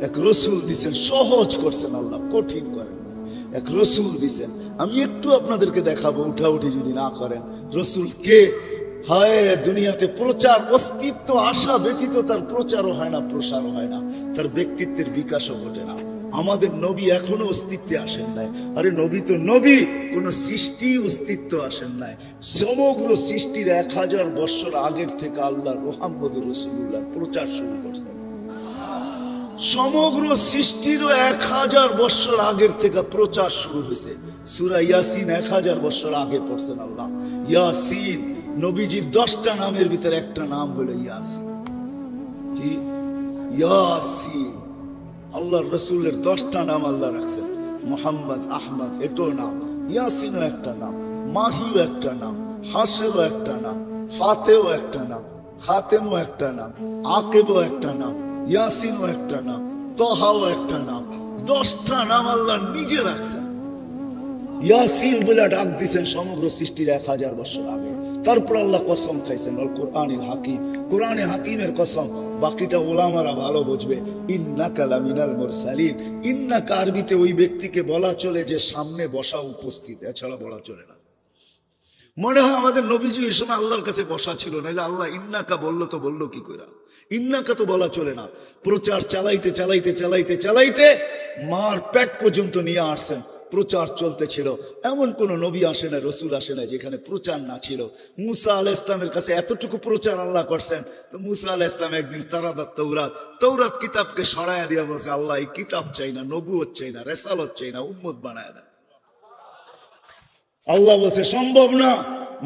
S1: এক রাসূল দিবেন সহজ করছেন আল্লাহ কঠিন করেন এক রাসূল দিবেন আমি একটু আপনাদেরকে দেখাবো উঠাউঠি যদি না করেন রাসূল কে হায় দুনিয়াতে প্রচার অস্তিত্ব আশা ব্যতীত তার প্রচারও হয় না প্রসারও হয় না তার ব্যক্তিত্বের বিকাশও ঘটে না আমাদের নবী এখনো অস্তিত্বে আসেন নাই আরে নবী তো নবী কোন সৃষ্টি অস্তিত্ব আসেন নাই সমগ্র সৃষ্টির 1000 বছর আগের থেকে আল্লাহ মুহাম্মদুর রাসূলুল্লাহ প্রচার শুরু করছেন সমগ্র সৃষ্টির 1000 বছর আগের থেকে প্রচার শুরু হয়েছে সূরা ইয়াসিন 1000 বছর আগে পড়ছেন আল্লাহ ইয়াসিন নবীজির 10টা নামের ভিতরে একটা নাম হলো ইয়াসিন কি ইয়াসিন আল্লাহর রাসূলের 10টা নাম আল্লাহ রাখছেন মুহাম্মদ আহমদ এটাও নাম ইয়াসিনও একটা নাম মাহিও একটা নাম হাসেরও একটা নাম ফাতেও একটা নাম খাতেমও একটা নাম আকিবও একটা নাম ইয়াসিনও একটা নাম তহাও একটা নাম 10টা নাম আল্লাহ নিজে রাখছেন ইয়াসিন বলে ডাক দিয়েছেন সমগ্র সৃষ্টির 1000 বছর আগে তারপর আল্লাহ কসম খাইছেন আল কোরআনিল হাকিম কোরআনে হাকিমের কসম বাকিটা ওলামারা ভালো বুঝবে ইন্নাকা লামিনাল মুরসালিন ইন্নাকা আরবিতে ওই ব্যক্তিকে বলা চলে যে সামনে বসা উপস্থিত এছাড়া বলা চলে না মনে হয় আমাদের নবীজি এই সময় আল্লাহর কাছে বসা ছিল নাইলে আল্লাহ ইন্নাকা বললো তো বললো কি করে ইন্নাকা তো বলা চলে না প্রচার চালাইতে চালাইতে চালাইতে চালাইতে মার পেট পর্যন্ত নিয়ে আসছেন প্রচার চলতেছিল এমন কোন নবী আসে না রাসূল আসে না যেখানে প্রচার না ছিল মুসা আলাইহিস সালামের কাছে এতটুকু প্রচার আল্লাহ করছেন তো মুসা আলাইহিস সালাম একদিন তারাদাত তৌরাত কিতাবকে সরায়া দিয়া বলছে আল্লাহ এই কিতাব চাই না নবুয়ত চাই না রিসালাত চাই না উম্মত বানায়া দেন আল্লাহ বলছে সম্ভব না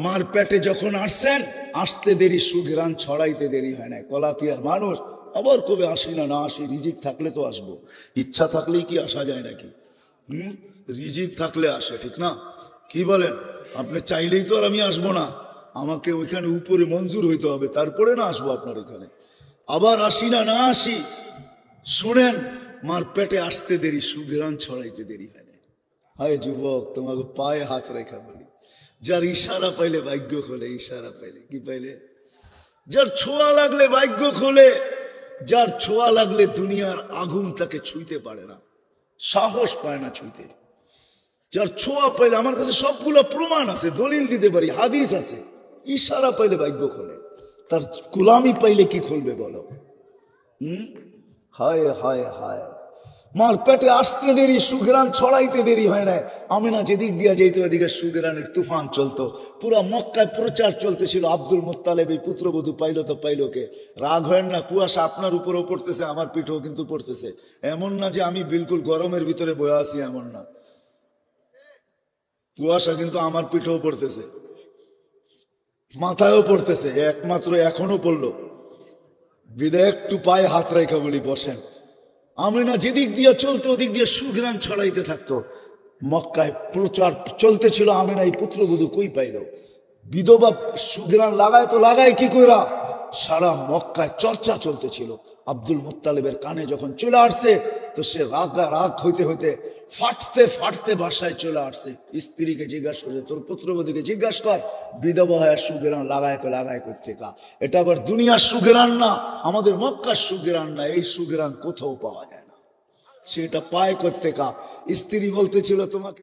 S1: মার পেটে যখন আসছেন আসতে দেরি সুঘ্রাণ ছড়াইতে দেরি হয় না কলাতিয়ার মানুষ আবার কবে আসি না না আসি রিজিক থাকলে তো আসবো ইচ্ছা থাকলেই কি আসা যায় নাকি রিজিক থাকলে আসে ঠিক না কি বলেন আপনি চাইলেই তো আর আমি আসবো না আমাকে ওইখানে উপরে মঞ্জুর হইতে হবে তারপরে না আসবো আপনার ওইখানে আবার আসি না না আসি শুনেন মার পেটে আসতে দেরি সুঘ্রাণ ছড়াইতে দেরি হয় না হায় যুবক তোমাকে পায়ে হাত রেখা বলি যার ইশারা পাইলে ভাগ্য খোলে ইশারা পাইলে কি পাইলে যার ছোঁয়া লাগলে ভাগ্য খোলে যার ছোঁয়া লাগলে দুনিয়ার আগুন তাকে ছুঁইতে পারে না সাহস পায় না ছুঁইতে। যার ছোঁয়া পাইলে, আমার কাছে সবগুলো প্রমাণ আছে, দলিল দিতে পারি, হাদিস আছে, ইশারা পাইলে ভাগ্য খোলে। তার গোলামি পাইলে কি খুলবে বলো? হায় হায় হায়, মার পেটে আসতে দেরি, সুগ্রান ছড়াইতে দেরি হয় না। আমিনা যেদিক দিয়া যাইতো এদিকে সুগ্রানের তুফান চলতো। পুরা মক্কায় প্রচার চলতেছিল, আব্দুল মুত্তালেব এই পুত্রবধূ পাইলো তো পাইলো কে। রাগ হয় না, কুয়াশা আপনার উপরেও পড়তেছে, আমার পিঠেও কিন্তু পড়তেছে। এমন না যে আমি বিলকুল গরমের ভিতরে বয়ে আছি, এমন না। কুয়াশা কিন্তু আমার পিঠেও পড়তেছে, মাথায়ও পড়তেছে, একমাত্র এখনো পড়লো বিদায় একটু পায়ে হাত রেখা বলি বসেন। আমিনা যেদিক দিয়ে চলতো ওদিক দিয়ে সুঘ্রাণ ছড়াইতে থাকতো। মক্কায় প্রচার চলতেছিল, আমিনা এই পুত্রবধূ কই পাইল? বিধবা সুঘ্রাণ লাগায় তো লাগায় কি কইরা? সারা মক্কায় চর্চা চলতেছিল। আব্দুল মুত্তালিবের কানে যখন চলে আসছে তো সে রাগ হইতে হইতে ফাটতে ফাটতে বাসায় চলে আসছে। স্ত্রীকে জিজ্ঞাসা করে, তোর পুত্রবধূকে জিজ্ঞাসা কর বিধবা হয় সুঘ্রাণ লাগায় তো লাগায় করতে কা। এটা আবার দুনিয়ার সুঘ্রাণ না, আমাদের মক্কার সুঘ্রাণ না, এই সুঘ্রাণ কোথাও পাওয়া যায় না। সেটা পায় করতে কা। স্ত্রী বলতেছিল, তোমাকে